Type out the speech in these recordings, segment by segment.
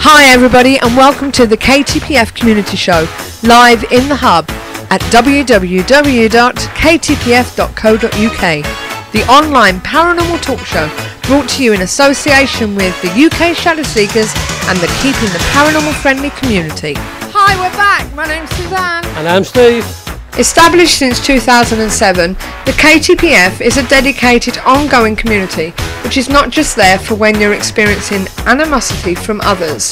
Hi everybody and welcome to the KTPF Community Show, live in the hub at www.ktpf.co.uk, the online paranormal talk show brought to you in association with the UK Shadow Seekers and the Keeping the Paranormal Friendly community. Hi, we're back. My name's Suzanne. And I'm Steve. Established since 2007, the KTPF is a dedicated, ongoing community which is not just there for when you're experiencing animosity from others.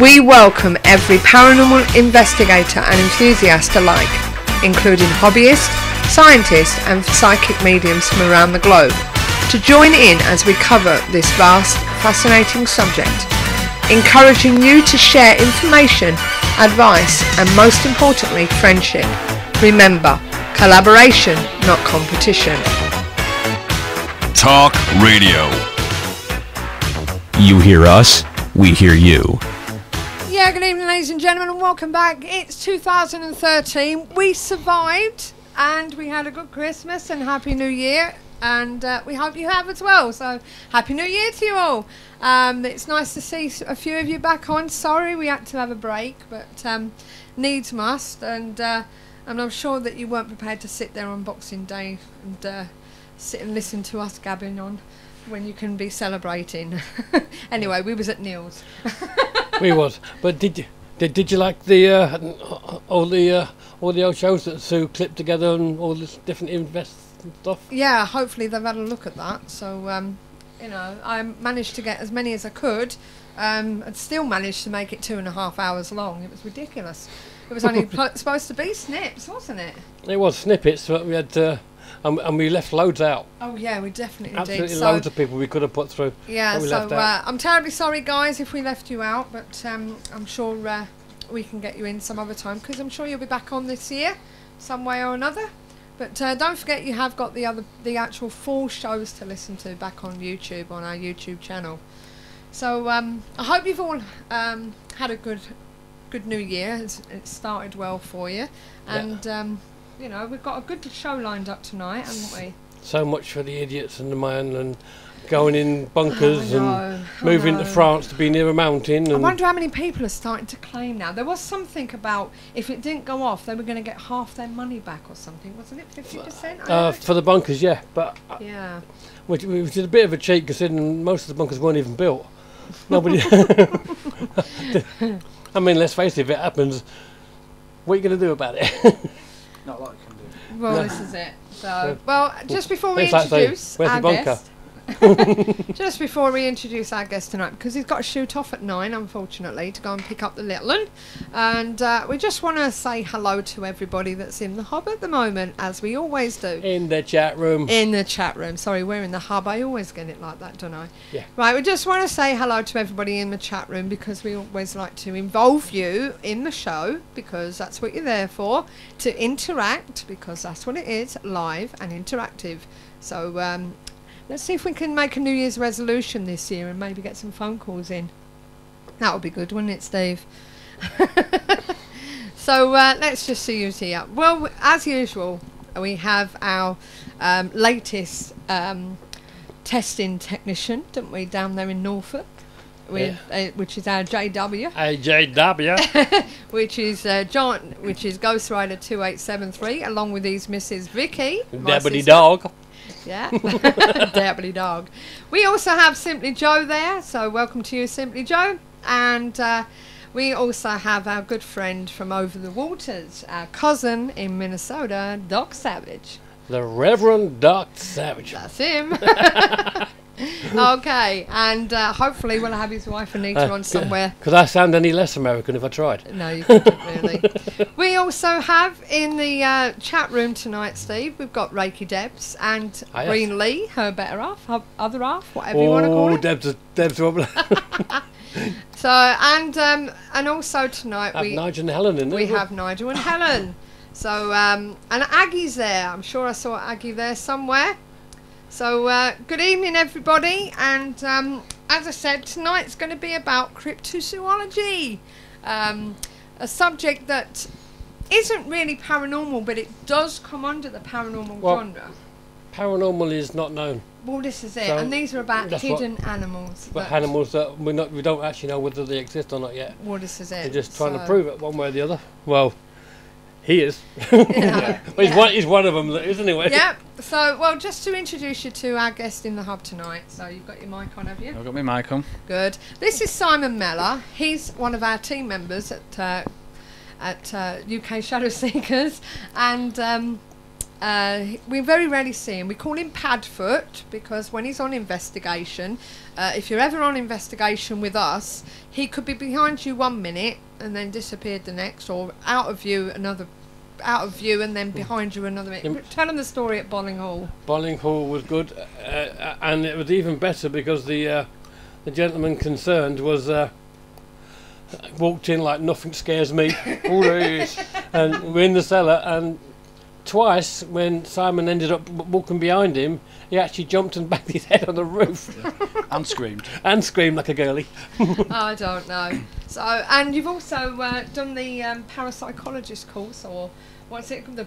We welcome every paranormal investigator and enthusiast alike, including hobbyists, scientists and psychic mediums from around the globe, to join in as we cover this vast, fascinating subject, encouraging you to share information, advice and most importantly friendship. Remember, collaboration, not competition. Talk Radio. You hear us, we hear you. Yeah, good evening ladies and gentlemen and welcome back. It's 2013. We survived and we had a good Christmas and Happy New Year, and we hope you have as well. So Happy New Year to you all. It's nice to see a few of you back on. Sorry we had to have a break, but needs must, and I'm sure that you weren't prepared to sit there on Boxing Day and sit and listen to us gabbing on when you can be celebrating. Anyway, we was at Neil's. We was, but did you like the all the old shows that Sue clipped together and all this different invest and stuff? Yeah, hopefully they've had a look at that. So you know, I managed to get as many as I could. I'd still managed to make it 2.5 hours long. It was ridiculous. It was only supposed to be snips, wasn't it? It was snippets, but we had and we left loads out. Oh yeah, we definitely Absolutely did. Loads of people we could have put through. Yeah, we so I'm terribly sorry guys if we left you out, but I'm sure we can get you in some other time, because I'm sure you'll be back on this year some way or another. But don't forget you have got the actual full shows to listen to back on YouTube, on our YouTube channel. So I hope you've all had a good New Year. It started well for you, and you know, we've got a good show lined up tonight, haven't we? So much for the idiots and the man, and going in bunkers and moving to France to be near a mountain. And I wonder how many people are starting to claim now. There was something about if it didn't go off, they were going to get half their money back or something, wasn't it? 50%? For the bunkers, yeah, but yeah, which is a bit of a cheat considering most of the bunkers weren't even built. Nobody. I mean, let's face it, if it happens, what are you going to do about it? Not a lot you can do. Well, No. This is it. So, well, just before we It's like saying, introduce where's our the bunker? guest, just before we introduce our guest tonight, because he's got to shoot off at 9, unfortunately, to go and pick up the little one, and we just want to say hello to everybody that's in the hub at the moment, as we always do. In the chat room. In the chat room. Sorry, we're in the hub. I always get it like that, don't I? Yeah. Right, we just want to say hello to everybody in the chat room, because we always like to involve you in the show, because that's what you're there for, to interact, because that's what it is, live and interactive. So let's see if we can make a New Year's resolution this year and maybe get some phone calls in. That would be good, wouldn't it, Steve? So let's just see who's here. Well, as usual, we have our latest testing technician, don't we, down there in Norfolk, with which is our JW. AJW. Which is John, which is Ghost Rider 2873, along with his Mrs. Vicky. Deputy Dog. Yeah, Deputy Dog. We also have Simply Joe there, so welcome to you, Simply Joe. And we also have our good friend from over the waters, our cousin in Minnesota, Doc Savage. The Reverend Doc Savage. That's him. Okay, and hopefully we'll have his wife Anita on somewhere. Could I sound any less American if I tried? No, you couldn't really. We also have in the chat room tonight, Steve, we've got Reiki Debs and Green Lee, her better half, her other half, whatever you want to call it. Deb's So, and also tonight have Nigel and Helen in there. We have Nigel and Helen. So, and Aggie's there. I'm sure I saw Aggie there somewhere. So, good evening, everybody. And as I said, tonight's going to be about cryptozoology, a subject that isn't really paranormal, but it does come under the paranormal genre. paranormal is not known. Well, this is it, So and these are about that's hidden animals. But animals that we don't actually know whether they exist or not yet. Well, this is it. They're just trying to So- prove it one way or the other. Well, he is. Yeah. Well, he's one of them, isn't he? Yep. So, well, just to introduce you to our guest in the hub tonight. So you've got your mic on, have you? I've got my mic on. Good. This is Simon Mellor. He's one of our team members at UK Shadow Seekers, and we very rarely see him. We call him Padfoot because when he's on investigation, if you're ever on investigation with us, he could be behind you 1 minute and then disappeared the next, or out of view and then behind you another minute. Tell them the story at Bolling Hall. Bolling Hall was good, and it was even better because the gentleman concerned was walked in like nothing scares me, and we're in the cellar, and twice when Simon ended up walking behind him, he actually jumped and banged his head on the roof. And screamed. And screamed like a girlie. I don't know. So, and you've also done the parapsychologist course, or what's it called, the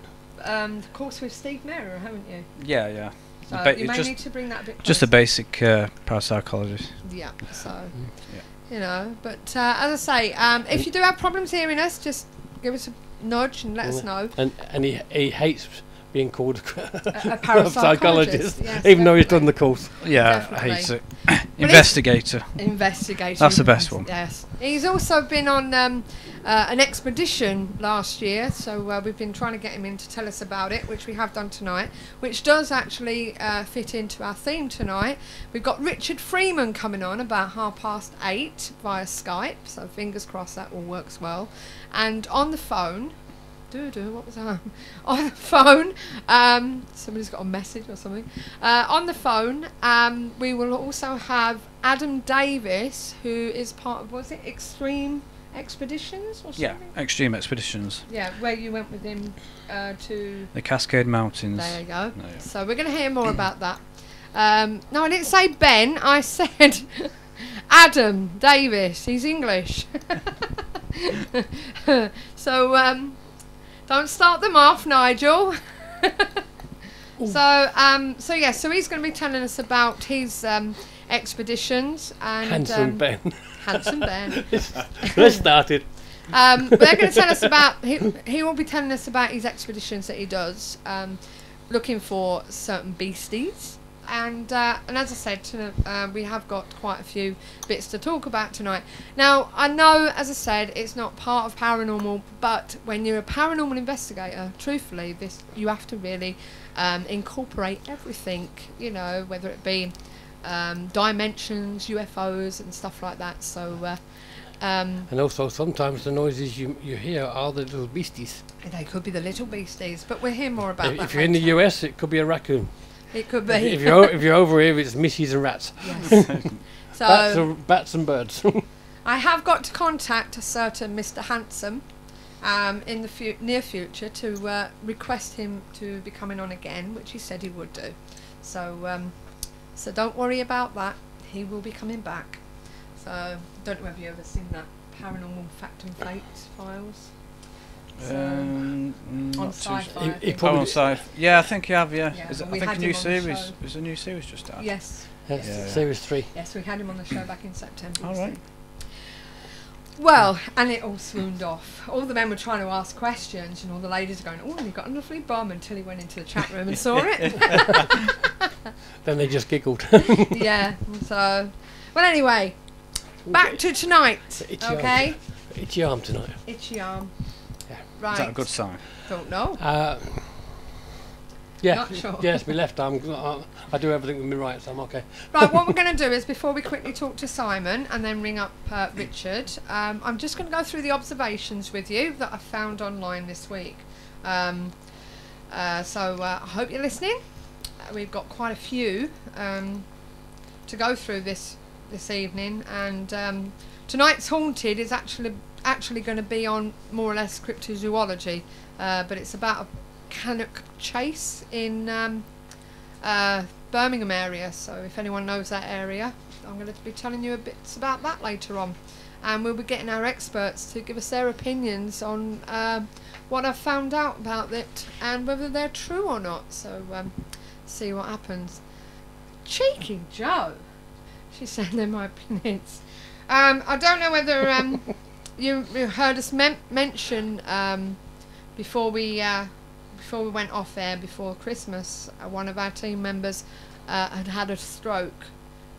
course with Steve Mehrer, haven't you? Yeah. So you may need to bring that a bit closer. Just a basic parapsychologist. Yeah, so, Yeah. you know, but as I say, if you do have problems hearing us, just give us a nudge and let us know. And he hates being called A a psychologist, yes, even though he's definitely. done the course. Yeah, Definitely. I hate it. Investigator. Investigating. That's the best one. Yes. He's also been on an expedition last year, so we've been trying to get him in to tell us about it, which we have done tonight, which does actually fit into our theme tonight. We've got Richard Freeman coming on about 8:30 via Skype, so fingers crossed that all works well. And on the phone, what was that? On the phone, somebody's got a message or something. On the phone, we will also have Adam Davies, who is part of, was it Extreme Expeditions or something? Yeah, Extreme Expeditions. Yeah, where you went with him to... The Cascade Mountains. There you go. Oh, yeah. So we're going to hear more about that. No, I didn't say Ben, I said Adam Davies. He's English. So, don't start them off, Nigel. So he's going to be telling us about his expeditions and Handsome Ben. Handsome Ben. Let's start it. They're going to tell us about. He will be telling us about his expeditions that he does, looking for certain beasties. And as I said, we have got quite a few bits to talk about tonight. Now, I know, as I said, it's not part of paranormal, but when you're a paranormal investigator, truthfully, you have to really incorporate everything, you know, whether it be dimensions, UFOs and stuff like that. So, And also sometimes the noises you hear are the little beasties. they could be the little beasties, but we'll hear more about that If you're in the later. US, it could be a raccoon. It could be. If you're over here, it's missies and rats. Yes. So, Bats and birds. I have got to contact a certain Mr. Handsome in the near future to request him to be coming on again, which he said he would do. So, so don't worry about that. He will be coming back. So, don't know if you've ever seen that Paranormal Fact and Fakes files. On Not too Sci-Fi. I He think. probably- on side. Yeah, I think you have. Yeah, Yeah, Is it, we I think had a new him on the series. show. Is a new series just started? Yes. That's Yeah. Series 3. Yes, we had him on the show back in September. you All see. right. Well, and it all swooned off. All the men were trying to ask questions, and all the ladies were going, "Oh, you've got a lovely bum," until he went into the chat room and saw it. Then they just giggled. Yeah. So, well, anyway, back to tonight. Itchy Okay. arm. Itchy arm tonight. Itchy arm. Yeah. Right. Is that a good sign? Don't know. Yeah. Not sure. Yes, my left arm. I do everything with my right, so I'm okay. Right, what we're going to do is, before we quickly talk to Simon and then ring up Richard, I'm just going to go through the observations with you that I found online this week. So I hope you're listening. We've got quite a few to go through this evening, and tonight's Haunted is actually going to be on more or less cryptozoology, but it's about a Canuck chase in Birmingham area. So if anyone knows that area, I'm going to be telling you a bit about that later on, and we'll be getting our experts to give us their opinions on what I've found out about it and whether they're true or not. So see what happens. Cheeky Joe. She said they're my opinions. I don't know whether you heard us mention before we went off air before Christmas. One of our team members had a stroke.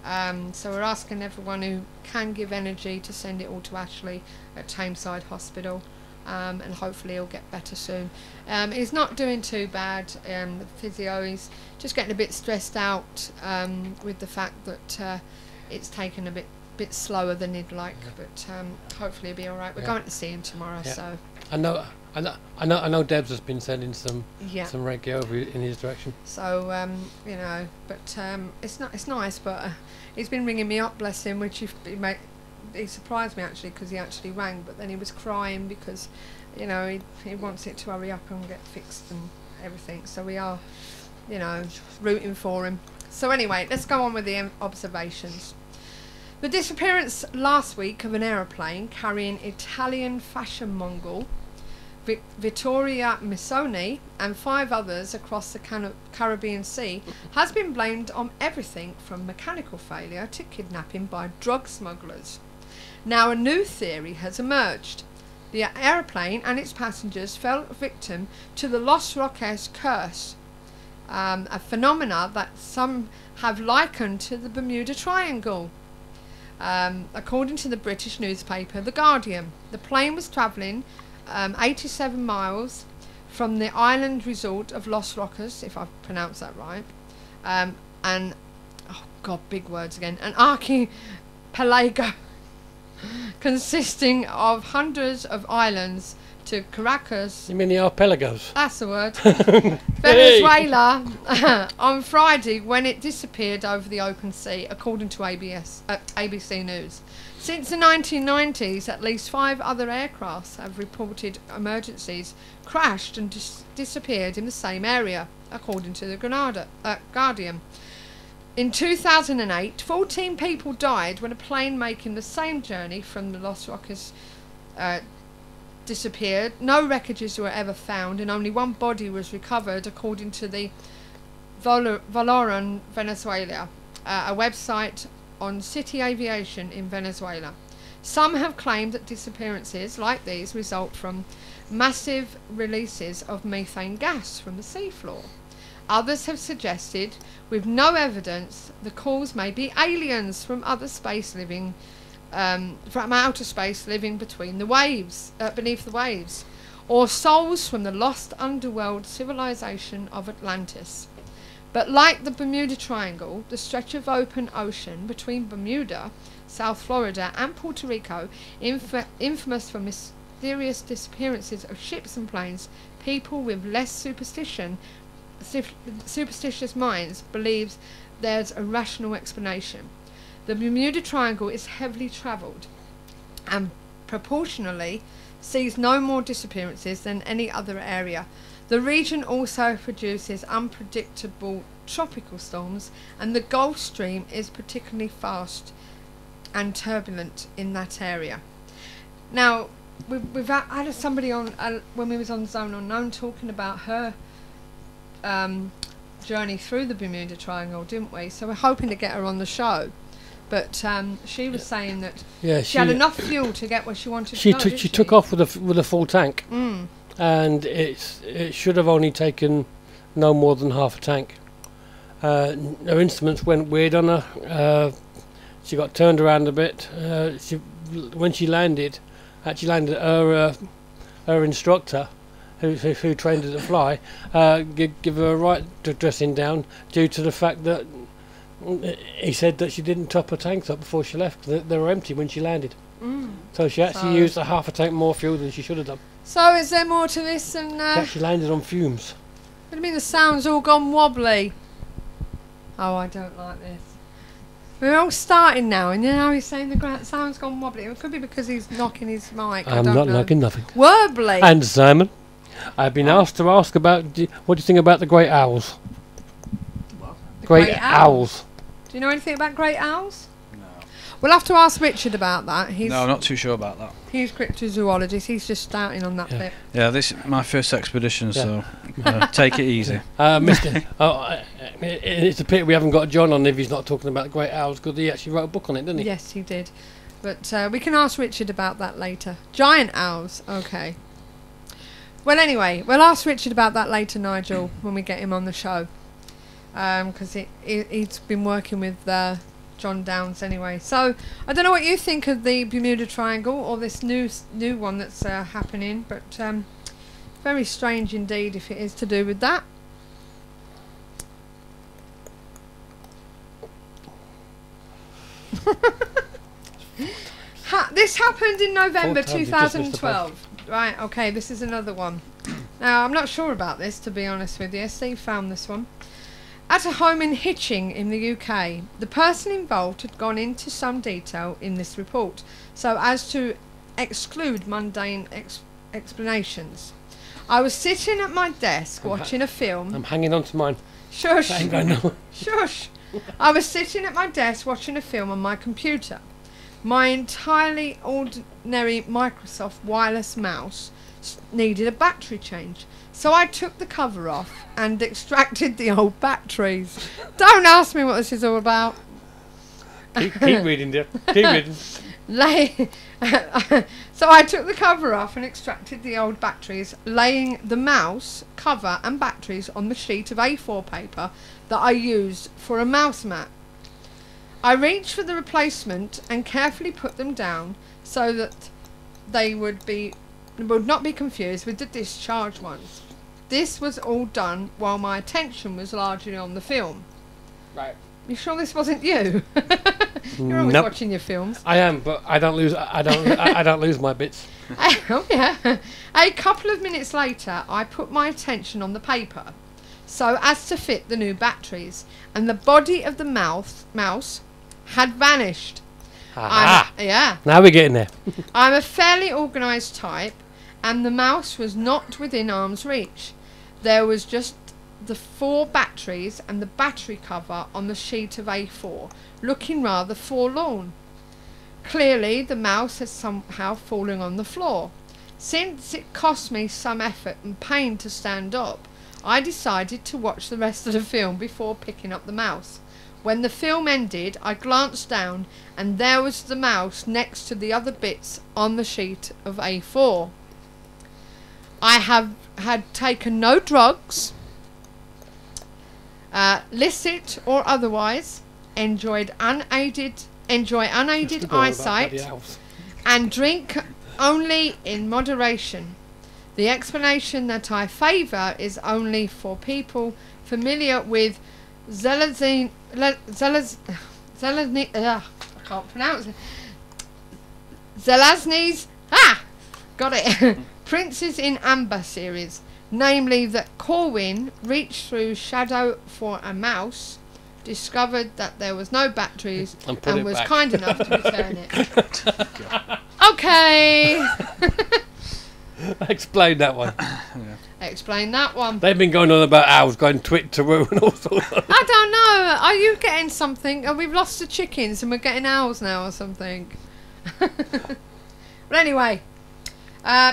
So we're asking everyone who can give energy to send it all to Ashley at Tameside Hospital, and hopefully he'll get better soon. He's not doing too bad. The physio, he's just getting a bit stressed out with the fact that it's taken a bit slower than he'd like, but hopefully he'll be all right. We're going to see him tomorrow, so. I know Debs has been sending some Reiki over in his direction. So you know, but it's nice. But he's been ringing me up, bless him, which he surprised me actually, because he actually rang, but then he was crying because, you know, he wants it to hurry up and get fixed and everything. So we are, you know, rooting for him. So anyway, let's go on with the observations. The disappearance last week of an aeroplane carrying Italian fashion mogul Vittoria Missoni and 5 others across the Caribbean Sea has been blamed on everything from mechanical failure to kidnapping by drug smugglers. Now a new theory has emerged. The aeroplane and its passengers fell victim to the Los Roques curse, a phenomena that some have likened to the Bermuda Triangle. According to the British newspaper The Guardian, the plane was travelling 87 miles from the island resort of Los Roques, if I've pronounced that right, and oh god, big words again, an archipelago consisting of hundreds of islands to Caracas. You mean the archipelagos? That's the word. Venezuela on Friday when it disappeared over the open sea, according to ABC News. Since the 1990s, at least 5 other aircrafts have reported emergencies, crashed and disappeared in the same area, according to the Guardian. In 2008, 14 people died when a plane making the same journey from the Los Roques disappeared. No wreckages were ever found, and only 1 body was recovered, according to the Valoran Venezuela, a website on city aviation in Venezuela. Some have claimed that disappearances like these result from massive releases of methane gas from the seafloor. Others have suggested, with no evidence, the cause may be aliens from outer space living between the waves, beneath the waves, or souls from the lost underworld civilization of Atlantis. But like the Bermuda Triangle, the stretch of open ocean between Bermuda, South Florida and Puerto Rico, infamous for mysterious disappearances of ships and planes, people with less superstitious minds believes there's a rational explanation. The Bermuda Triangle is heavily travelled and proportionally sees no more disappearances than any other area. The region also produces unpredictable tropical storms, and the Gulf Stream is particularly fast and turbulent in that area. Now, we've had somebody on when we was on Zone Unknown talking about her journey through the Bermuda Triangle, didn't we? So we're hoping to get her on the show. But she was saying that she had enough fuel to get where she wanted to go. She took off with a full tank. And it should have only taken no more than half a tank. Her instruments went weird on her. She got turned around a bit. When she landed, her instructor, who trained her to fly, give her a right dressing down due to the fact that he said that she didn't top her tanks up before she left, because they were empty when she landed. So she actually used a half a tank more fuel than she should have done. So is there more to this than... She actually landed on fumes. What do you mean the sound's all gone wobbly? Oh, I don't like this. We're all starting now, and now he's saying the sound's gone wobbly. It could be because he's knocking his mic. I'm not knocking nothing. Wobbly! And Simon, I've been asked to ask about... what do you think about the great owls? What? Great owls. Do you know anything about great owls? We'll have to ask Richard about that. No, I'm not too sure about that. He's cryptozoologist. He's just starting on that bit. Yeah, this is my first expedition, so take it easy. Mister, It's a pity we haven't got John on if he's not talking about the great owls, because he actually wrote a book on it, didn't he? Yes, he did. But we can ask Richard about that later. Giant owls, okay. Well, anyway, we'll ask Richard about that later, Nigel, when we get him on the show. Because he's been working with John Downes anyway. So, I don't know what you think of the Bermuda Triangle, or this new one that's happening, but very strange indeed if it is to do with that. This happened in November 2012. Right, okay, this is another one. Now, I'm not sure about this, to be honest with you. Steve found this one. At a home in Hitching in the UK, the person involved had gone into some detail in this report, so as to exclude mundane explanations. I was sitting at my desk watching a film. I'm hanging on to mine. Shush. I ain't going nowhere. Shush. I was sitting at my desk watching a film on my computer. My entirely ordinary Microsoft wireless mouse needed a battery change, so I took the cover off and extracted the old batteries. Don't ask me what this is all about. Keep reading, dear. Keep reading. So I took the cover off and extracted the old batteries, laying the mouse, cover and batteries on the sheet of A4 paper that I used for a mouse mat. I reached for the replacement and carefully put them down so that they would not be confused with the discharged ones. This was all done while my attention was largely on the film. Right. You sure this wasn't you? You're always Nope. watching your films. I am, but I don't lose. I don't lose my bits. Oh yeah. A couple of minutes later, I put my attention on the paper, so as to fit the new batteries, and the body of the mouse had vanished. Yeah. Now we're getting there. I'm a fairly organised type, and the mouse was not within arm's reach. There was just the 4 batteries and the battery cover on the sheet of A4, looking rather forlorn. Clearly, the mouse had somehow fallen on the floor. Since it cost me some effort and pain to stand up, I decided to watch the rest of the film before picking up the mouse. When the film ended, I glanced down, and there was the mouse next to the other bits on the sheet of A4. I had taken no drugs, licit or otherwise, enjoy unaided eyesight, and drink only in moderation. The explanation that I favour is only for people familiar with I can't pronounce it. Zelazny's got it. Princes in Amber series, namely that Corwin reached through shadow for a mouse, discovered that there was no batteries, and was kind enough to return it. Okay. Explain that one. Yeah. Explain that one. They've been going on about owls going twit-to-woo and all sorts. I don't know. Are you getting something? We've lost the chickens and we're getting owls now or something. But anyway,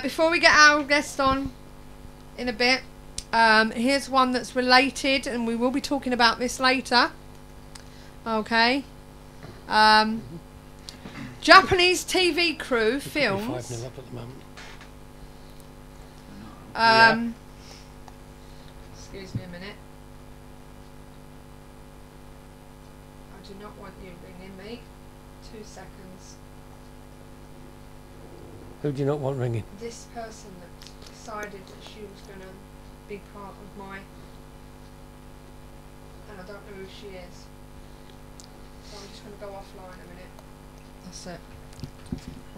before we get our guest on in a bit, here's one that's related, and we will be talking about this later. Okay. Japanese TV crew films. 5-0 up at the moment. Excuse me a minute. I do not want you ringing me. 2 seconds. Who do you not want ringing? This person that decided that she was going to be part of my... And I don't know who she is. So I'm just going to go offline a minute. That's it.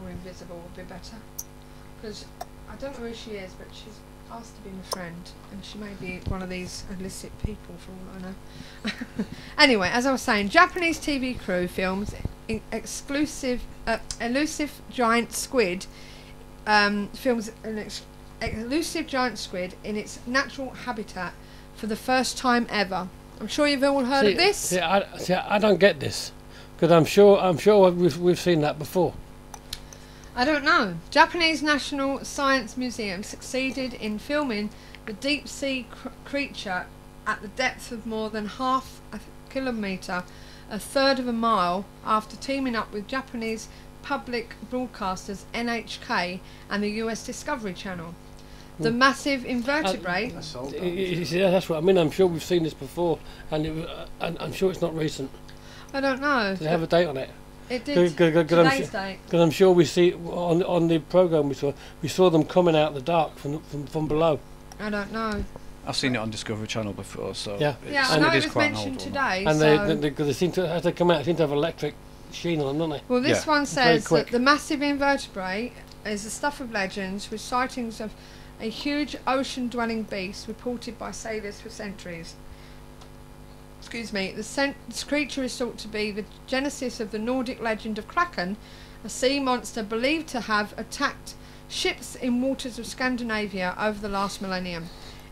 Or invisible would be better. Because I don't know who she is, but she's asked to be my friend, and she may be one of these illicit people for all I know. Anyway, as I was saying, Japanese TV crew films elusive giant squid films an elusive giant squid in its natural habitat for the first time ever. I'm sure you've all heard of this. I don't get this, because I'm sure we've seen that before. I don't know. Japanese National Science Museum succeeded in filming the deep sea creature at the depth of more than half a kilometre, a third of a mile, after teaming up with Japanese public broadcasters NHK and the US Discovery Channel. The massive invertebrate... Yeah, that's what I mean. I'm sure we've seen this before, and I'm sure it's not recent. I don't know. Does it have a date on it? It did. Today's date. Because I'm sure we see on the programme we saw them coming out the dark from below. I don't know. I've seen it on Discovery Channel before, so yeah, I know it was mentioned today. And so they seem to, as they come out, they seem to have electric sheen on them, don't they? Well, this one says quick. that the massive invertebrate is the stuff of legends, with sightings of a huge ocean-dwelling beast reported by sailors for centuries. Excuse me. This creature is thought to be the genesis of the Nordic legend of Kraken, a sea monster believed to have attacked ships in waters of Scandinavia over the last millennium.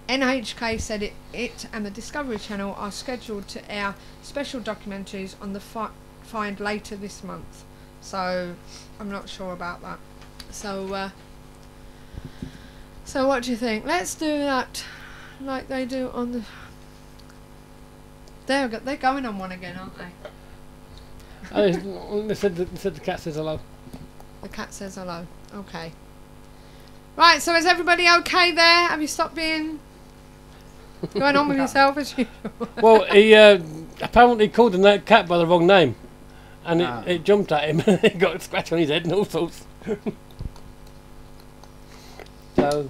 NHK said it and the Discovery Channel are scheduled to air special documentaries on the find later this month. So I'm not sure about that. So what do you think? Let's do that like they do on the... They're going on one again, aren't they? They said the cat says hello. The cat says hello. Okay. Right, so is everybody okay there? Have you stopped being... going on with yourself as usual? Well, he apparently called the cat by the wrong name, and it jumped at him and he got a scratch on his head and all sorts. So...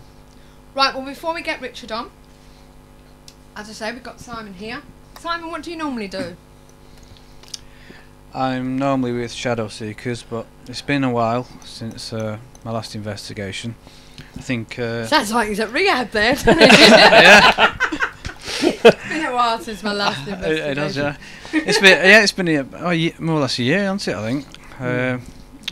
Right, well, before we get Richard on, as I say, we've got Simon here. Simon, what do you normally do? I'm normally with Shadow Seekers, but it's been a while since my last investigation. I think... Sounds like he's at rehab there, doesn't it? Yeah. It's been a while since my last investigation. It does, yeah. It's been more or less a year, hasn't it, I think.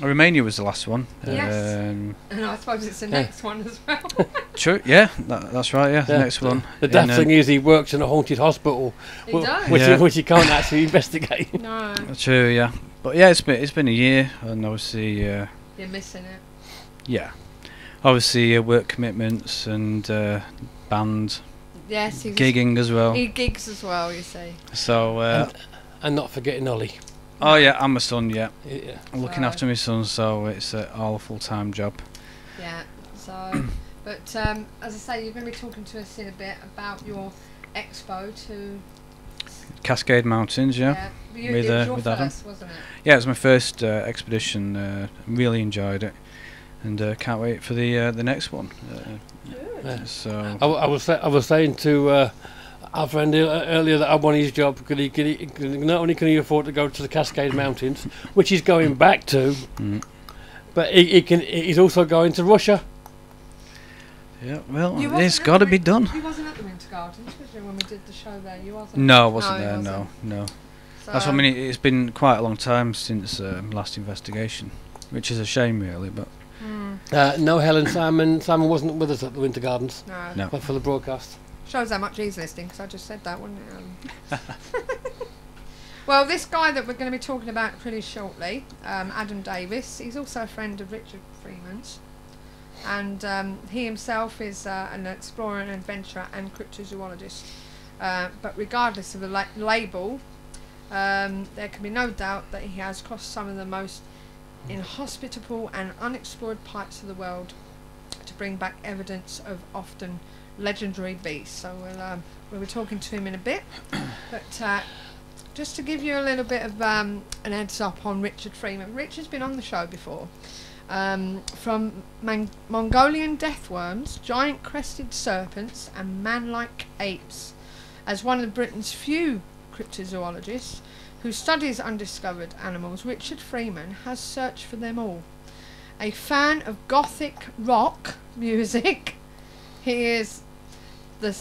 Romania was the last one. Yes. And I suppose it's the next one as well. True, yeah, that's right, yeah, the next one. The daft thing is he works in a haunted hospital, which he can't actually investigate. No. True, yeah. But yeah, it's been a year, and obviously... You're missing it. Yeah. Obviously, work commitments and band. Yes, he's gigging as well. He gigs as well, you see. So... and not forgetting Ollie. Oh yeah, and my son, yeah. I'm looking after my son, so it's all a full-time job. Yeah, so... But, as I say, you're going to be talking to us in a bit about your expo to... Cascade Mountains, yeah. Yeah, it was your first, wasn't it? Yeah, it was my first expedition. Really enjoyed it. And can't wait for the next one. So I was saying to our friend earlier that I won his job because not only can he afford to go to the Cascade Mountains, which he's going back to, but he's also going to Russia. Yeah, well, it's got to be done. You wasn't at the Winter Gardens, was you, when we did the show there? You wasn't? No, I wasn't there. No. So that's what I mean. It's been quite a long time since last investigation, which is a shame, really. But no, Helen, Simon wasn't with us at the Winter Gardens. No. But for the broadcast. Shows how much he's listening, because I just said that, wouldn't it? Well, this guy that we're going to be talking about pretty shortly, Adam Davies, he's also a friend of Richard Freeman's. And he himself is an explorer and adventurer and cryptozoologist. But regardless of the label, there can be no doubt that he has crossed some of the most inhospitable and unexplored parts of the world to bring back evidence of often legendary beasts. So we'll be talking to him in a bit. But just to give you a little bit of an heads up on Richard Freeman. Richard's been on the show before. From Mongolian deathworms, giant crested serpents and man-like apes. As one of Britain's few cryptozoologists who studies undiscovered animals, Richard Freeman has searched for them all. A fan of gothic rock music, he is the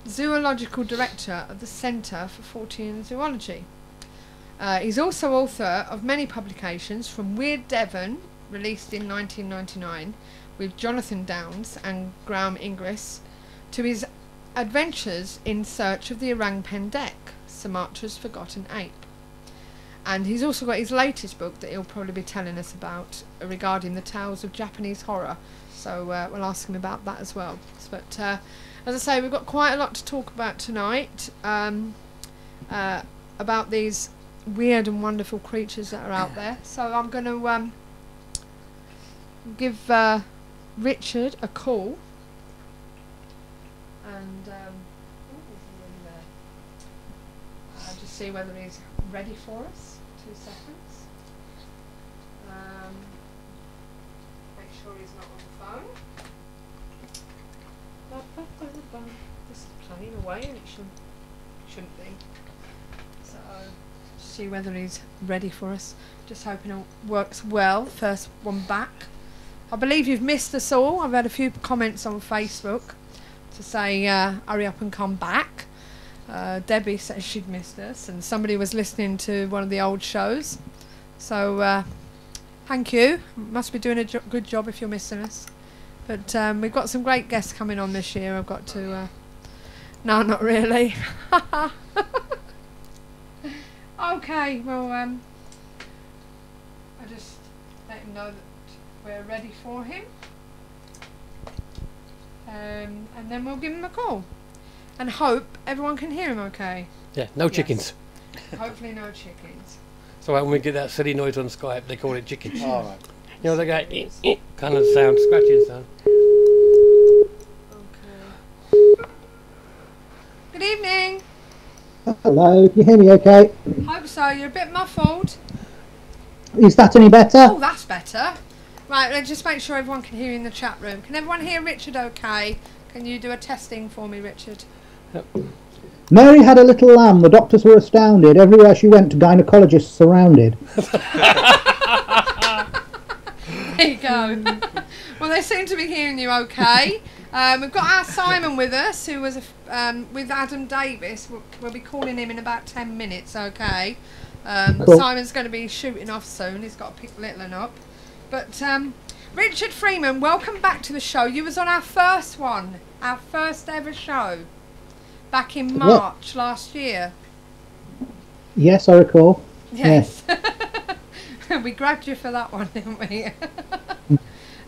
zoological director of the Centre for Fortean Zoology. He's also author of many publications, from Weird Devon, released in 1999 with Jonathan Downes and Graham Inglis, to his adventures in search of the Orang Pendek, Sumatra's forgotten ape. And he's also got his latest book that he'll probably be telling us about regarding the tales of Japanese horror, so we'll ask him about that as well. But as I say, we've got quite a lot to talk about tonight, about these weird and wonderful creatures that are out there. So I'm going to give Richard a call. And just see whether he's ready for us. 2 seconds. Make sure he's not on the phone. This is playing away and it shouldn't be. So see whether he's ready for us. Just hoping it works well. First one back. I believe you've missed us all. I've had a few comments on Facebook to say hurry up and come back. Debbie says she'd missed us, and somebody was listening to one of the old shows. So thank you. Must be doing a good job if you're missing us. But we've got some great guests coming on this year. I've got to... no, not really. Okay, well, I just let him know that we're ready for him. And then we'll give him a call. And hope everyone can hear him okay. Yeah, no chickens. Hopefully no chickens. So when we get that silly noise on Skype, they call it chickens. All right. You know, they go kind of sound, scratching sound. Okay. Good evening. Hello, can you hear me okay? Hope so. You're a bit muffled. Is that any better? Oh, that's better. Right, let's just make sure everyone can hear you in the chat room. Can everyone hear Richard okay? Can you do a testing for me, Richard? Yep. Mary had a little lamb. The doctors were astounded. Everywhere she went, gynecologists surrounded. There you go. Well, they seem to be hearing you okay. We've got our Simon with us, who was with Adam Davies. We'll be calling him in about 10 minutes, okay? Cool. Simon's going to be shooting off soon. He's got to pick little one up. But Richard Freeman, welcome back to the show. You was on our first one, our first ever show, back in March last year. Yes, I recall. Yes. We grabbed you for that one, didn't we?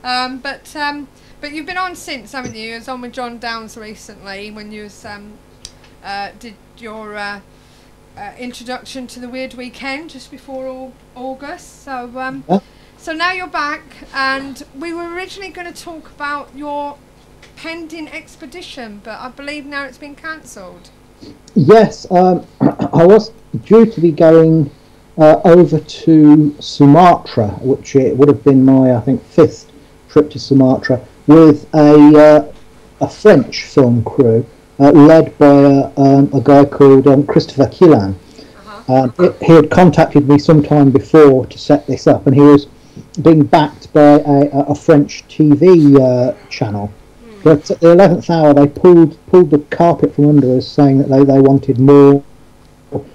But you've been on since, haven't you? You was on with John Downs recently when you was, did your introduction to the Weird Weekend just before August. So so now you're back, and we were originally going to talk about your pending expedition, but I believe now it's been cancelled. Yes, I was due to be going over to Sumatra, which it would have been my, I think, 5th trip to Sumatra, with a French film crew led by a guy called Christopher Quillan. He had contacted me sometime before to set this up, and he was being backed by a French TV channel. But at the 11th hour, they pulled the carpet from under us, saying that they wanted more.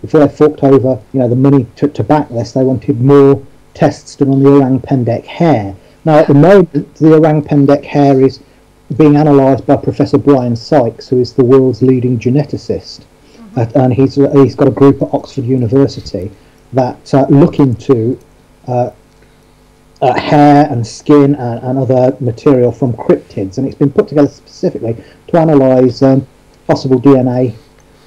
Before they forked over, the money to back this, they wanted more tests done on the Orang Pendek hare. Now, at the moment, the Orang Pendek hare is being analysed by Professor Brian Sykes, who is the world's leading geneticist, and he's got a group at Oxford University that look into hair and skin and other material from cryptids, and it's been put together specifically to analyse possible DNA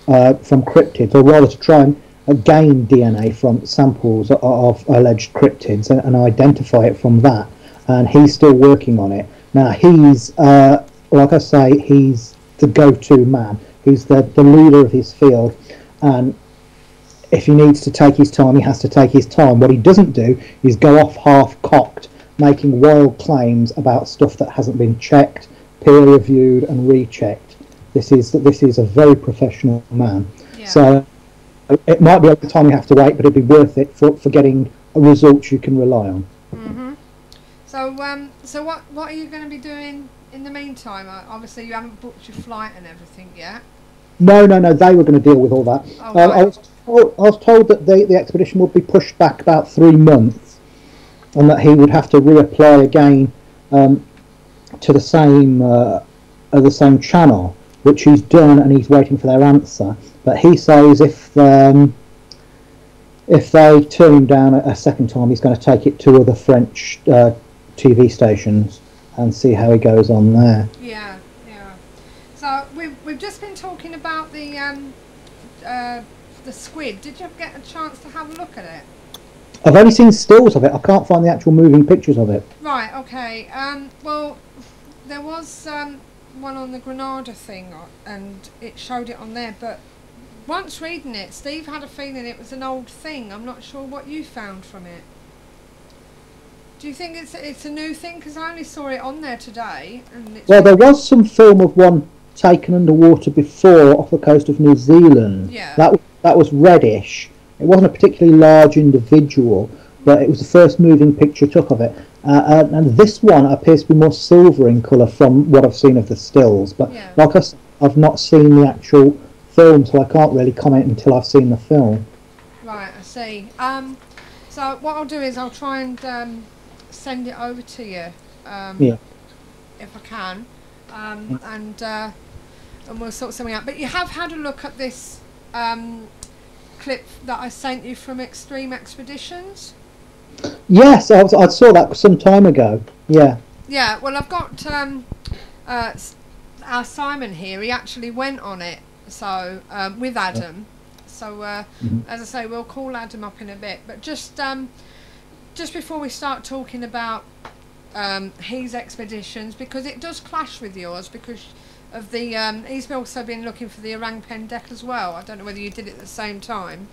from cryptids, or rather to try and gain DNA from samples of alleged cryptids and identify it from that. And he's still working on it. Now he's, like I say, he's the go-to man. He's the leader of his field, and if he needs to take his time, he has to take his time. What he doesn't do is go off half-cocked, making wild claims about stuff that hasn't been checked, peer-reviewed and rechecked. This is a very professional man. Yeah. So it might be a time you have to wait, but it'd be worth it for getting results you can rely on. Mm-hmm. So what are you going to be doing in the meantime? Obviously you haven't booked your flight and everything yet. No, they were going to deal with all that. Oh, right. I was told that the expedition would be pushed back about 3 months, and that he would have to reapply again to the same channel, which he's done, and he's waiting for their answer. But he says if they turn him down a second time, he's going to take it to other French TV stations and see how he goes on there. Yeah. So we've just been talking about the squid. Did you get a chance to have a look at it? I've only seen stills of it. I can't find the actual moving pictures of it. Right. Okay. Well, there was one on the Granada thing, and it showed it on there. But once reading it, Steve had a feeling it was an old thing. I'm not sure what you found from it. Do you think it's a new thing? Because I only saw it on there today. And Well, there was some film of one taken underwater before off the coast of New Zealand. Yeah. That was reddish. It wasn't a particularly large individual, but it was the first moving picture took of it. And this one appears to be more silver in colour from what I've seen of the stills. But yeah. like I said, I've not seen the actual film, so I can't really comment until I've seen the film. Right, I see. So what I'll do is I'll try and send it over to you, if I can, and we'll sort something out. But you have had a look at this clip that I sent you from Extreme Expeditions? Yes, I saw that some time ago. Yeah. Yeah. Well, I've got our Simon here. He actually went on it, so with Adam. So as I say, we'll call Adam up in a bit. But just before we start talking about his expeditions, because it does clash with yours, because of the he's also been looking for the Orang Pendek as well. I don't know whether you did it at the same time.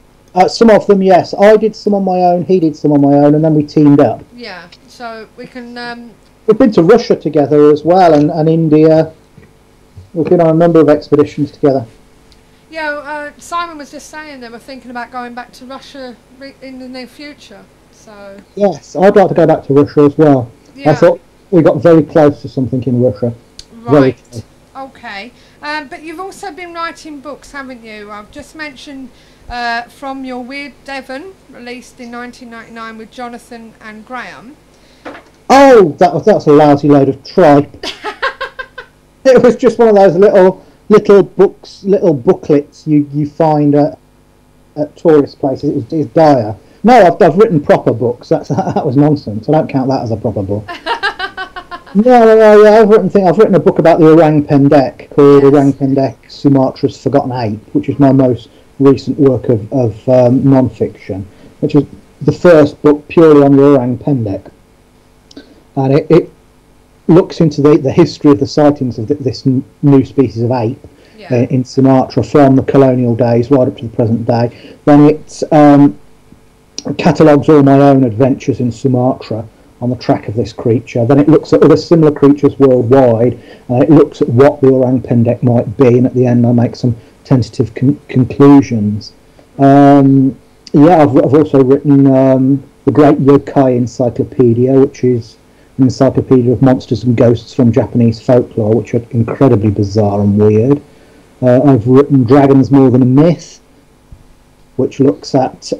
Some of them, yes. I did some on my own, he did some on my own, and then we teamed up. Yeah, so we can... We've been to Russia together as well, and India. We've been on a number of expeditions together. Yeah, Simon was just saying they were thinking about going back to Russia in the near future. So yes, I'd like to go back to Russia as well. Yeah. I thought we got very close to something in Russia. Right. Okay. But you've also been writing books, haven't you? I've just mentioned from your Weird Devon, released in 1999 with Jonathan and Graham. Oh, that's a lousy load of tripe. It was just one of those little books, little booklets you find at tourist places. It was dire. No, I've written proper books. That was nonsense. I don't count that as a proper book. No, I've written a book about the Orang Pendek called Orang Pendek, Sumatra's Forgotten Ape, which is my most recent work of non-fiction, which is the first book purely on the Orang Pendek. And it looks into the history of the sightings of this new species of ape in Sumatra from the colonial days right up to the present day. Then it catalogues all my own adventures in Sumatra on the track of this creature. Then it looks at other similar creatures worldwide. It looks at what the Orang Pendek might be, and at the end I make some tentative conclusions. I've also written the Great Yokai Encyclopedia, which is an encyclopedia of monsters and ghosts from Japanese folklore, which are incredibly bizarre and weird. I've written Dragons More Than a Myth, which looks at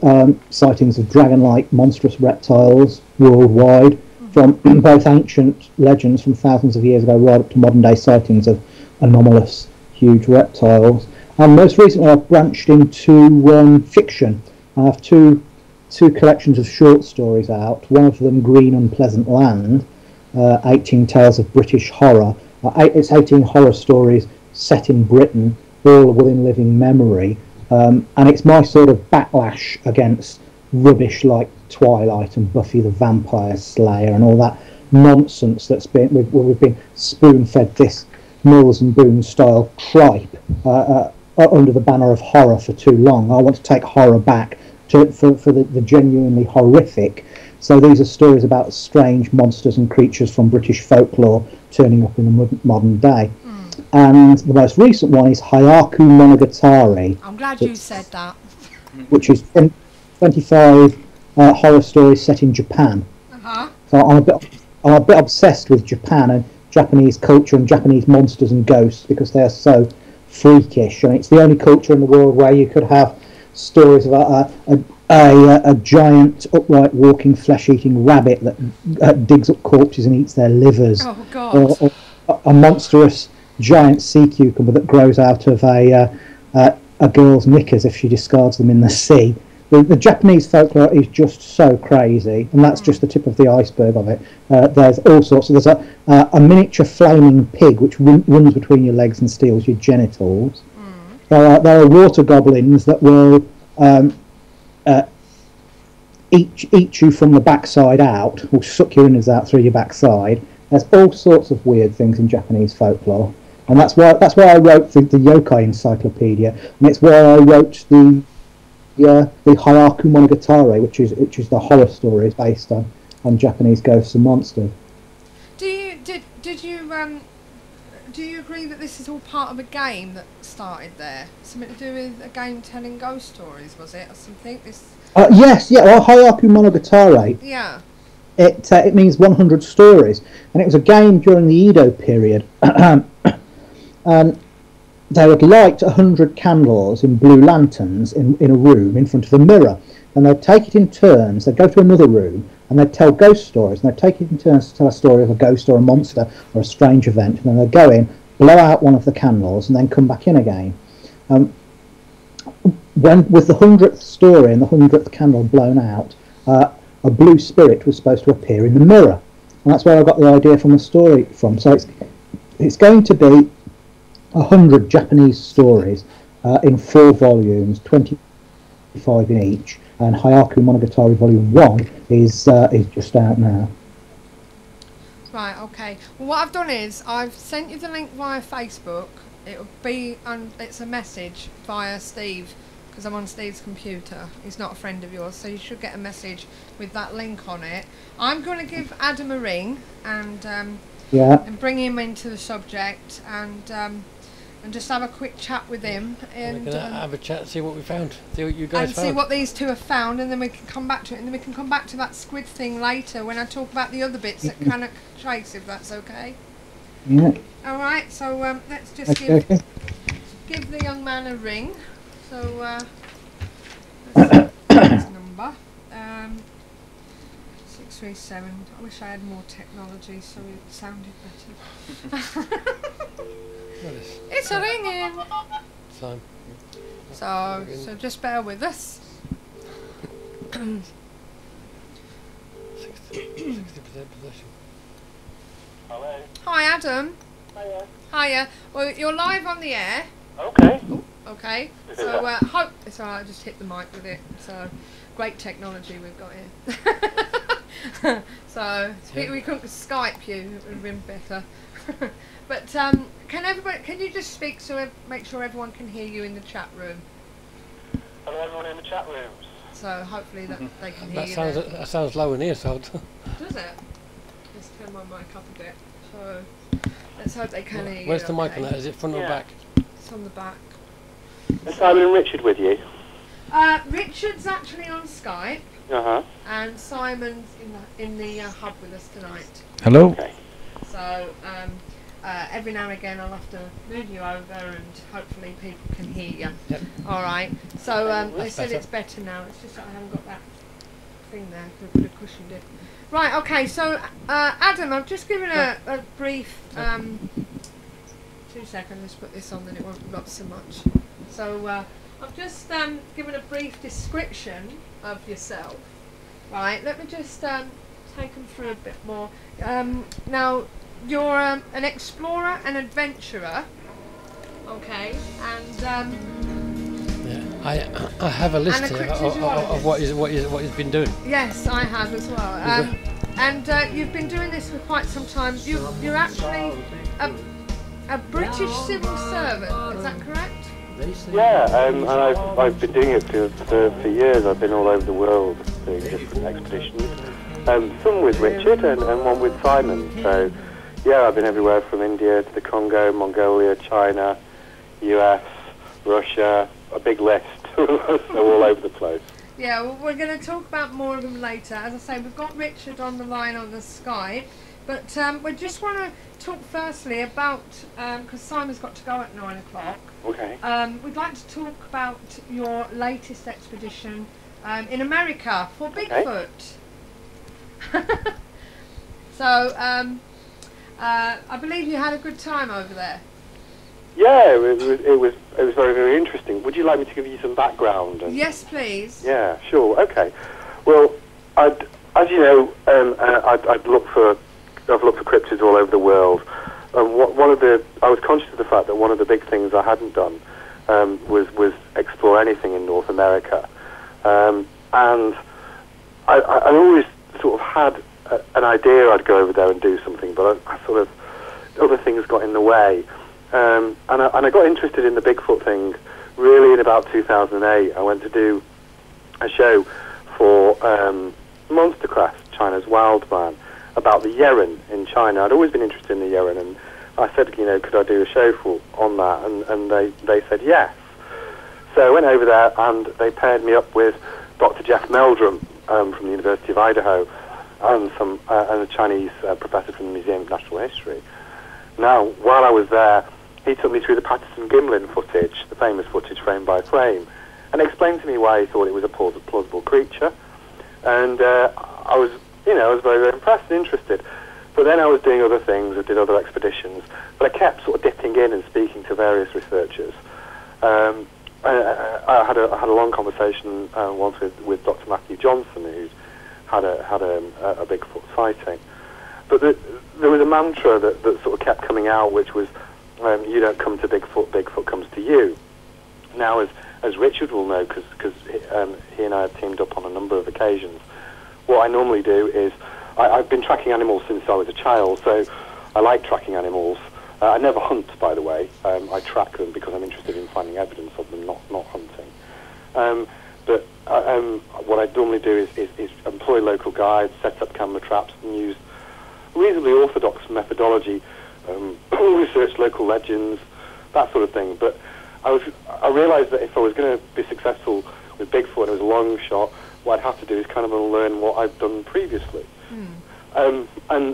sightings of dragon-like monstrous reptiles worldwide, from both ancient legends from thousands of years ago right up to modern-day sightings of anomalous, huge reptiles. And most recently I've branched into fiction. I have two collections of short stories out. One of them, Green Unpleasant Land, 18 tales of British horror. It's 18 horror stories set in Britain, all within living memory. And it's my sort of backlash against rubbish like Twilight and Buffy the Vampire Slayer and all that nonsense that's been we've been spoon-fed this Mills and Boon style tripe under the banner of horror for too long. I want to take horror back for the genuinely horrific. So these are stories about strange monsters and creatures from British folklore turning up in the modern day. And the most recent one is Hyaku-Monogatari. I'm glad you said that. Which is 25 horror stories set in Japan. So I'm a bit obsessed with Japan and Japanese culture and Japanese monsters and ghosts because they are so freakish. And it's the only culture in the world where you could have stories about a giant upright walking flesh-eating rabbit that digs up corpses and eats their livers. Oh God! Or a monstrous giant sea cucumber that grows out of a girl's knickers if she discards them in the sea. the Japanese folklore is just so crazy, and that's just the tip of the iceberg of it. There's all sorts. There's a miniature flaming pig which runs between your legs and steals your genitals. There are water goblins that will eat you from the backside out, or suck your innards out through your backside. There's all sorts of weird things in Japanese folklore, and that's why I wrote the yokai encyclopedia, and it's why I wrote the Hyaku-Monogatari, which is the horror stories based on Japanese ghosts and monsters. Do you agree that this is all part of a game that started there? Something to do with a game telling ghost stories, was it, or something? Yes, Hyaku-Monogatari. Yeah. It means 100 stories, and it was a game during the Edo period. They would light 100 candles in blue lanterns in a room in front of a mirror, and they'd take it in turns. They'd go to another room and they'd tell ghost stories, and they'd take it in turns to tell a story of a ghost or a monster or a strange event, and then they'd go in, blow out one of the candles, and then come back in again. When with the 100th story and the 100th candle blown out, a blue spirit was supposed to appear in the mirror, and that's where I got the idea from the story from. So it's going to be 100 Japanese stories in 4 volumes, 25 in each, and Hyaku-Monogatari Volume 1 is just out now. Right, okay. Well, what I've done is I've sent you the link via Facebook. It'll be it's a message via Steve, because I'm on Steve's computer. He's not a friend of yours, so you should get a message with that link on it. I'm going to give Adam a ring and bring him into the subject and just have a quick chat with him. And we're going to have a chat, see what we found, see what you guys found. See what these two have found, and then we can come back to it, and then we can come back to that squid thing later when I talk about the other bits that cannot trace, if that's okay. Yeah. All right, so let's just give the young man a ring. So that's his number. 637. I wish I had more technology so it sounded better. It's a ringing. So just bear with us. 60% possession. Hello. Hi, Adam. Hiya. Hiya. Well, you're live on the air. Okay. Okay. So hope it's alright. I just hit the mic with it. So great technology we've got here. So we couldn't Skype you. It would have been better. But can you just speak so make sure everyone can hear you in the chat room? Hello, everyone in the chat rooms. So hopefully that they can hear you. That sounds low in here, so. Does it? Let's turn my mic up a bit. So let's hope they can hear you. Where's the mic on that? Is it front or back? It's on the back. Is Simon and Richard with you? Richard's actually on Skype. And Simon's in the hub with us tonight. Hello. Okay. So every now and again I'll have to move you over and hopefully people can hear you. Yep. All right. So they said it's better now. It's just that I haven't got that thing there. We could have cushioned it. Right. Okay. So Adam, I've just given a brief. 2 seconds. Let's put this on, then it won't rub so much. So I've just given a brief description of yourself. Right. Let me just take them through a bit more. Now, you're an explorer and adventurer. Okay. And I have a list here of what he's been doing. Yes, I have as well. And you've been doing this for quite some time. You're actually a British civil servant. Is that correct? Yeah, and I've been doing it for years. I've been all over the world doing different expeditions. Some with Richard and one with Simon. So, yeah, I've been everywhere from India to the Congo, Mongolia, China, US, Russia, a big list. So all over the place. Yeah, well, we're going to talk about more of them later. As I say, we've got Richard on the line on the Skype. But we just want to talk firstly about, because Simon's got to go at 9 o'clock. Okay. We'd like to talk about your latest expedition in America for Bigfoot. So, I believe you had a good time over there. Yeah, it was very, very interesting. Would you like me to give you some background? Yes, please. Yeah, sure. Okay. Well, as you know, I've looked for cryptids all over the world. I was conscious of the fact that one of the big things I hadn't done was explore anything in North America, and I always sort of had an idea I'd go over there and do something, but I sort of other things got in the way. And I got interested in the Bigfoot thing really in about 2008. I went to do a show for Monstercraft, China's Wild Man, about the Yeren in China. I'd always been interested in the Yeren, and I said, could I do a show on that? And they said yes. So I went over there, and they paired me up with Dr. Jeff Meldrum from the University of Idaho, and a Chinese professor from the Museum of Natural History. Now, while I was there, he took me through the Patterson-Gimlin footage, the famous footage frame by frame, and explained to me why he thought it was a plausible creature. And I was very, very impressed and interested. But then I was doing other things, I did other expeditions, but I kept sort of dipping in and speaking to various researchers. I had a long conversation once with Dr. Matthew Johnson, who's had a Bigfoot sighting. But there was a mantra that sort of kept coming out, which was, you don't come to Bigfoot, Bigfoot comes to you. Now, as Richard will know, because he and I have teamed up on a number of occasions, what I normally do is, I've been tracking animals since I was a child, so I like tracking animals. I never hunt, by the way. I track them because I'm interested in finding evidence of them, not hunting. But what I normally do is employ local guides, set up camera traps, and use reasonably orthodox methodology, research local legends, that sort of thing. But I realised that if I was going to be successful with Bigfoot, and it was a long shot, what I'd have to do is kind of unlearn what I've done previously. And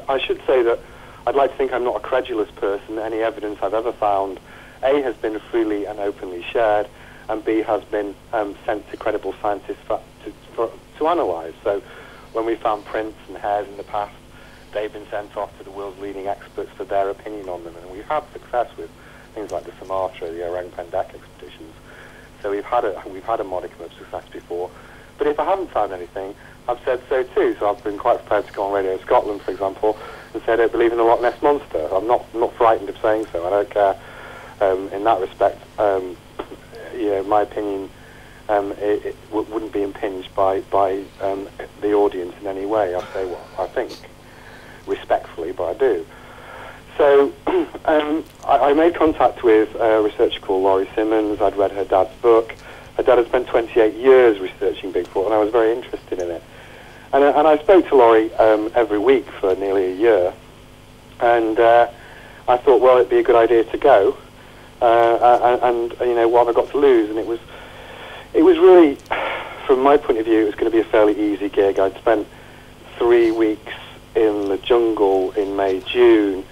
I should say that I'd like to think I'm not a credulous person. Any evidence I've ever found, A, has been freely and openly shared, and B, has been sent to credible scientists to analyse. So when we found prints and hairs in the past, they've been sent off to the world's leading experts for their opinion on them, and we've had success with things like the Sumatra, the Orang Pendek expeditions. So we've had a modicum of success before. But if I haven't found anything, I've said so too. So I've been quite prepared to go on Radio Scotland, for example, and say I don't believe in the Loch Ness Monster. I'm not frightened of saying so. I don't care in that respect. My opinion it wouldn't be impinged by the audience in any way. I say what I think, respectfully, but I do. So I made contact with a researcher called Laurie Simmons. I'd read her dad's book. Her dad had spent 28 years researching Bigfoot, and I was very interested in it. And I spoke to Laurie every week for nearly a year. And I thought, well, it'd be a good idea to go. And what have I got to lose? And it was really, from my point of view, it was going to be a fairly easy gig. I'd spent 3 weeks in the jungle in May, June,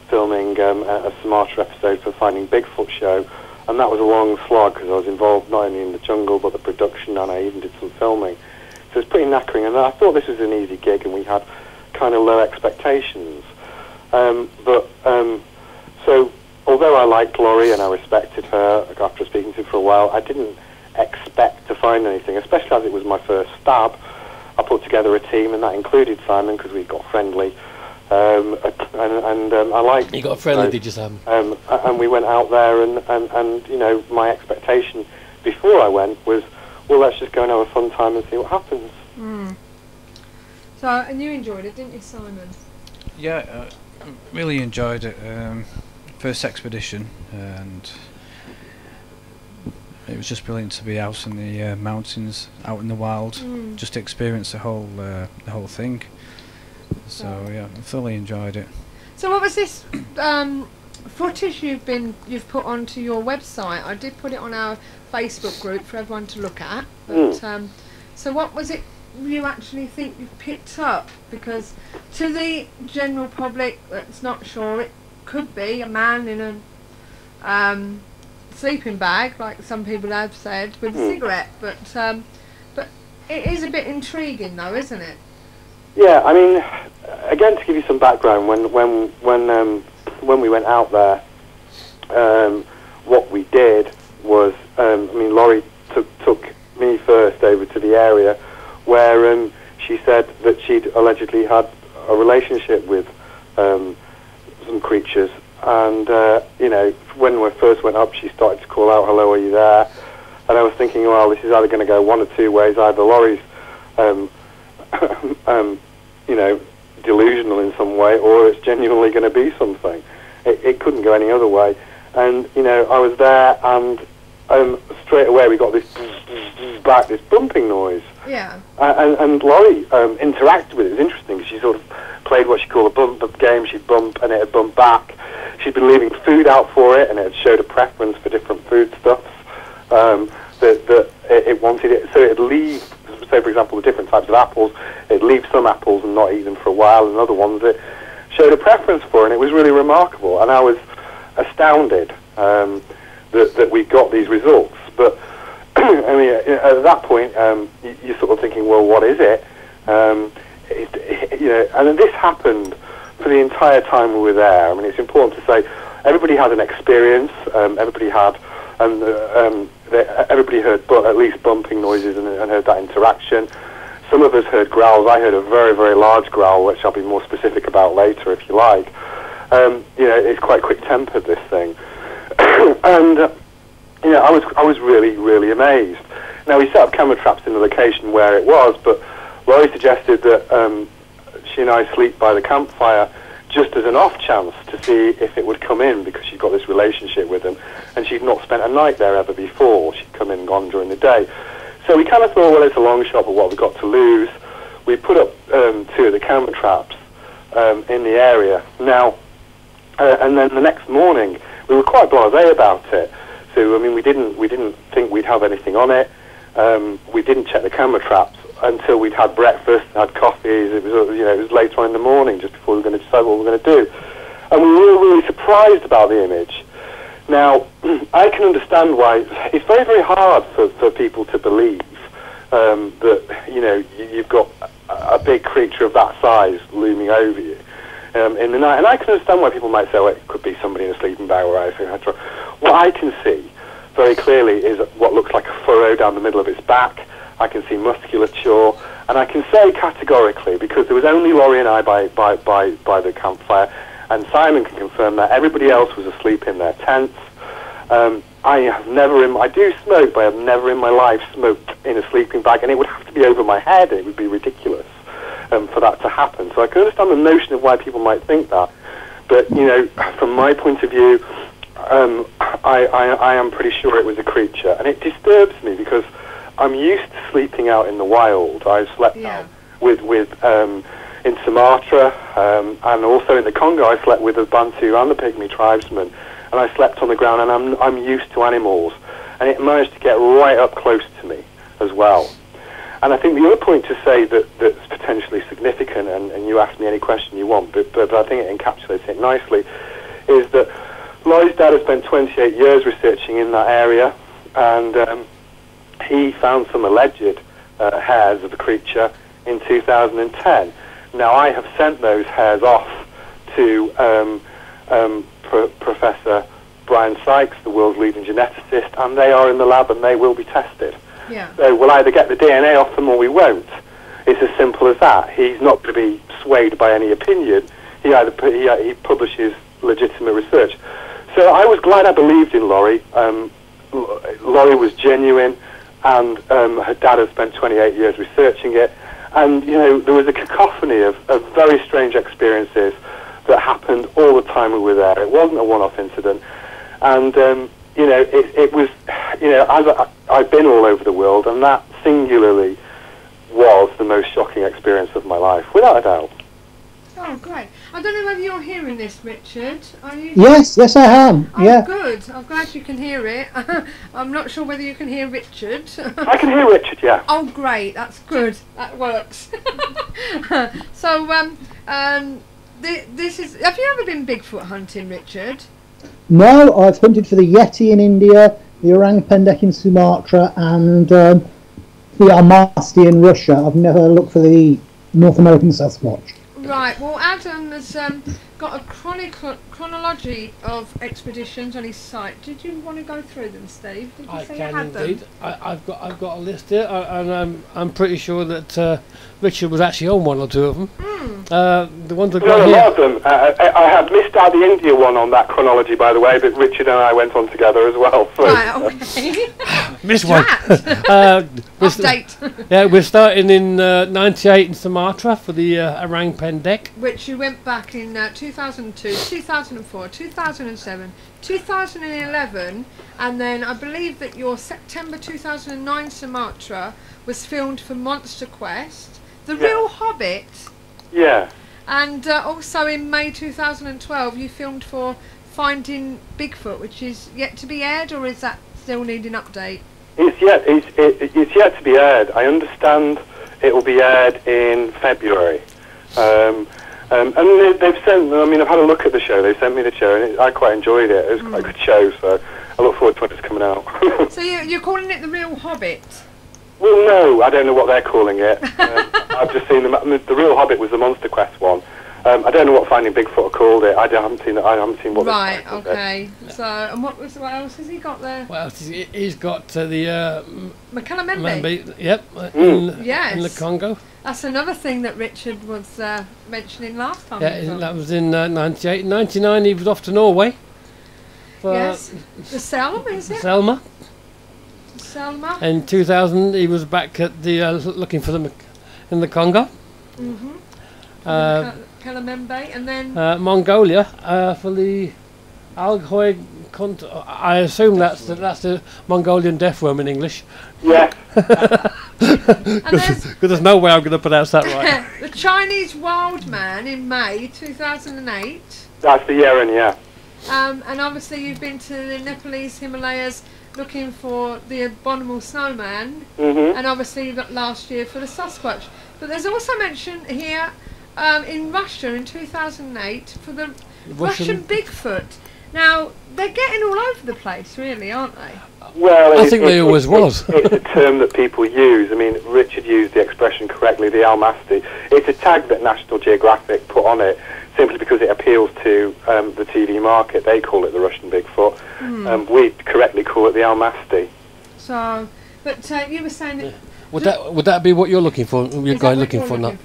filming a Sumatra episode for Finding Bigfoot show, and that was a long slog because I was involved not only in the jungle but the production, and I even did some filming. So it's pretty knackering, and I thought this was an easy gig, and we had kind of low expectations. So although I liked Laurie and I respected her after speaking to her for a while, I didn't expect to find anything, especially as it was my first stab. I put together a team, and that included Simon because we got friendly. And I liked. You got friendly, did you, Sam? And we went out there, and my expectation before I went was, well, let's just go and have a fun time and see what happens. So, and you enjoyed it, didn't you, Simon? Yeah, really enjoyed it. First expedition, and it was just brilliant to be out in the mountains, out in the wild, just to experience the whole thing. So yeah, I thoroughly enjoyed it. So what was this footage you've put onto your website? I did put it on our Facebook group for everyone to look at. But so what was it you actually think you've picked up? Because to the general public that's not sure, it could be a man in a sleeping bag, like some people have said, with a cigarette. But it is a bit intriguing, though, isn't it? Yeah, I mean, again, to give you some background, when we went out there, what we did was, Laurie took me first over to the area where she said that she'd allegedly had a relationship with some creatures, and when we first went up, she started to call out, "Hello, are you there?" And I was thinking, well, this is either going to go one or two ways. Either Laurie's delusional in some way, or it's genuinely going to be something. It couldn't go any other way. And I was there, and straight away we got this bumping noise. Yeah. And Laurie interacted with it. It was interesting. She sort of played what she called a bump game. She'd bump, and it'd bump back. She'd been leaving food out for it, and it showed a preference for different foodstuffs that it wanted it. So it'd leave, say for example, the different types of apples. It'd leave some apples and not eat them for a while, and other ones it showed a preference for, and it was really remarkable. And I was astounded that we got these results. But at that point, you're sort of thinking, well, what is it? And this happened for the entire time we were there. I mean, it's important to say everybody had an experience. Everybody had, everybody heard at least bumping noises and heard that interaction. Some of us heard growls. I heard a very, very large growl, which I'll be more specific about later, if you like. It's quite quick-tempered, this thing, and I was really, really amazed. Now, we set up camera traps in the location where it was, but Laurie suggested that she and I sleep by the campfire just as an off chance to see if it would come in, because she'd got this relationship with them, and she'd not spent a night there ever before. She'd come in and gone during the day. So we kind of thought, well, it's a long shot, but what we've got to lose. We put up 2 of the camera traps in the area. Now, and then the next morning, we were quite blasé about it. So, we didn't think we'd have anything on it. We didn't check the camera traps until we'd had breakfast, had coffees. It was later on in the morning, just before we were going to decide what we were going to do. And we were really surprised about the image. Now, I can understand why it's very, very hard for people to believe that you've got a big creature of that size looming over you in the night. And I can understand why people might say, well, it could be somebody in a sleeping bag or etc. What I can see very clearly is what looks like a furrow down the middle of its back. I can see musculature, and I can say categorically, because there was only Laurie and I by the campfire, and Simon can confirm that everybody else was asleep in their tents. I do smoke, but I've never in my life smoked in a sleeping bag, and it would have to be over my head. It would be ridiculous for that to happen. So I can understand the notion of why people might think that. But, from my point of view, I am pretty sure it was a creature. And it disturbs me because I'm used to sleeping out in the wild. I've slept out in Sumatra, and also in the Congo I slept with the Bantu and the Pygmy tribesmen. And I slept on the ground, and I'm used to animals. And it managed to get right up close to me as well. And I think the other point to say that's potentially significant, and you ask me any question you want, but I think it encapsulates it nicely, is that Laurie's dad has spent 28 years researching in that area, and he found some alleged hairs of the creature in 2010. Now, I have sent those hairs off to Professor Brian Sykes, the world's leading geneticist, and they are in the lab and they will be tested. Yeah. So we'll either get the DNA off them or we won't. It's as simple as that. He's not going to be swayed by any opinion. He publishes legitimate research. So I was glad I believed in Laurie. Laurie was genuine, and her dad had spent 28 years researching it. And, there was a cacophony of very strange experiences that happened all the time we were there. It wasn't a one-off incident. And, it was, I've been all over the world, and that singularly was the most shocking experience of my life, without a doubt. Oh, great. I don't know whether you're hearing this, Richard. Are you? Yes, I am. Oh, yeah. Good. I'm glad you can hear it. I'm not sure whether you can hear Richard. I can hear Richard, yeah. Oh, great. That's good. That works. So, this is... Have you ever been Bigfoot hunting, Richard? No, I've hunted for the Yeti in India, the Orang Pendek in Sumatra, and the Almaty in Russia. I've never looked for the North American Sasquatch. Right, well Adam has got a chronology of expeditions on his site. Did you want to go through them, Steve? Did you I say can you had indeed. them? I've got a list here, and I'm pretty sure that Richard was actually on one or two of them. The ones I've got A here. lot of them. I had missed out the India one on that chronology, by the way, but Richard and I went on together as well. So. Right, okay. Missed one. Update. Yeah, we're starting in 98 in Sumatra for the Orang Pendek. Which you went back in 2002, 2004, 2007, 2011, and then I believe that your September 2009 Sumatra was filmed for Monster Quest, The Real Hobbit. Yeah. And also in May 2012 you filmed for Finding Bigfoot, which is yet to be aired, or is that still needing update? It's yet to be aired. I understand it will be aired in February. And they've sent, I mean, I've had a look at the show. They sent me the show, and I quite enjoyed it. It was quite a good show, so I look forward to when it's coming out. So you're calling it The Real Hobbit? Well, no, I don't know what they're calling it. I've just seen The Real Hobbit was the Monster Quest one. I don't know what Finding Bigfoot called it. I haven't seen what. Right. Okay. So, and what else has he got there? Well, he's got the Makalamembe. Yep. Yes. In the Congo. That's another thing that Richard was mentioning last time. Yeah, that was in 98. 99 he was off to Norway. Yes. The Selma, is it? Selma. Selma. In 2000 he was back at the looking for them in the Congo. Makalamembe, and then Mongolia for the Alghoi. I assume that's the Mongolian death worm in English. Yeah. Because there's no way I'm going to pronounce that right. The Chinese Wild Man in May 2008. That's the Yeren, yeah. And obviously you've been to the Nepalese Himalayas looking for the abominable snowman, and obviously last year for the Sasquatch. But there's also mention here in Russia in 2008 for the Russian Bigfoot. Now, they're getting all over the place, really, aren't they? Well, I think they always was. It's a term that people use. I mean, Richard used the expression correctly, the Almasty. It's a tag that National Geographic put on it simply because it appeals to the TV market. They call it the Russian Bigfoot. We correctly call it the Almasty. So, but you were saying that... Would that be what you're looking for? You're going looking for, not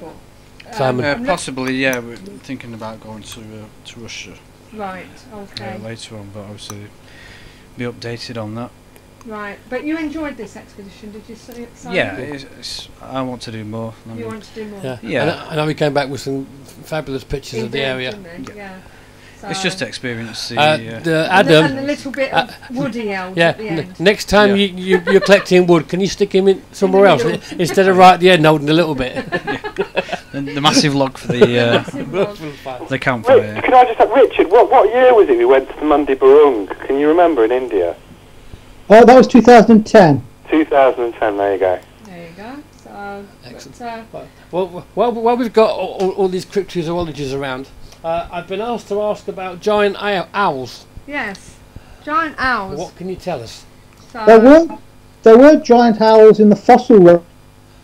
Simon? Possibly, yeah. We're thinking about going to Russia. Right, okay. Later on, but obviously be updated on that. Right, but you enjoyed this expedition, did you say? Yeah, I want to do more. You want to do more? Yeah. I know we came back with some fabulous pictures of the area. Yeah. So it's just to experience the Adam, and a little bit of woody elves yeah, at the end. Next time you're collecting wood, can you stick him in somewhere else instead of right at the end holding a little bit? the massive log for the campfire. Can I just ask, Richard, what year was it we went to the Mundi Barung? Can you remember, in India? Oh, that was 2010. 2010, there you go. There you go. So, excellent. Well, we've got all these cryptozoologies around. I've been asked to ask about giant owls. Yes, giant owls. What can you tell us? So There were giant owls in the fossil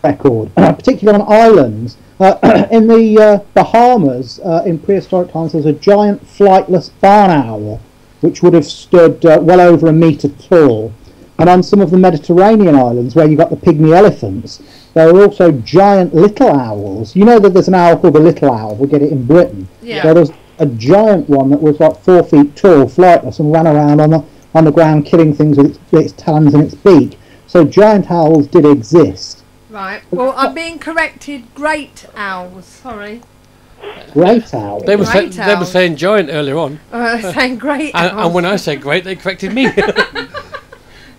record, particularly on islands. In the Bahamas, in prehistoric times, there was a giant flightless barn owl, which would have stood well over a metre tall. And on some of the Mediterranean islands, where you got the pygmy elephants, there are also giant little owls. You know that there's an owl called the little owl. We get it in Britain. Yeah. There was a giant one that was like 4 feet tall, flightless, and ran around on the ground, killing things with its talons and its beak. So giant owls did exist. Right. Well, I'm being corrected. Great owls. Sorry. Great owls. They were saying giant earlier on. Saying great owls. And when I said great, they corrected me.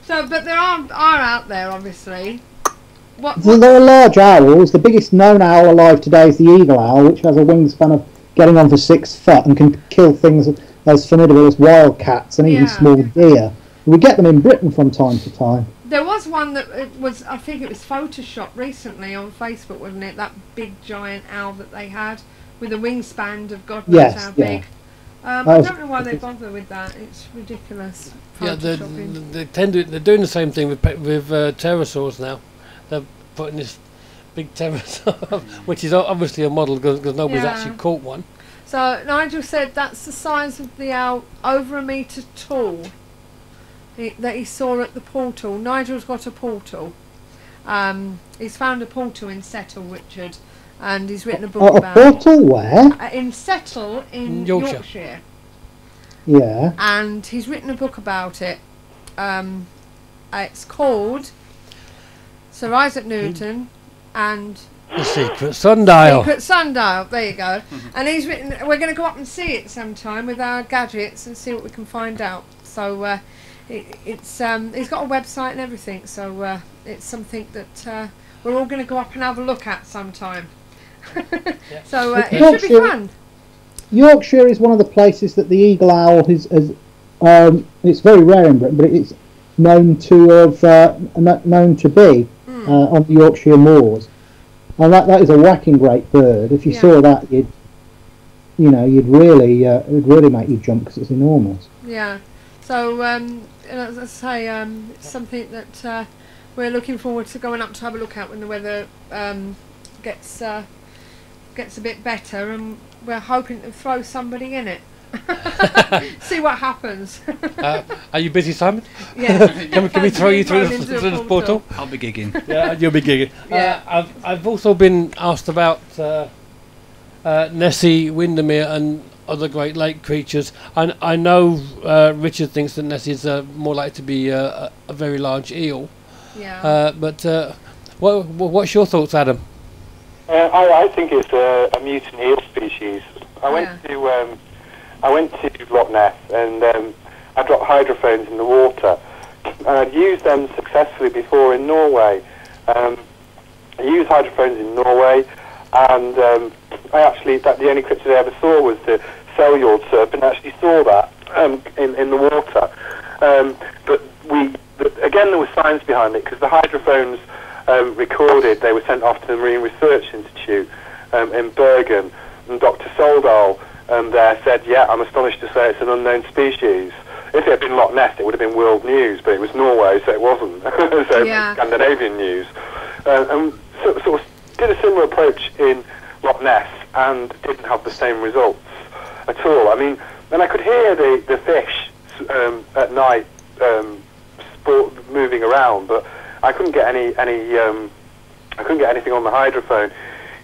So, but there are out there, obviously. There are large owls. The biggest known owl alive today is the eagle owl, which has a wingspan of getting on for 6 foot and can kill things as formidable as wildcats and even small deer. We get them in Britain from time to time. There was one that I think it was photoshopped recently on Facebook, wasn't it? That big giant owl that they had with a wingspan of God knows how big. I don't know why they bother with that. It's ridiculous. Yeah, they're doing the same thing with pterosaurs now. They're putting this big terrors, which is obviously a model because nobody's actually caught one. So Nigel said that's the size of the owl, over a metre tall, that he saw at the portal. Nigel's got a portal. He's found a portal in Settle, Richard, and he's written a book about it. A portal where? In Settle in Yorkshire. Yeah. And he's written a book about it. It's called Sir Isaac Newton and The Secret Sundial. Secret Sundial, there you go. And he's written, we're going to go up and see it sometime with our gadgets and see what we can find out. So he's got a website and everything, so it's something that we're all going to go up and have a look at sometime. So it should be fun. Yorkshire is one of the places that the eagle owl is it's very rare in Britain, but it's known to be on the Yorkshire moors. And that is a whacking great bird. If you saw that, you'd really it would really make you jump because it's enormous. Yeah. So as I say, it's something that we're looking forward to going up to have a look at when the weather gets a bit better, and we're hoping to throw somebody in it. See what happens. Are you busy, Simon? Yeah. Can we throw you through the portal? I'll be gigging. Yeah, you'll be gigging. Yeah. I've also been asked about Nessie, Windermere, and other Great Lake creatures. I know Richard thinks that Nessie's more likely to be a very large eel. Yeah. But what's your thoughts, Adam? I think it's a mutant eel species. I went to Loch Ness and I dropped hydrophones in the water. And I'd used them successfully before in Norway. I used hydrophones in Norway, and the only cryptid I ever saw was the cell-yawed serpent. I actually saw that in the water. But again, there was science behind it, because the hydrophones recorded, they were sent off to the Marine Research Institute in Bergen, and Dr. Soldal there said, I'm astonished to say it's an unknown species. If it had been Loch Ness, it would have been world news, but it was Norway, so it wasn't. So Scandinavian news. And sort of did a similar approach in Loch Ness and didn't have the same results at all. I mean, and I could hear the fish at night moving around, but I couldn't get I couldn't get anything on the hydrophone.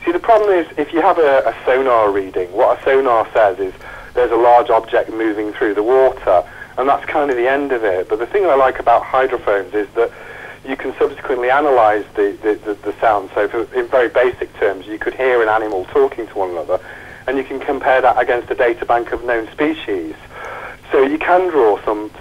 See, the problem is, if you have a sonar reading, what a sonar says is there's a large object moving through the water, and that's kind of the end of it. But the thing I like about hydrophones is that you can subsequently analyse the sound. So in very basic terms, you could hear an animal talking to one another, and you can compare that against a data bank of known species. So you can draw some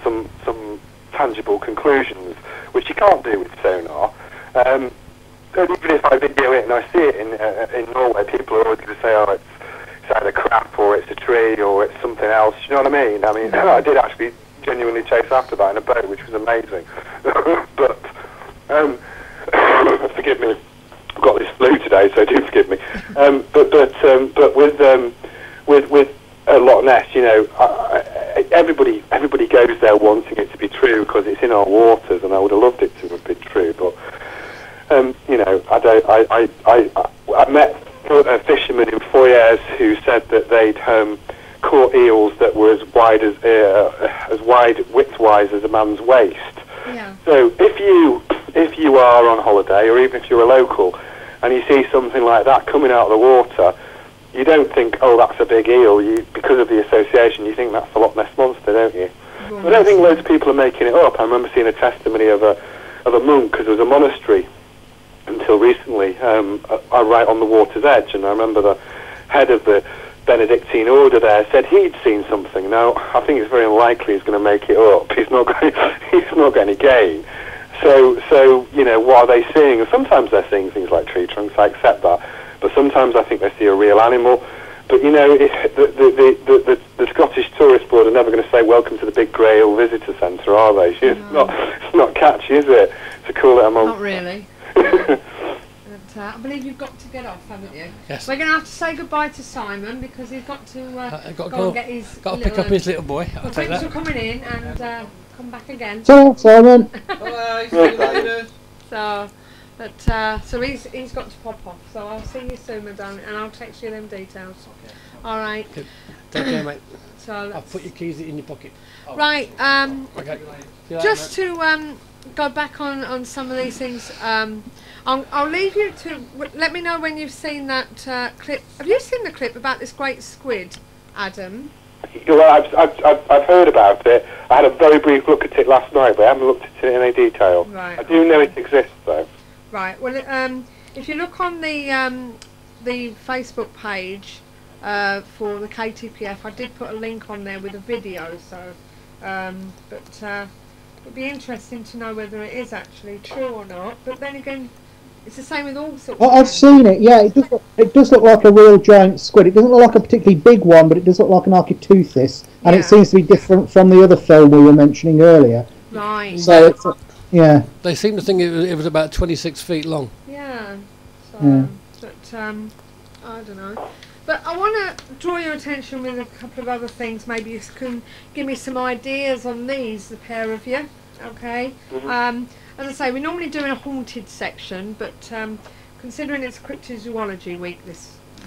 tangible conclusions, which you can't do with sonar. And even if I video it and I see it in Norway, people are always going to say, it's either crap or it's a tree or it's something else. You know what I mean? I mean, I did actually genuinely chase after that in a boat, which was amazing. But forgive me, I've got this flu today, so do forgive me. But with Loch Ness, everybody goes there wanting it to be true because it's in our waters, and I would have loved it to have been true, but. I met a fisherman in Foyers who said that they'd caught eels that were as wide width-wise as a man's waist. Yeah. So if you are on holiday, or even if you're a local, and you see something like that coming out of the water, you don't think, that's a big eel. Because of the association, you think that's the Loch Ness monster, don't you? I don't think loads of people are making it up. I remember seeing a testimony of a monk, because there was a monastery until recently, right on the water's edge, and I remember the head of the Benedictine order there said he'd seen something. Now, I think it's very unlikely he's going to make it up. He's not going to gain. So what are they seeing? And sometimes they're seeing things like tree trunks. I accept that, but sometimes I think they see a real animal. But the Scottish Tourist Board are never going to say welcome to the Big Grey Hill Visitor Centre, are they? It's not catchy, is it, to call it a monster? Not really. But, I believe you've got to get off, haven't you? Yes. We're going to have to say goodbye to Simon because he's got to go and get his. Got to pick up his little boy. Well, thanks for coming in and come back again. So, Simon. Bye. See you later. So, But so he's got to pop off. So I'll see you soon, madam, and I'll text you them details. Okay. All right. Okay. Take care, mate. So I'll put your keys in your pocket. Oh. Right. Okay. Just to go back on some of these things. I'll leave you to let me know when you've seen that clip. Have you seen the clip about this great squid, Adam? Well, I've heard about it. I had a very brief look at it last night, but I haven't looked at it in any detail. Right. I do know it exists, though. Right. Well, if you look on the Facebook page for the KTPF, I did put a link on there with a video. So, it'd be interesting to know whether it is actually true or not. But then again, it's the same with all sorts. I've seen it. Yeah, it does look like a real giant squid. It doesn't look like a particularly big one, but it does look like an Architeuthis, and it seems to be different from the other film we were mentioning earlier. Right. So it's They seem to think it was about 26 feet long. Yeah. So, but I don't know. But I want to draw your attention with a couple of other things. Maybe you can give me some ideas on these, the pair of you. Okay. Mm-hmm. As I say, we're normally doing a haunted section, but considering it's Cryptozoology week,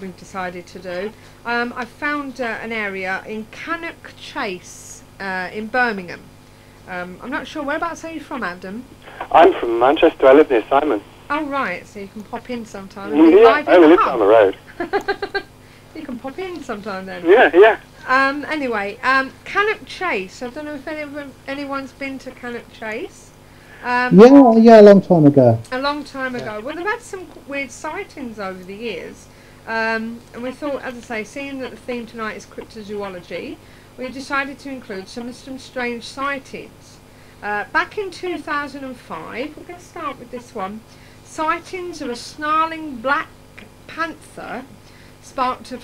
we've decided to do. I found an area in Cannock Chase in Birmingham. I'm not sure, whereabouts are you from, Adam? I'm from Manchester. I live near Simon. Oh right, so you can pop in sometime. Yeah, I only live down the road. You can pop in sometime then. Yeah. Anyway, Cannock Chase. I don't know if anyone's been to Cannock Chase. yeah, a long time ago. A long time ago. Well, they've had some weird sightings over the years. And we thought, as I say, seeing that the theme tonight is cryptozoology, we decided to include some strange sightings. Back in 2005, we're going to start with this one. Sightings of a snarling black panther sparked a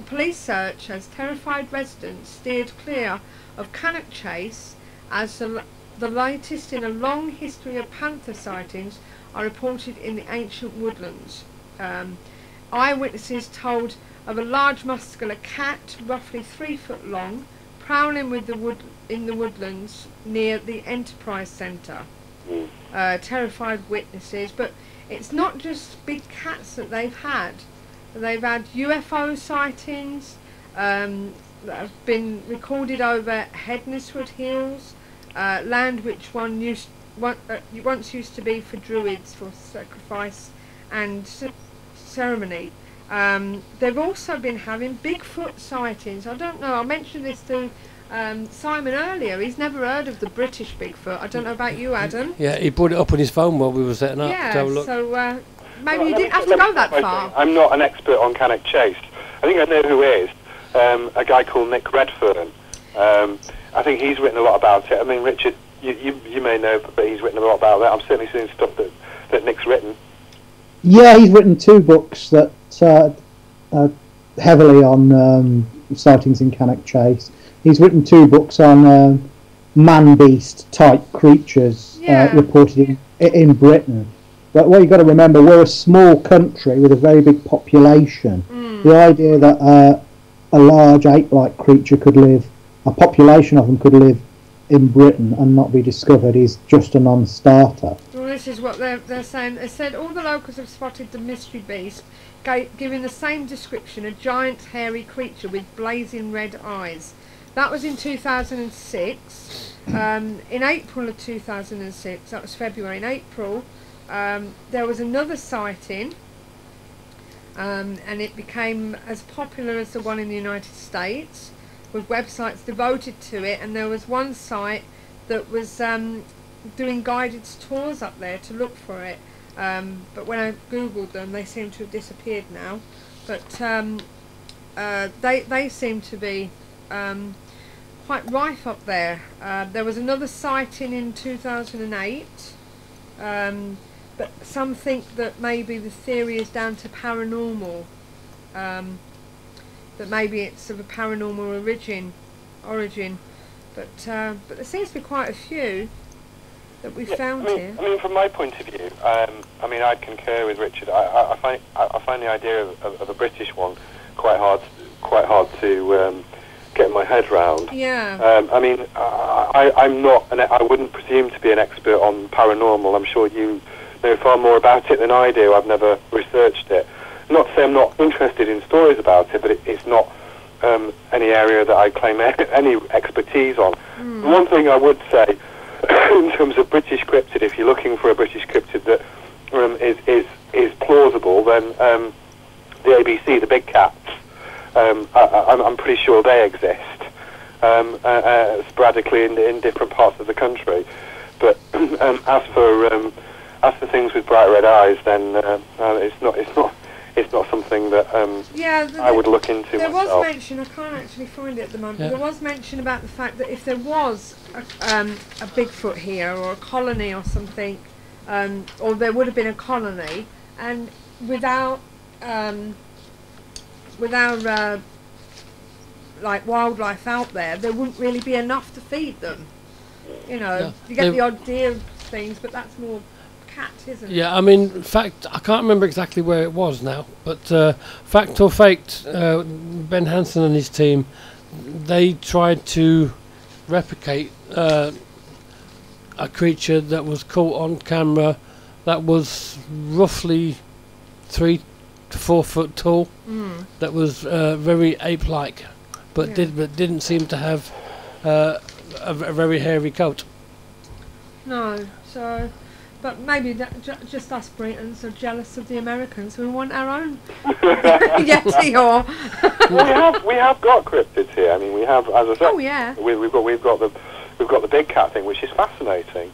police search as terrified residents steered clear of Cannock Chase as the latest in a long history of panther sightings are reported in the ancient woodlands. Eyewitnesses told of a large muscular cat, roughly 3 foot long, prowling in the woodlands near the Enterprise Centre. Terrified witnesses, but it's not just big cats that they've had. They've had UFO sightings that have been recorded over Hedneswood Hills, land which once used to be for druids for sacrifice and ceremony. They've also been having Bigfoot sightings. I don't know, I mentioned this to Simon earlier. He's never heard of the British Bigfoot. I don't know about you, Adam. Yeah, he put it up on his phone while we were setting up. Yeah, to have a look. so maybe you didn't have to go that far. I'm not an expert on Cannock Chase. I think I know who is. A guy called Nick Redfern. I think he's written a lot about it. I mean, Richard, you may know, but he's written a lot about that. I'm certainly seeing stuff that Nick's written. Yeah, he's written 2 books that heavily on sightings in Cannock Chase. He's written 2 books on man-beast type creatures reported in Britain. But what you've got to remember, we're a small country with a very big population. The idea that a large ape-like creature could live, a population of them could live in Britain and not be discovered is just a non-starter. Well, this is what they're saying. They said all the locals have spotted the mystery beast, giving the same description, a giant hairy creature with blazing red eyes. That was in 2006. In April of 2006, that was February, in April, there was another sighting, and it became as popular as the one in the United States, with websites devoted to it, and there was one site that was doing guided tours up there to look for it, but when I googled them they seem to have disappeared now, but they seem to be quite rife up there. There was another sighting in 2008, but some think that maybe the theory is down to paranormal, that maybe it's of a paranormal origin, but there seems to be quite a few that we found here. I mean, from my point of view, I mean, I concur with Richard. I find the idea of a British one quite hard to get my head round. Yeah. I mean, I'm not, I wouldn't presume to be an expert on paranormal. I'm sure you know far more about it than I do. I've never researched it. Not to say I'm not interested in stories about it, but it's not any area that I claim any expertise on. One thing I would say, in terms of British cryptid, if you're looking for a British cryptid that is plausible, then the ABC, the big cats, I'm pretty sure they exist sporadically in different parts of the country. But as for things with bright red eyes, then it's not something that I would look into there myself. There was mention, I can't actually find it at the moment, but there was mention about the fact that if there was a Bigfoot here, or a colony or something, or there would have been a colony, and without like wildlife out there, there wouldn't really be enough to feed them. You know, you get the odd deer things, but that's more cat, isn't it? Yeah, I mean, in fact, I can't remember exactly where it was now, but fact or faked, Ben Hansen and his team, they tried to replicate a creature that was caught on camera that was roughly 3 to 4 foot tall, that was very ape-like, but didn't seem to have a very hairy coat. No, so... But maybe just us Britons are jealous of the Americans who want our own Yeti or... Well, we have got cryptids here. I mean, we have, as I said, we've got the big cat thing, which is fascinating.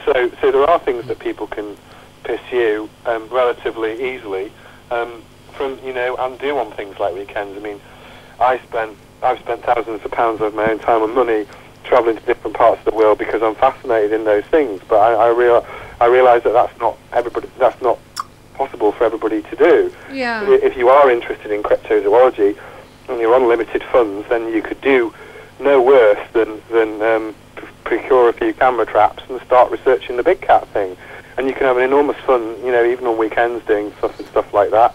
So there are things that people can pursue relatively easily from and do on things like weekends. I mean, I've spent thousands of pounds of my own time and money travelling to different parts of the world because I'm fascinated in those things. But I realise that that's not possible for everybody to do. Yeah. If you are interested in cryptozoology and you're on limited funds, then you could do no worse than procure a few camera traps and start researching the big cat thing. And you can have an enormous fun, even on weekends doing stuff like that.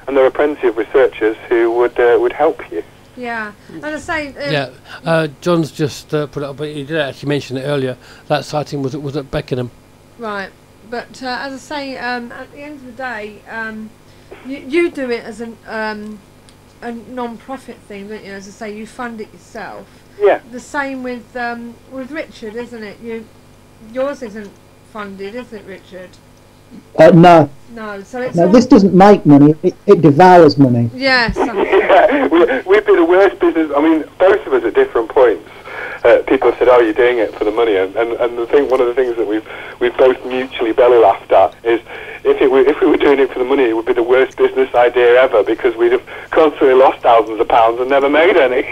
And there are plenty of researchers who would help you. Yeah, as I say... John's just put it up, but he did actually mention it earlier. That sighting was at Beckenham. Right, but as I say, at the end of the day, you do it as a non-profit thing, don't you? As I say, you fund it yourself. Yeah. The same with Richard, isn't it? Yours isn't funded, is it, Richard? No. No, so it's this doesn't make money, it devours money. Yes. Yeah, we've been the worst business. I mean, both of us at different points. People have said, "Oh, you're doing it for the money," and one of the things that we've both mutually belly laughed at is if we were doing it for the money, it would be the worst business idea ever because we'd have constantly lost thousands of pounds and never made any.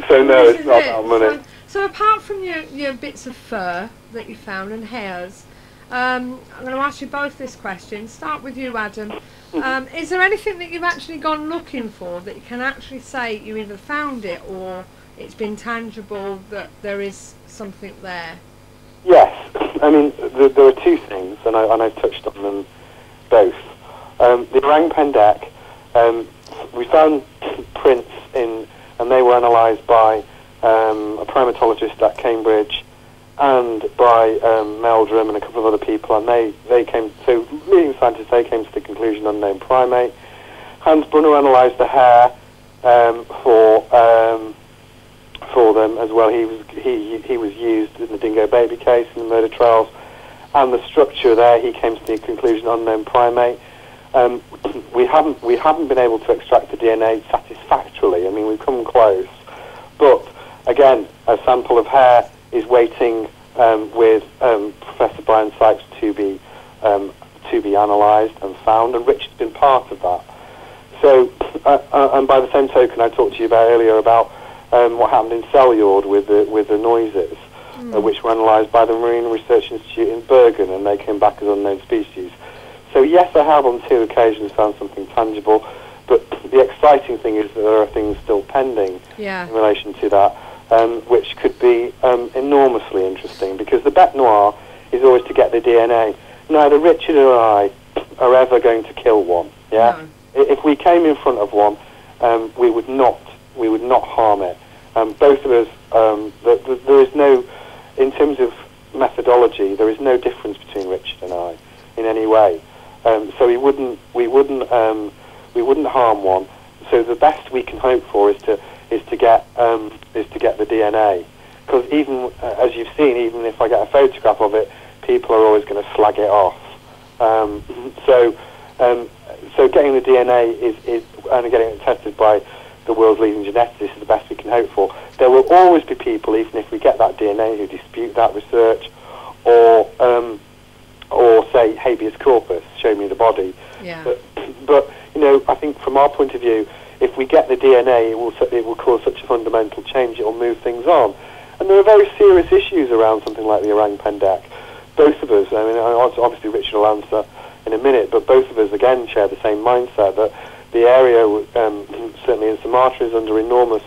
so no, it's not about money. So apart from your bits of fur that you found and hairs. I'm going to ask you both this question. Start with you, Adam. Is there anything that you've actually gone looking for that you can actually say you either found it or it's been tangible that there is something there? Yes. I mean, there are two things, and I've touched on them both. The Orang Pendek, we found prints and they were analysed by a primatologist at Cambridge and by Mellor and a couple of other people, and they came to, leading scientists, they came to the conclusion unknown primate. Hans Brunner analysed the hair for them as well. He was used in the dingo baby case in the murder trials, and the structure there, he came to the conclusion unknown primate. We haven't been able to extract the DNA satisfactorily. I mean, we've come close, but again, a sample of hair is waiting with Professor Brian Sykes to be analysed and found, and Richard's been part of that. So, and by the same token, I talked to you about earlier about what happened in Selyord with the noises, which were analysed by the Marine Research Institute in Bergen, and they came back as unknown species. So yes, I have on 2 occasions found something tangible, but the exciting thing is that there are things still pending in relation to that. Which could be enormously interesting, because the bête noire is always to get the DNA. Neither Richard or I are ever going to kill one. Yeah, no. If we came in front of one, we would not harm it. Both of us. There is no, in terms of methodology, there is no difference between Richard and I in any way. So we wouldn't harm one. So the best we can hope for is to get the DNA. Because even as you've seen, even if I get a photograph of it, people are always going to slag it off. So getting the DNA is and getting it tested by the world's leading geneticists is the best we can hope for. There will always be people, even if we get that DNA, who dispute that research, or say habeas corpus, show me the body. Yeah. But you know, I think from our point of view, if we get the DNA, it will cause such a fundamental change. It will move things on, and there are very serious issues around something like the Orang Pendek. Both of us, I mean, obviously Richard will answer in a minute, but both of us again share the same mindset that the area, certainly in Sumatra, is under enormous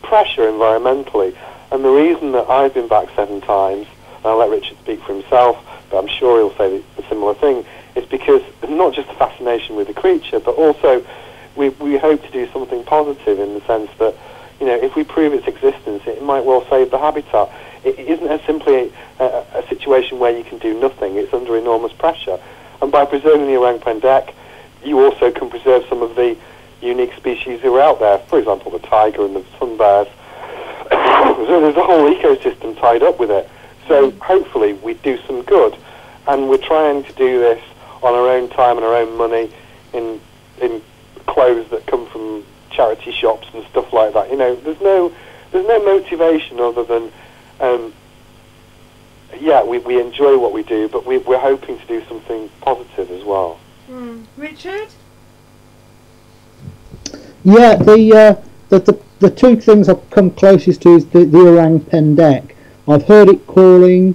pressure environmentally. And the reason that I've been back 7 times, and I'll let Richard speak for himself, but I'm sure he'll say a similar thing, is because not just the fascination with the creature, but also we hope to do something positive in the sense that, you know, if we prove its existence, it might well save the habitat. It isn't simply a situation where you can do nothing. It's under enormous pressure. And by preserving the Orang Pendek, you also can preserve some of the unique species who are out there. For example, the tiger and the sun bears. So there's a whole ecosystem tied up with it. So hopefully we do some good. And we're trying to do this on our own time and our own money in clothes that come from charity shops and stuff like that. You know, there's no motivation other than we enjoy what we do, but we're hoping to do something positive as well. Richard? Yeah, the two things I've come closest to is the Orang Pendek. I've heard it calling,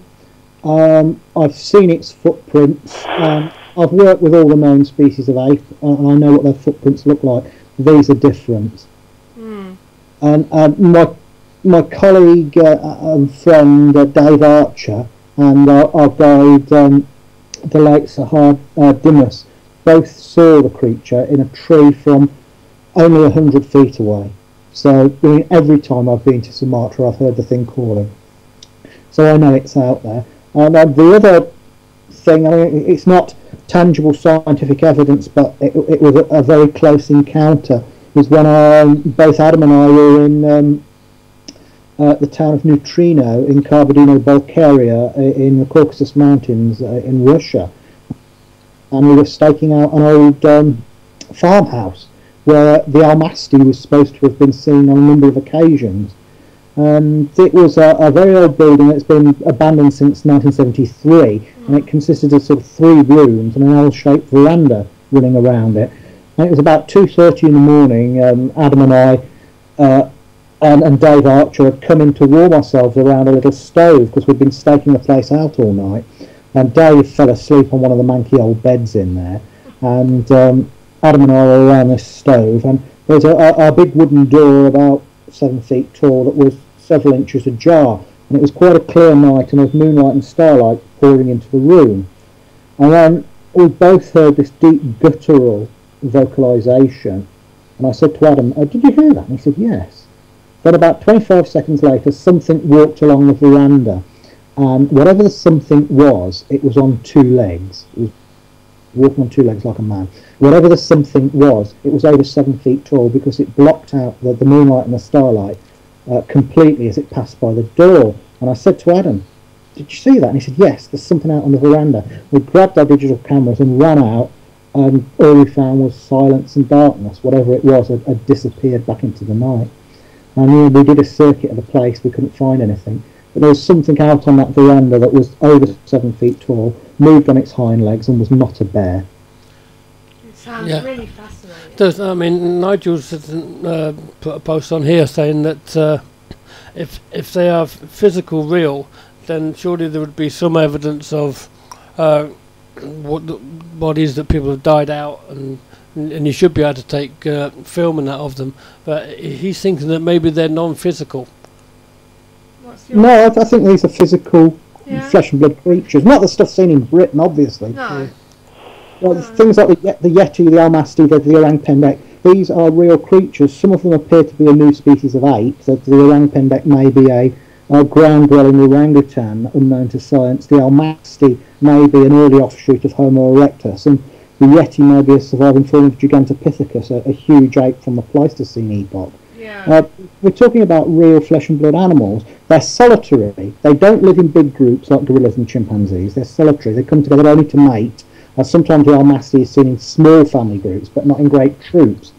I've seen its footprints, I've worked with all the known species of ape, and I know what their footprints look like. These are different. And my colleague and friend Dave Archer and our guide, the late Sahar Dimas, both saw the creature in a tree from only 100 feet away. So I mean, every time I've been to Sumatra, I've heard the thing calling. So I know it's out there. And the other thing, I mean, it's not tangible scientific evidence, but it was a very close encounter. Was when both Adam and I were in the town of Neutrino in Kabardino-Balkaria in the Caucasus Mountains in Russia, and we were staking out an old farmhouse where the Almasty was supposed to have been seen on a number of occasions. And it was a very old building that's been abandoned since 1973, and it consisted of sort of 3 rooms and an L-shaped veranda running around it. And it was about 2:30 in the morning. Adam and I and Dave Archer had come in to warm ourselves around a little stove because we'd been staking the place out all night. And Dave fell asleep on one of the manky old beds in there, and Adam and I were around this stove, and there was a big wooden door about 7 feet tall that was several inches ajar, and it was quite a clear night, and there was moonlight and starlight pouring into the room. And then we both heard this deep guttural vocalisation, and I said to Adam, "Did you hear that?" And he said, "Yes." Then about 25 seconds later, something walked along the veranda, and whatever the something was, it was on 2 legs. It was walking on 2 legs like a man. Whatever the something was, it was over 7 feet tall because it blocked out the moonlight and the starlight completely as it passed by the door. And I said to Adam, "Did you see that?" And he said, "Yes, there's something out on the veranda." We grabbed our digital cameras and ran out, and all we found was silence and darkness. Whatever it was had disappeared back into the night. And we did a circuit of the place, we couldn't find anything. But there was something out on that veranda that was over 7 feet tall, moved on its hind legs, and was not a bear. It sounds really fascinating. Does, I mean, Nigel's put a post on here saying that if they are physical real, then surely there would be some evidence of what the bodies that people have died out, and you should be able to take film and that of them. But he's thinking that maybe they're non-physical. No, I think these are physical flesh and blood creatures. Not the stuff seen in Britain, obviously. No. Well, things like the Yeti, the Almasty, the Orang Pendek, these are real creatures. Some of them appear to be a new species of ape. So the Orang Pendek may be a ground-dwelling orangutan, unknown to science. The Almasti may be an early offshoot of Homo erectus, and the Yeti may be a surviving form of Gigantopithecus, a huge ape from the Pleistocene epoch. Yeah. We're talking about real flesh and blood animals. They're solitary. They don't live in big groups like gorillas and chimpanzees. They're solitary. They come together only to mate. Sometimes the Almasti is seen in small family groups, but not in great troops.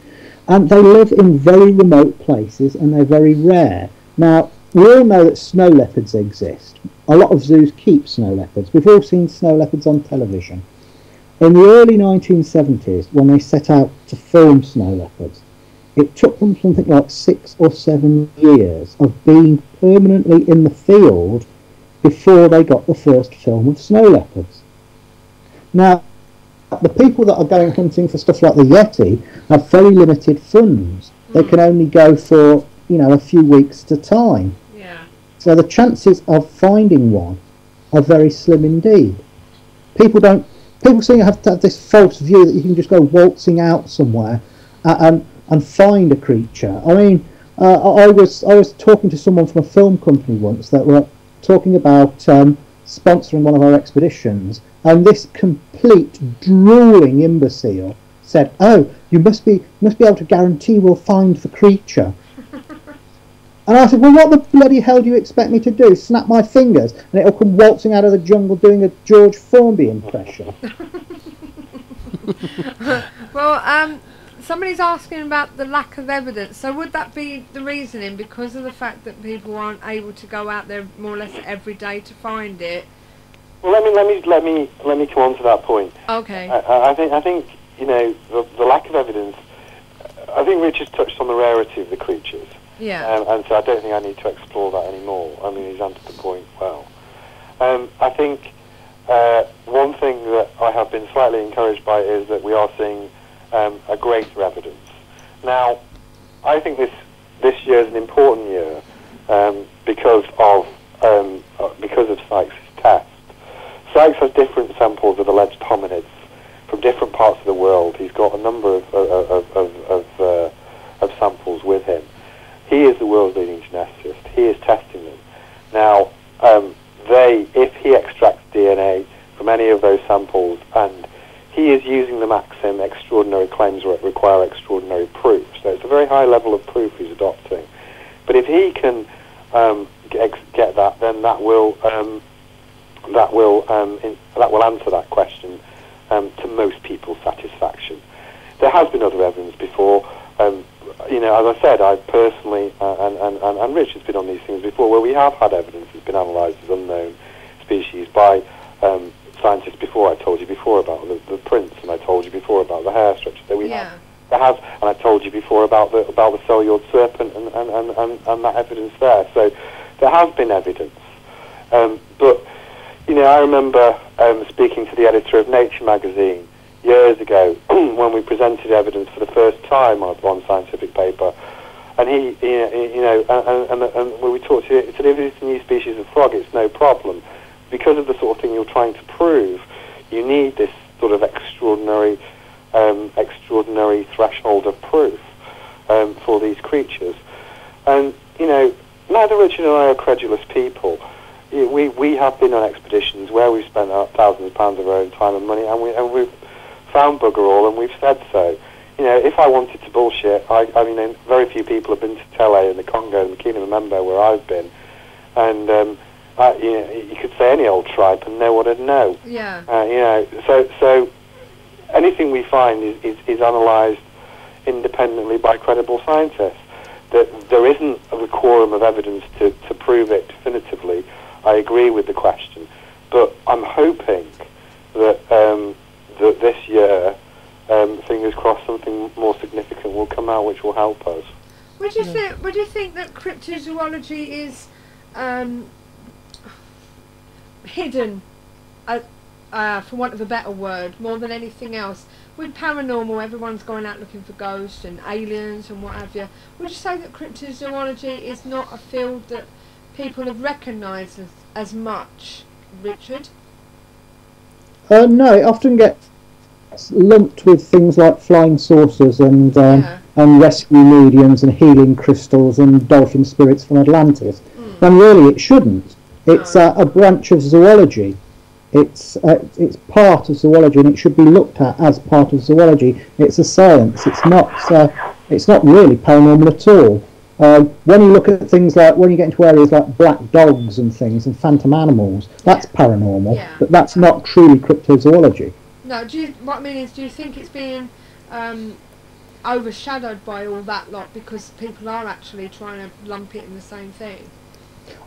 And they live in very remote places, and they're very rare. Now, we all know that snow leopards exist. A lot of zoos keep snow leopards. We've all seen snow leopards on television. In the early 1970s, when they set out to film snow leopards, it took them something like 6 or 7 years of being permanently in the field before they got the first film of snow leopards. Now, the people that are going hunting for stuff like the Yeti have very limited funds. They can only go for, a few weeks at a time. Yeah. So the chances of finding one are very slim indeed. People seem to have this false view that you can just go waltzing out somewhere and find a creature. I mean, I was talking to someone from a film company once that were talking about sponsoring one of our expeditions, and this complete drooling imbecile said, "Oh, you must be able to guarantee we'll find the creature." And I said, "Well, what the bloody hell do you expect me to do? Snap my fingers and it'll come waltzing out of the jungle doing a George Formby impression?" Well, somebody's asking about the lack of evidence. So would that be the reasoning, because of the fact that people aren't able to go out there more or less every day to find it? Well, let me come on to that point. Okay. I think the lack of evidence. I think Richard's touched on the rarity of the creatures. Yeah. And so I don't think I need to explore that anymore. I mean, he's answered the point well. I think one thing that I have been slightly encouraged by is that we are seeing a greater evidence. Now, I think this year is an important year because of Sykes' test. Sykes has different samples of alleged hominids from different parts of the world. He's got a number of samples with him. He is the world's leading geneticist. He is testing them. Now, if he extracts DNA from any of those samples, and he is using the maxim, extraordinary claims require extraordinary proof. So it's a very high level of proof he's adopting. But if he can get that, then that will answer that question to most people's satisfaction. There has been other evidence before. As I said, I personally, and Richard's been on these things before, where we have had evidence that's been analysed as unknown species by scientists before. I told you before about the prints, and I told you before about the hair structure that we have. And I told you before about the cellular serpent and that evidence there. So there has been evidence. But I remember speaking to the editor of Nature magazine years ago when we presented evidence for the first time on one scientific paper, and he when we talked to him, he said, if it's a new species of frog, it's no problem. Because of the sort of thing you're trying to prove, you need this sort of extraordinary threshold of proof for these creatures. And neither Richard and I are credulous people. We have been on expeditions where we've spent thousands of pounds of our own time and money, and we've found bugger all, and we've said so. If I wanted to bullshit, I mean, very few people have been to Tele in the Congo and the Kingdom of Member where I've been, and you could say any old tribe and no one would know. Yeah. So anything we find is analysed independently by credible scientists. That there isn't a quorum of evidence to prove it definitively. I agree with the question, but I'm hoping that that this year, fingers crossed, something more significant will come out which will help us. Would you think that cryptozoology is hidden, for want of a better word, more than anything else? With paranormal, everyone's going out looking for ghosts and aliens and what have you. Would you say that cryptozoology is not a field that people have recognised as much, Richard? No, it often gets lumped with things like flying saucers and rescue mediums and healing crystals and dolphin spirits from Atlantis. when really it shouldn't. It's a branch of zoology. It's part of zoology, and it should be looked at as part of zoology. It's a science. It's not really paranormal at all. When you look at things like, when you get into areas like black dogs and things and phantom animals, that's paranormal, but that's not truly cryptozoology. No, what I mean is, do you think it's being overshadowed by all that lot because people are actually trying to lump it in the same thing?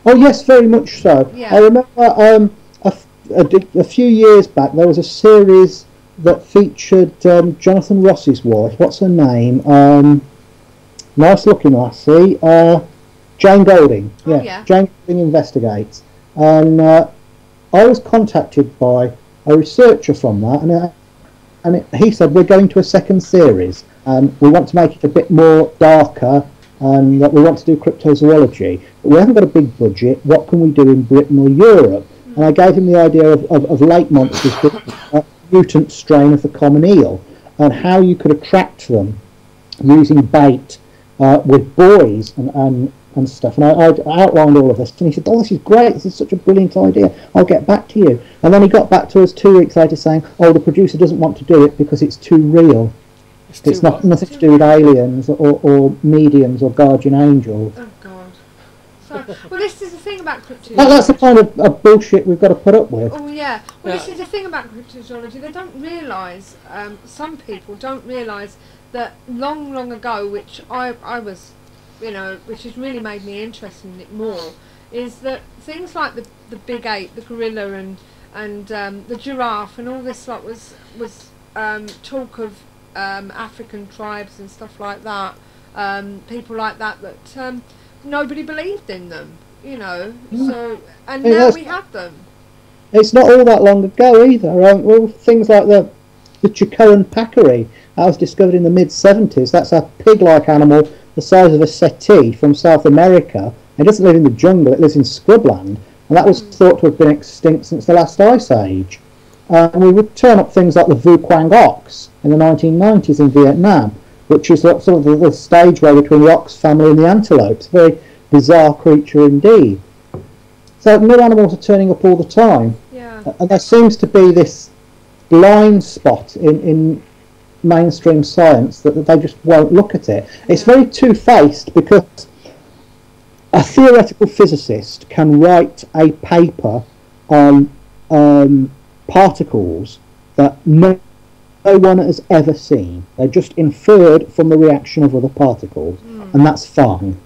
Oh yes, very much so. Yeah. I remember a few years back there was a series that featured Jonathan Ross's wife. What's her name? Nice looking lassie. Jane Golding. Oh, yeah. Jane Golding Investigates. And I was contacted by a researcher from that, and he said, we're going to a second series, and we want to make it a bit more darker, and that we want to do cryptozoology. But we haven't got a big budget. What can we do in Britain or Europe? And I gave him the idea of lake monsters, a mutant strain of the common eel, and how you could attract them using bait with buoys and stuff. And I outlined all of this, and he said, oh, this is great, this is such a brilliant idea, I'll get back to you. And then he got back to us 2 weeks later saying, oh, the producer doesn't want to do it because it's too real. It's nothing to do with aliens or mediums or guardian angels. Oh, God. So, well, this is the thing about cryptozoology. That's the kind of bullshit we've got to put up with. Oh, yeah. Well, this is the thing about cryptozoology. They don't realise, some people don't realise that long ago, which I was, which has really made me interested in it more, is that things like the big ape, the gorilla, and the giraffe, and all this lot was talk of African tribes and stuff like that, people like that nobody believed in them, So, and now we have them. It's not all that long ago either. Well, things like the Chicoan peccary, that was discovered in the mid-70s. That's a pig-like animal the size of a settee from South America. It doesn't live in the jungle, it lives in scrubland, and that was thought to have been extinct since the last ice age. And we would turn up things like the Vuquang ox in the 1990s in Vietnam, which is sort of the stage way between the ox family and the antelope. It's a very bizarre creature indeed. So new animals are turning up all the time. Yeah. And there seems to be this blind spot in mainstream science that they just won't look at it. It's very two-faced, because a theoretical physicist can write a paper on particles that no one has ever seen. They're just inferred from the reaction of other particles, and that's fine.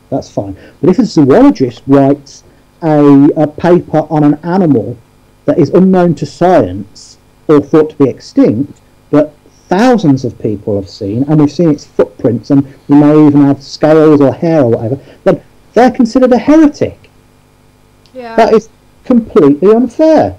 That's fine. But if a zoologist writes a paper on an animal that is unknown to science or thought to be extinct, but thousands of people have seen, and we've seen its footprints, and we may even have scales or hair or whatever, then they're considered a heretic. Yeah. That is completely unfair.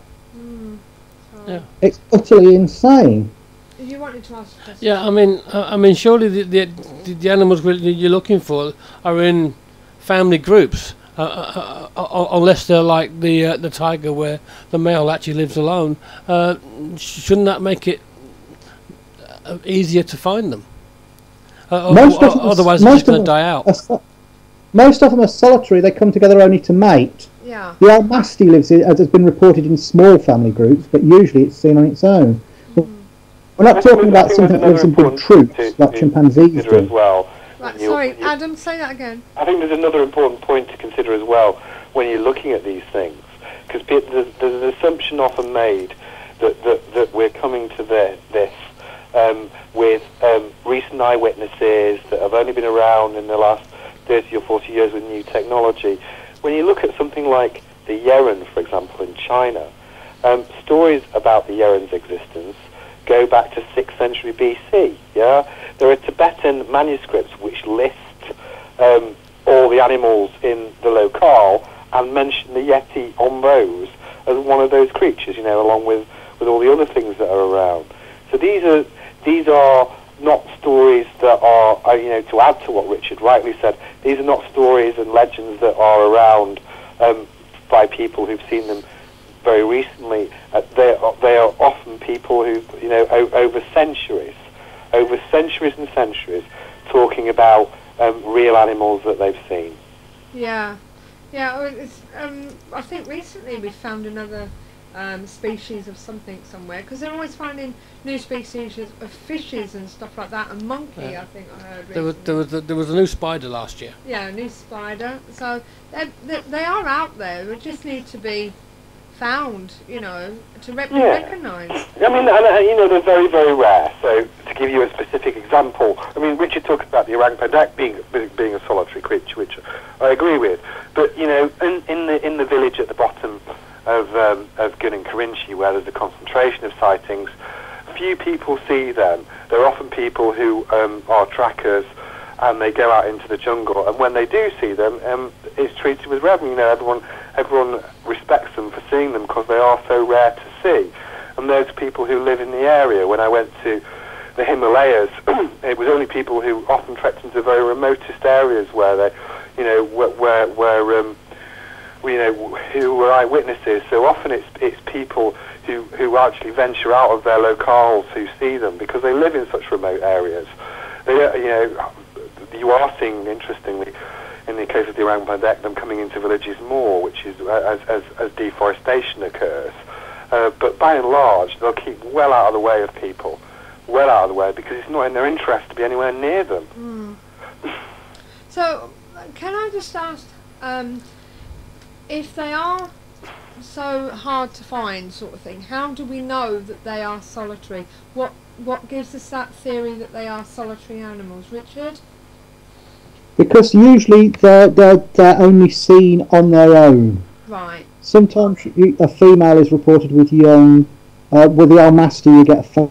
Yeah. It's utterly insane. You wanted to ask a question? Yeah, I mean, surely the animals you're looking for are in family groups, unless they're like the tiger, where the male actually lives alone. Shouldn't that make it easier to find them? Otherwise, they're just going to die out. Most of them are solitary. They come together only to mate. Yeah. The almasti has been reported in small family groups, but usually it's seen on its own. We're not talking about something that lives in big troops like chimpanzees do. As well. Right, sorry, Adam, say that again. I think there's another important point to consider as well when you're looking at these things, because there's an assumption often made that we're coming to this with recent eyewitnesses that have only been around in the last 30 or 40 years with new technology. When you look at something like the Yeren, for example, in China, stories about the Yeren's existence go back to 6th century BC. Yeah, there are Tibetan manuscripts which list all the animals in the locale and mention the Yeti on those as one of those creatures, along with all the other things that are around. So these are not stories that are, to add to what Richard rightly said, these are not stories and legends that are around by people who've seen them very recently. They are often people who, over centuries and centuries, talking about real animals that they've seen. Yeah. Yeah, well, I think recently we found another species of something somewhere, because they're always finding new species of fishes and stuff like that, and monkey. I think I heard recently. There was a new spider last year. Yeah, a new spider. So they are out there. They just need to be found, to recognise. I mean, and, they're very, very rare. So to give you a specific example, I mean, Richard talked about the Orang Pendek being a solitary creature, which I agree with. But in the village at the bottom of Gun Karinchi, where there's a concentration of sightings, few people see them. They're often people who are trackers, and they go out into the jungle. And when they do see them, it's treated with reverence. Everyone respects them for seeing them because they are so rare to see. And those people who live in the area, when I went to the Himalayas, it was only people who often trekked into the very remotest areas where they, who were eyewitnesses. So often it's people who actually venture out of their locales who see them because they live in such remote areas. You are seeing, interestingly, in the case of the Orang Pendek, them coming into villages more, which is as deforestation occurs. But by and large, they'll keep well out of the way of people, well out of the way, because it's not in their interest to be anywhere near them. So, can I just ask, if they are so hard to find, sort of thing, how do we know that they are solitary? What gives us that theory that they are solitary animals, Richard? Because usually they're only seen on their own. Right. Sometimes a female is reported with young. With the Almasty, you get a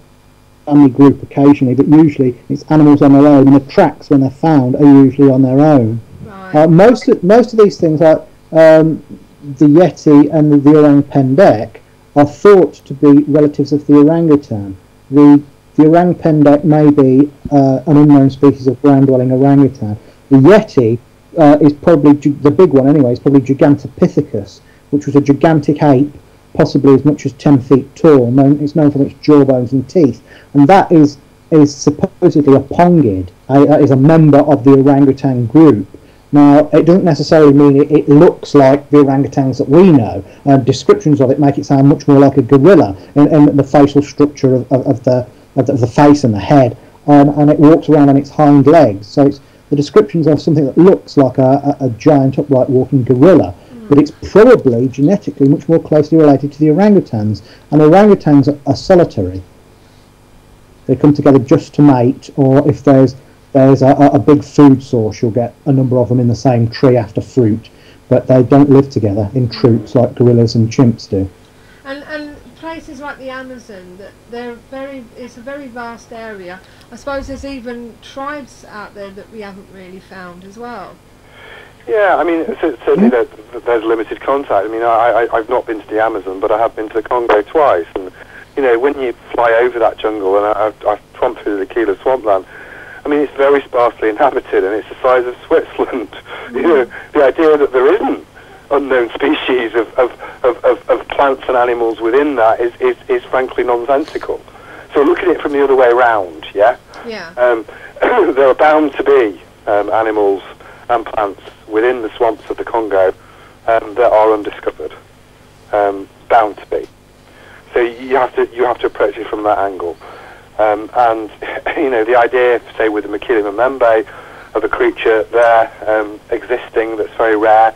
family group occasionally, but usually it's animals on their own, and the tracks, when they're found, are usually on their own. Right. Most of these things, like the Yeti and the Orang Pendek, are thought to be relatives of the orangutan. The Orang Pendek may be an unknown species of ground-dwelling orangutan. The Yeti is probably, the big one anyway, is probably Gigantopithecus, which was a gigantic ape, possibly as much as 10 feet tall. It's known for its jawbones and teeth. And that is supposedly a pongid, is a member of the orangutan group. Now, it doesn't necessarily mean it looks like the orangutans that we know. Descriptions of it make it sound much more like a gorilla in the facial structure of the face and the head, and it walks around on its hind legs. So it's the descriptions of something that looks like a giant upright walking gorilla, but it's probably genetically much more closely related to the orangutans, and orangutans are solitary. They come together just to mate, or if there's a big food source, you'll get a number of them in the same tree after fruit, but they don't live together in troops like gorillas and chimps do. And places like the Amazon, it's a very vast area. I suppose there's even tribes out there that we haven't really found as well. Yeah, I mean, certainly there's limited contact. I mean, I've not been to the Amazon, but I have been to the Congo twice. And, when you fly over that jungle, and I've tromped through the Kila swampland, I mean, it's very sparsely inhabited, and it's the size of Switzerland. The idea that there isn't unknown species of plants and animals within that is frankly nonsensical. So look at it from the other way around, yeah? Yeah. There are bound to be animals and plants within the swamps of the Congo that are undiscovered. Bound to be. So you have to approach it from that angle. And the idea, say with the Makili Mbembe, of a creature there existing that's very rare,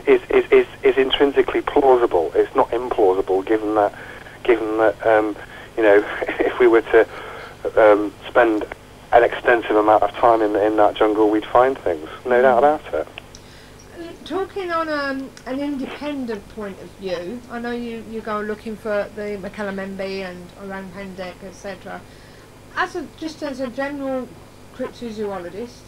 is intrinsically plausible. It's not implausible, given that if we were to spend an extensive amount of time in that jungle, we'd find things, no doubt about it. Talking on an independent point of view, I know you go looking for the Makili and Orang Pendek, etc. As a general cryptozoologist,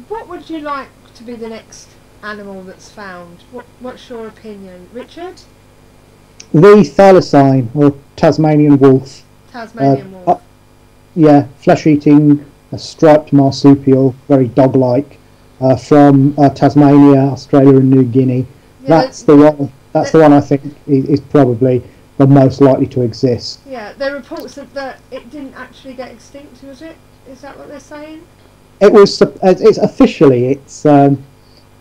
what would you like to be the next animal that's found? What's your opinion, Richard? The thylacine, or Tasmanian wolf. Tasmanian wolf. Yeah, flesh-eating, a striped marsupial, very dog-like. From Tasmania, Australia and New Guinea. Yeah, that's the one. That's the one I think is probably the most likely to exist. Yeah, there are reports that it didn't actually get extinct, was it? Is that what they're saying? It was. It's officially.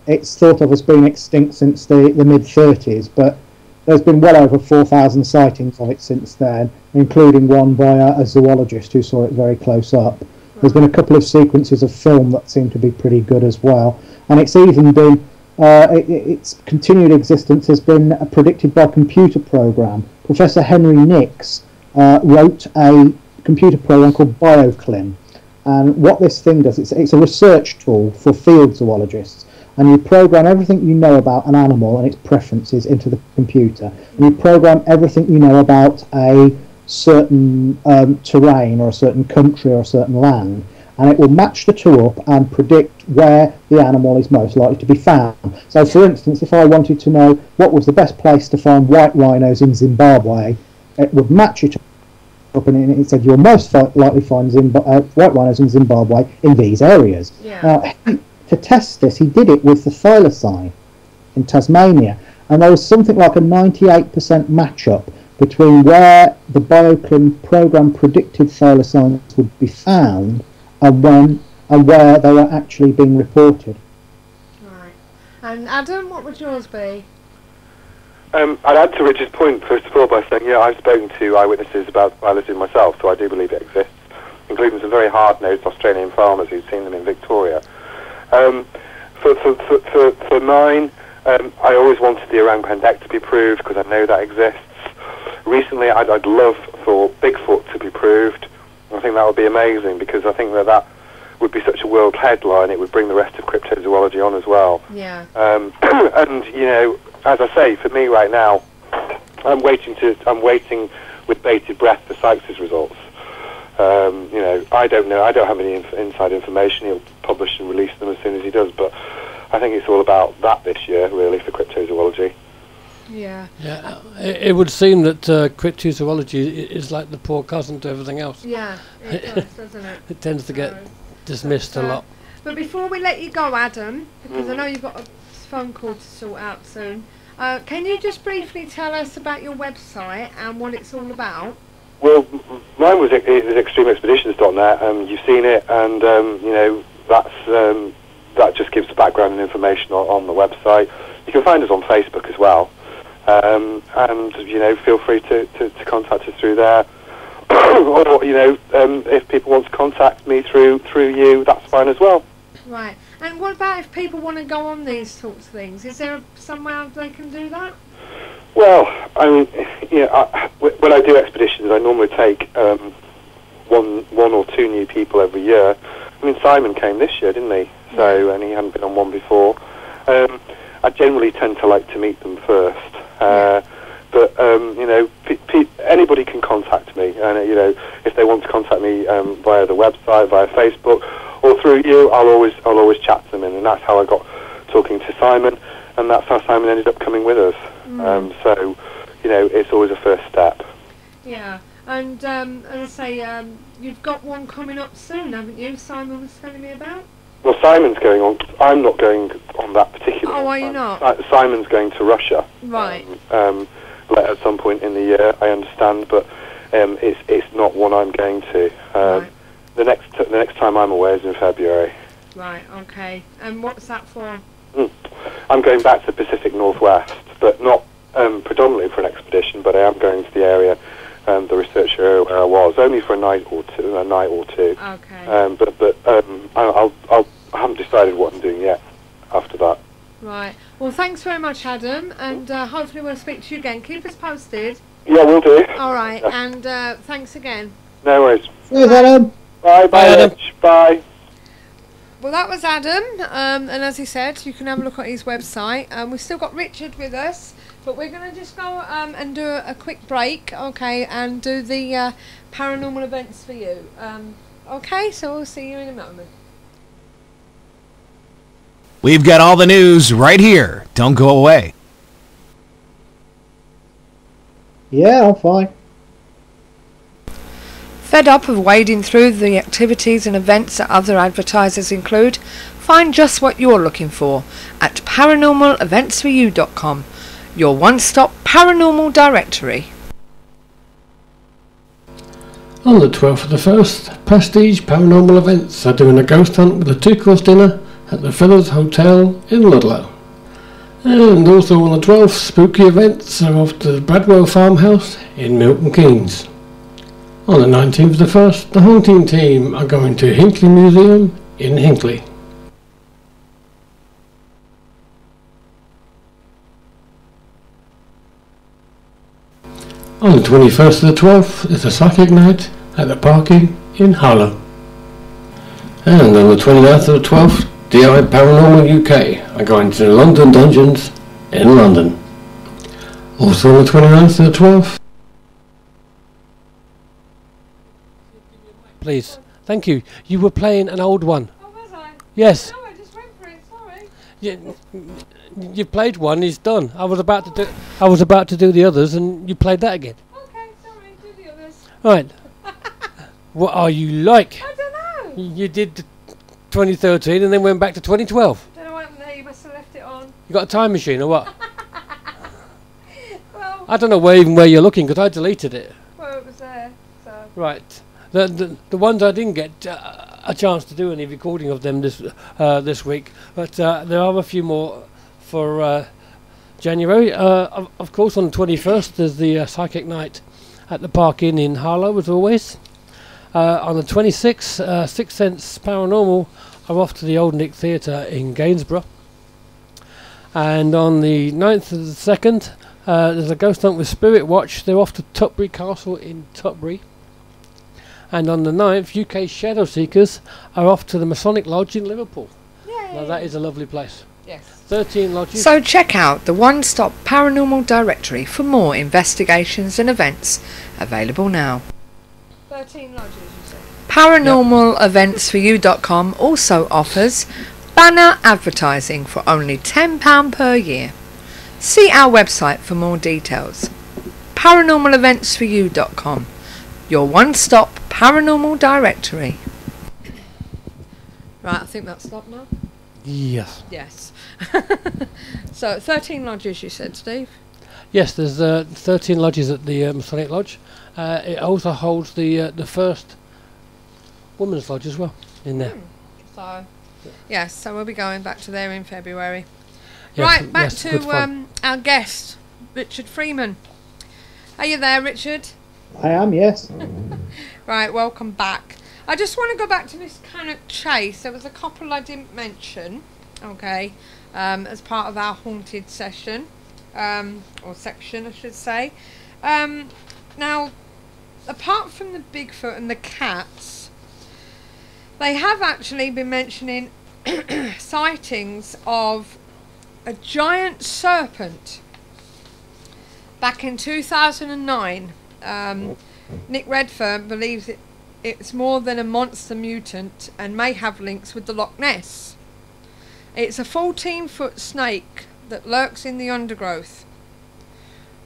it's thought of as being extinct since the mid-30s, but there's been well over 4,000 sightings of it since then, including one by a zoologist who saw it very close up. There's been a couple of sequences of film that seem to be pretty good as well, and it's even been its continued existence has been predicted by a computer program. Professor Henry Nix wrote a computer program called BioClim, and what this thing does, it's a research tool for field zoologists, and you program everything you know about an animal and its preferences into the computer, and you program everything you know about a certain terrain or a certain country or a certain land, and it will match the two up and predict where the animal is most likely to be found. So for instance, if I wanted to know what was the best place to find white rhinos in Zimbabwe, it would match it up and it said you're most likely to find white rhinos in Zimbabwe in these areas. Now, to test this, he did it with the thylacine in Tasmania, and there was something like a 98% match-up between where the BioClim program predicted thylacines would be found and when and where they were actually being reported. Right. And Adam, what would yours be? I'd add to Richard's point, first of all, by saying, yeah, I've spoken to eyewitnesses about thylacine myself, so I do believe it exists, including some very hard-nosed Australian farmers who've seen them in Victoria. For mine, I always wanted the Orang Pendek to be proved because I know that exists. Recently, I'd love for Bigfoot to be proved. I think that would be amazing because I think that would be such a world headline. It would bring the rest of cryptozoology on as well. Yeah. And you know, as I say, for me right now, I'm waiting with bated breath for Sykes' results. You know, I don't know. I don't have any inside information. He'll publish and release them as soon as he does. But I think it's all about that this year, really, for cryptozoology. Yeah. Yeah. It would seem that cryptozoology is like the poor cousin to everything else. Yeah, it does, doesn't it? It tends to get dismissed a lot. But before we let you go, Adam, because I know you've got a phone call to sort out soon, can you just briefly tell us about your website and what it's all about? Well, mine was extremeexpeditions.net. You've seen it, and you know, that just gives the background and information on the website. You can find us on Facebook as well, and you know, feel free to contact us through there. Or you know, if people want to contact me through you, that's fine as well. Right. And what about if people want to go on these sorts of things? Is there somewhere they can do that? Well, I mean, yeah, when I do expeditions, I normally take one or two new people every year. I mean, Simon came this year, didn't he? So, and he hadn't been on one before. I generally tend to like to meet them first. But you know, anybody can contact me, and you know, if they want to contact me via the website, via Facebook, or through you, I'll always chat to them, and that's how I got talking to Simon, and that's how Simon ended up coming with us. So, you know, it's always a first step. Yeah, and as I say, you've got one coming up soon, haven't you? Simon was telling me about. Well, Simon's going on. I'm not going on that particular. Oh, are you not? Simon's going to Russia. Right. At some point in the year, I understand, but it's not one I'm going to. Right. The next time I'm away is in February. Right. Okay. And what's that for? I'm going back to the Pacific Northwest, but not predominantly for an expedition. But I am going to the area, the research area where I was, only for a night or two. Okay. But I haven't decided what I'm doing yet after that. Right. Well, thanks very much, Adam, and hopefully we'll speak to you again. Keep us posted. Yeah, we'll do. All right, and thanks again. No worries. Cheers, Adam. Bye, Adam. Rich. Bye. Well, that was Adam, and as he said, you can have a look at his website. We've still got Richard with us, but we're going to just go and do a quick break, okay, and do the paranormal events for you. Okay, so we'll see you in a moment. We've got all the news right here. Don't go away. Yeah, I'm fine. Fed up of wading through the activities and events that other advertisers include? Find just what you're looking for at paranormaleventsforyou.com, your one-stop paranormal directory. On the 12th of the 1st, Prestige Paranormal Events are doing a ghost hunt with a 2-course dinner at the Feathers Hotel in Ludlow. And also on the 12th, spooky events are off to the Bradwell Farmhouse in Milton Keynes. On the 19th of the 1st, the Haunting Team are going to Hinckley Museum in Hinckley. On the 21st of the 12th is a Psychic Night at the Parking in Harlow. And on the 29th of the 12th, DI Paranormal UK are going to the London Dungeons in London. Also on the 29th of the 12th. Please, thank you. You were playing an old one. Oh, was I? Yes. No, I just went for it, sorry. You played one, he's done. I was about to do the others and you played that again. Okay, sorry, do the others. Right. What are you like? I don't know. You did 2013 and then went back to 2012. Don't know what happened there, you must have left it on. You got a time machine or what? Well, I don't know where you're looking because I deleted it. well, it was there, so. Right. The ones I didn't get a chance to do any recording of them this week, but there are a few more for January. Of course, on the 21st there's the Psychic Night at the Park Inn in Harlow, as always. On the 26th, Sixth Sense Paranormal are off to the Old Nick Theatre in Gainsborough. And on the 9th of the 2nd, there's a Ghost Hunt with Spirit Watch. They're off to Tutbury Castle in Tutbury. And on the 9th, UK Shadow Seekers are off to the Masonic Lodge in Liverpool. Yay. Now that is a lovely place. Yes. 13 lodges. So check out the one-stop paranormal directory for more investigations and events available now. 13 lodges, you said? Paranormaleventsforyou.com also offers banner advertising for only £10 per year. See our website for more details. Paranormaleventsforyou.com, your one-stop paranormal directory. Right, I think that's stopped now. Yes. Yes. So 13 lodges, you said, Steve? Yes, there's 13 lodges at the Masonic Lodge. It also holds the first women's lodge as well in there. So, yes, so we'll be going back to there in February. Yes, Right, back yes, good to fun. our guest, Richard Freeman. Are you there, Richard? I am, yes. Right, welcome back. I just want to go back to this Cannock Chase. There was a couple I didn't mention, okay, as part of our haunted session, or section, I should say. Now, apart from the Bigfoot and the cats, they have actually been mentioning sightings of a giant serpent. Back in 2009, Nick Redfern believes it's more than a monster mutant and may have links with the Loch Ness. It's a 14-foot snake that lurks in the undergrowth.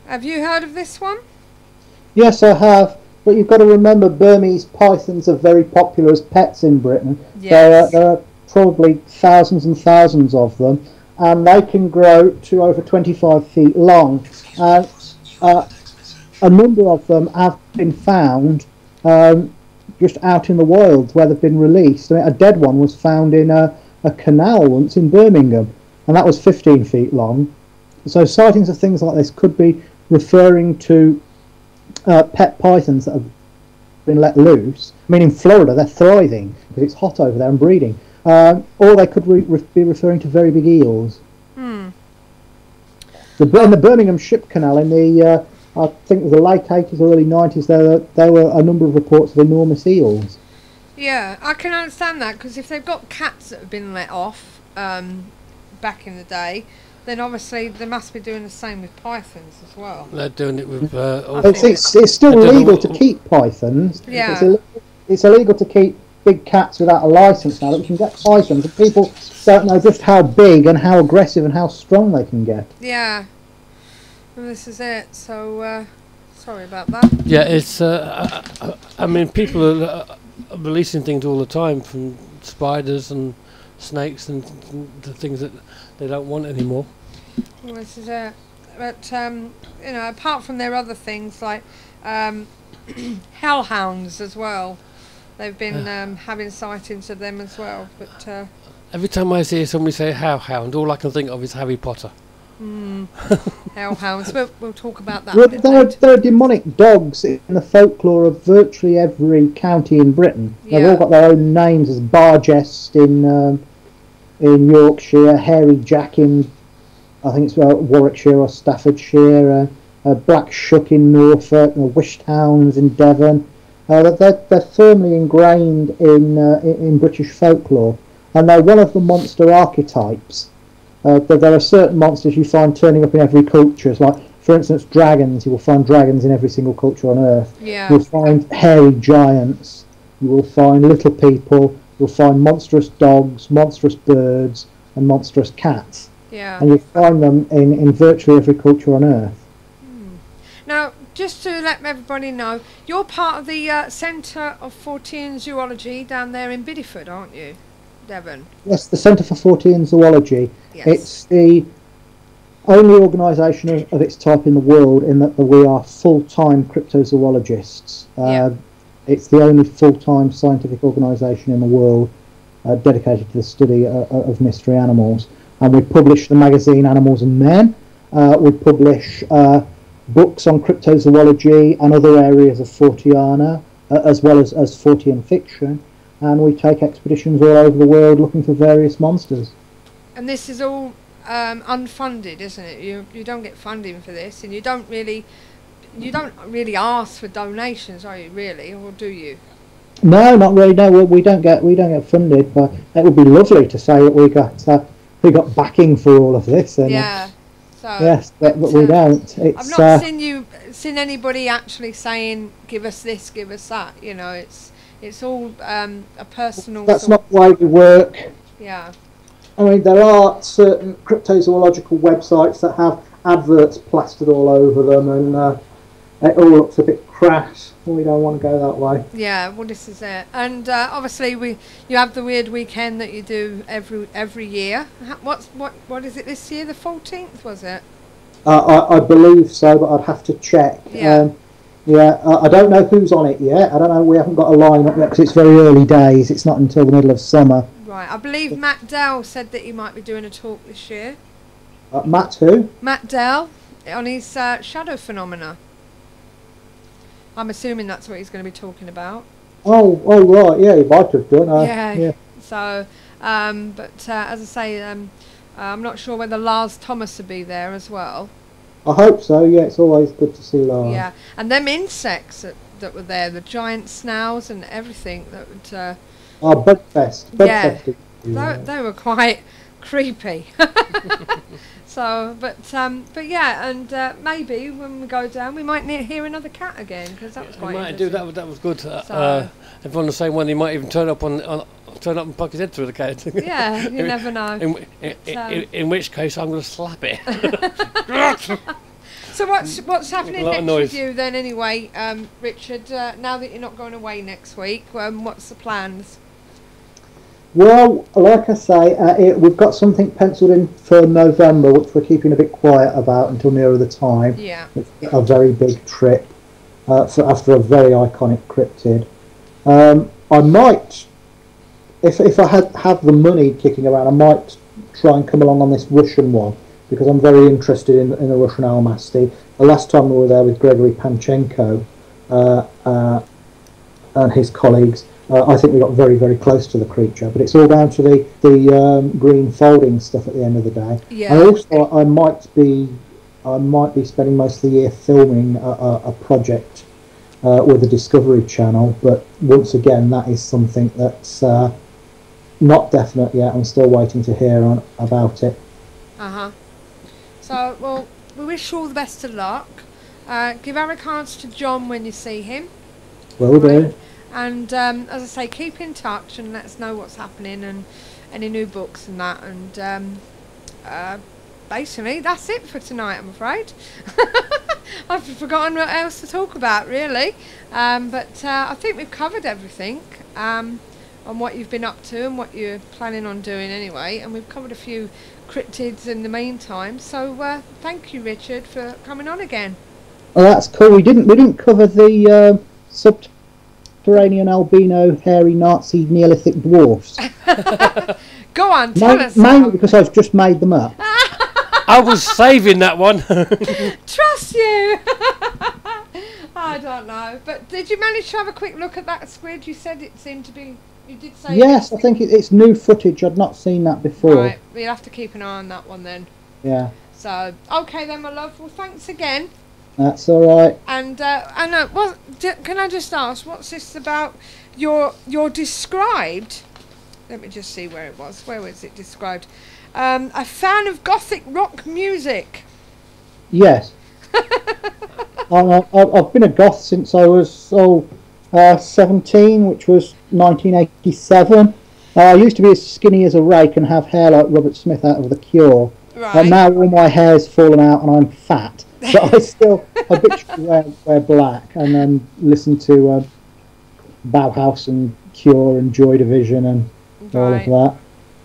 Have you heard of this one? Yes, I have. But you've got to remember, Burmese pythons are very popular as pets in Britain. Yes. There are probably thousands and thousands of them, and they can grow to over 25 feet long. A number of them have been found just out in the wild where they've been released. I mean, a dead one was found in a canal once in Birmingham, and that was 15 feet long. So sightings of things like this could be referring to pet pythons that have been let loose. I mean, in Florida they're thriving because it's hot over there and breeding. Or they could be referring to very big eels. In the Birmingham Ship Canal in the I think it was the late 80s or early 90s, there were a number of reports of enormous eels. Yeah, I can understand that, because if they've got cats that have been let off back in the day, then obviously they must be doing the same with pythons as well. They're doing it with... It's still legal to keep pythons. Yeah. It's illegal to keep big cats without a licence now, but you can get pythons, and people don't know just how big and how aggressive and how strong they can get. Yeah. Well, this is it, so sorry about that. Yeah, it's... I mean, people are releasing things all the time, from spiders and snakes and the things that they don't want anymore. Well, this is it. But, you know, apart from their other things, like hellhounds as well, they've been having sightings of them as well. But Every time I hear somebody say hellhound, all I can think of is Harry Potter. Hellhounds. We'll talk about that. Well, a bit later. there are demonic dogs in the folklore of virtually every county in Britain. They've all got their own names, as Bargest in Yorkshire, Hairy Jack in, I think it's Warwickshire or Staffordshire, Black Shuck in Norfolk, Wished Hounds in Devon. They're firmly ingrained in British folklore, and they're one of the monster archetypes. There are certain monsters you find turning up in every culture. Like, for instance, dragons. You will find dragons in every single culture on Earth. Yeah. You'll find hairy giants. You will find little people. You'll find monstrous dogs, monstrous birds, and monstrous cats. Yeah. And you'll find them in virtually every culture on Earth. Now, just to let everybody know, you're part of the Centre of Fortean Zoology down there in Bideford, aren't you, Devon? Yes, the Centre for Fortean Zoology. Yes. It's the only organisation of its type in the world in that we are full-time cryptozoologists. It's the only full-time scientific organisation in the world dedicated to the study of mystery animals. And we publish the magazine Animals and Men. We publish books on cryptozoology and other areas of Forteana, as well as Fortean fiction. And we take expeditions all over the world looking for various monsters. And this is all unfunded, isn't it? You don't get funding for this, and you don't really ask for donations, are you? Really, or do you? No, not really. No, we don't get funded, but it would be lovely to say that we got backing for all of this. And yeah. So, yes, but we don't. I've not seen anybody actually saying, "Give us this, give us that." You know, it's all a personal. That's not the way we work. Yeah. I mean, there are certain cryptozoological websites that have adverts plastered all over them, and it all looks a bit crass. We don't want to go that way. Yeah, well, this is it. And obviously, you have the Weird Weekend that you do every year. What is it this year? The 14th, was it? I believe so, but I'd have to check. Yeah. I don't know who's on it yet. I don't know. We haven't got a line-up yet because it's very early days. It's not until the middle of summer. Right. I believe Matt Dell said that he might be doing a talk this year. Matt who? Matt Dell on his shadow phenomena. I'm assuming that's what he's going to be talking about. Oh, right. Yeah, he might have done. Yeah. So, but as I say, I'm not sure whether Lars Thomas will be there as well. I hope so. Yeah, it's always good to see Lars. Yeah, and them insects that were there, the giant snails and everything that would. Bugfest. Yeah, they were quite creepy. So, but yeah, and maybe when we go down, we might hear another cat again, because that was quite. We might do that. That was good. So, if on the same one, he might even turn up and poke his head through the cage. Yeah, you never know. In which case, I'm going to slap it. So what's happening next noise with you then, anyway, Richard? Now that you're not going away next week, what's the plans? Well, like I say, we've got something penciled in for November, which we're keeping a bit quiet about until nearer the time. Yeah. It's a very big trip after a very iconic cryptid. I might, if I have the money kicking around, I might try and come along on this Russian one, because I'm very interested in the Russian Almasty. The last time we were there with Gregory Panchenko and his colleagues, I think we got very, very close to the creature, but it's all down to the green folding stuff at the end of the day. Yeah. And also, I might be spending most of the year filming a project with the Discovery Channel, but once again, that is something that's not definite yet. I'm still waiting to hear about it. So, well, we wish you all the best of luck. Give our regards to John when you see him. Will do. And as I say, keep in touch and let us know what's happening and any new books and that. And basically, that's it for tonight, I'm afraid. I've forgotten what else to talk about, really. But I think we've covered everything on what you've been up to and what you're planning on doing anyway. And we've covered a few cryptids in the meantime. So thank you, Richard, for coming on again. Oh, that's cool. We didn't cover the subterranean albino hairy Nazi Neolithic dwarfs. Go on, tell us. Mainly because I've just made them up. I was saving that one. Trust you. I don't know. But did you manage to have a quick look at that squid? You said it seemed to be... You did say... Yes, I think it's new footage. I'd not seen that before. Right, we'll have to keep an eye on that one then. Yeah. So, okay then, my love. Well, thanks again. That's all right. And can I just ask, what's this about? You're described... Let me just see where it was. Where was it described? A fan of gothic rock music. Yes. I've been a goth since I was 17, which was 1987. I used to be as skinny as a rake and have hair like Robert Smith out of The Cure. Right. And now all my hair's fallen out and I'm fat. But I still habitually wear black and then listen to Bauhaus and Cure and Joy Division and all of that.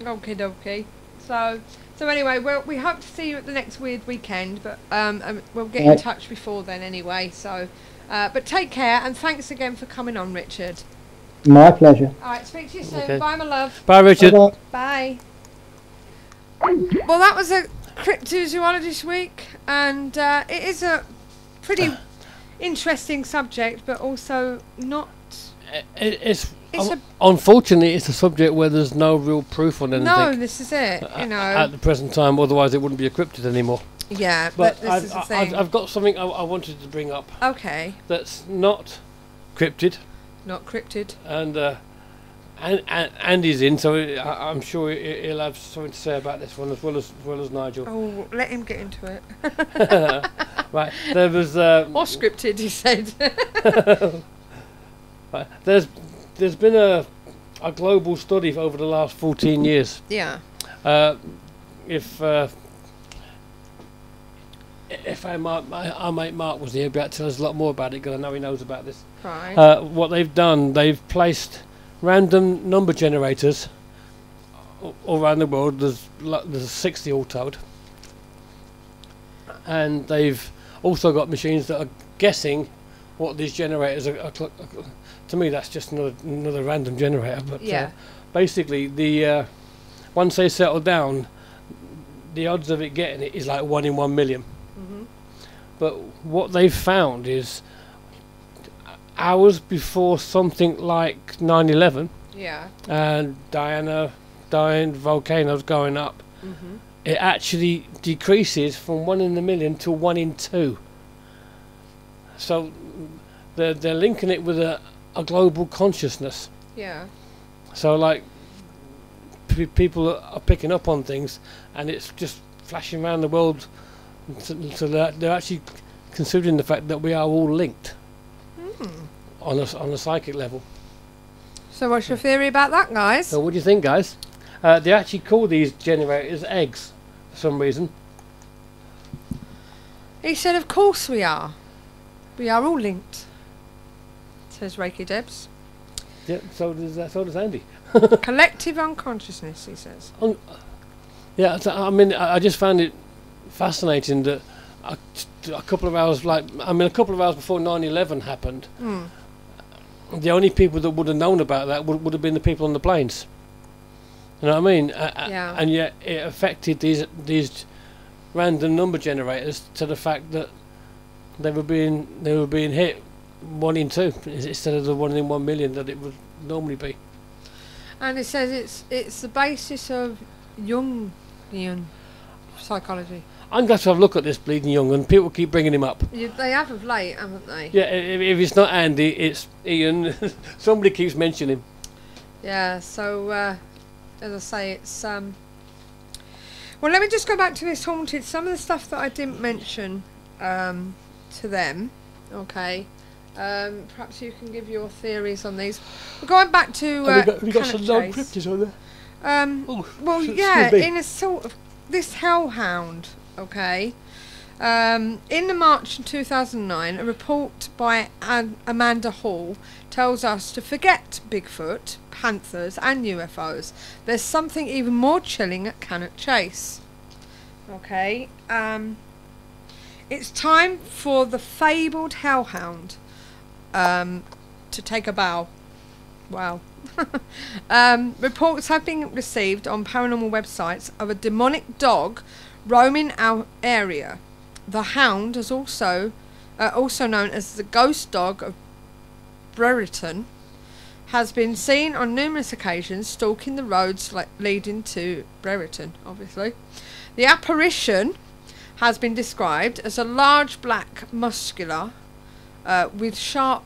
Okie dokie. So anyway, we hope to see you at the next Weird Weekend, but we'll get in touch before then anyway. So, but take care and thanks again for coming on, Richard. My pleasure. All right, speak to you soon. Okay. Bye, my love. Bye, Richard. Bye-bye. Bye. Well, that was a Cryptozoologist week, and it is a pretty interesting subject, but also not. Unfortunately, it's a subject where there's no real proof on anything. No, this is it. At the present time, otherwise it wouldn't be a cryptid anymore. Yeah, but this is the thing. I've got something I wanted to bring up. Okay. That's not cryptid. Not cryptid. And Andy's in, so I'm sure he'll have something to say about this one as well as Nigel. Oh, let him get into it. Right, there was. Or scripted, he said. Right, there's been a global study over the last 14 years. Yeah. If our mate Mark was here, he'd be able to tell us a lot more about it because I know he knows about this. Right. What they've done, they've placed random number generators all around the world. There's 60 all told, and they've also got machines that are guessing what these generators are. To me, that's just another random generator. But yeah. Basically, once they settle down, the odds of it getting it is like 1 in 1 million. Mm-hmm. But what they've found is hours before something like 9/11, yeah, and Diana dying, volcanoes going up, mm-hmm. it actually decreases from 1 in a million to 1 in 2. So they're linking it with a global consciousness. Yeah. So like people are picking up on things, and it's just flashing around the world. So they're actually considering the fact that we are all linked on a psychic level. So what's your theory about that, guys? So what do you think, guys? They actually call these generators eggs for some reason. He said, "Of course we are. We are all linked." Says Reiki Debs. Yeah, so does Andy. Collective unconsciousness, he says. Yeah, so, I mean, I just found it fascinating that a couple of hours before 9/11 happened, the only people that would have known about that would have been the people on the planes. You know what I mean? Yeah. And yet it affected these random number generators to the fact that they were being hit 1 in 2 instead of the 1 in 1 million that it would normally be. And it says it's the basis of Jungian psychology. I'm going to have a look at this bleeding young, and people keep bringing him up. They have of late, haven't they? Yeah, if it's not Andy, it's Ian. Somebody keeps mentioning him. Yeah, so as I say, it's well, let me just go back to this haunted. Some of the stuff that I didn't mention to them, okay. Perhaps you can give your theories on these. We're going back to we got some non-cryptids on there. Well, yeah, in a sort of this hellhound, okay. In the March 2009, a report by Amanda Hall tells us to forget Bigfoot, panthers and UFOs. There's something even more chilling at Cannock Chase. Okay, it's time for the fabled hellhound to take a bow. Wow. Reports have been received on paranormal websites of a demonic dog roaming our area. The hound is also known as the ghost dog of Brereton, has been seen on numerous occasions stalking the roads leading to Brereton, obviously. The apparition has been described as a large black muscular with sharp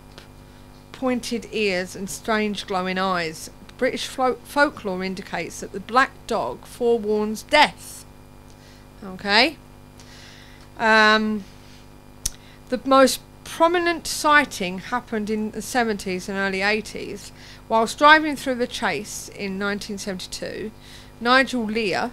pointed ears and strange glowing eyes. British folklore indicates that the black dog forewarns death. Okay. The most prominent sighting happened in the 70s and early 80s. Whilst driving through the Chase in 1972, Nigel Lear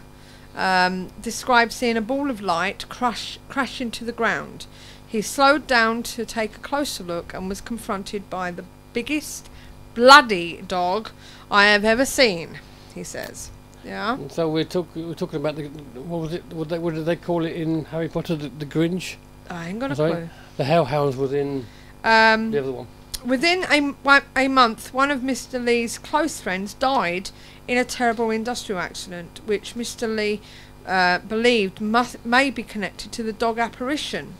described seeing a ball of light crash into the ground. He slowed down to take a closer look and was confronted by the biggest bloody dog I have ever seen, he says. Yeah. And so we're talking about what was it? What did they call it in Harry Potter? The Grinch. I ain't got a clue. The Hellhounds was in the other one. Within a month, one of Mr. Lee's close friends died in a terrible industrial accident, which Mr. Lee believed may be connected to the dog apparition.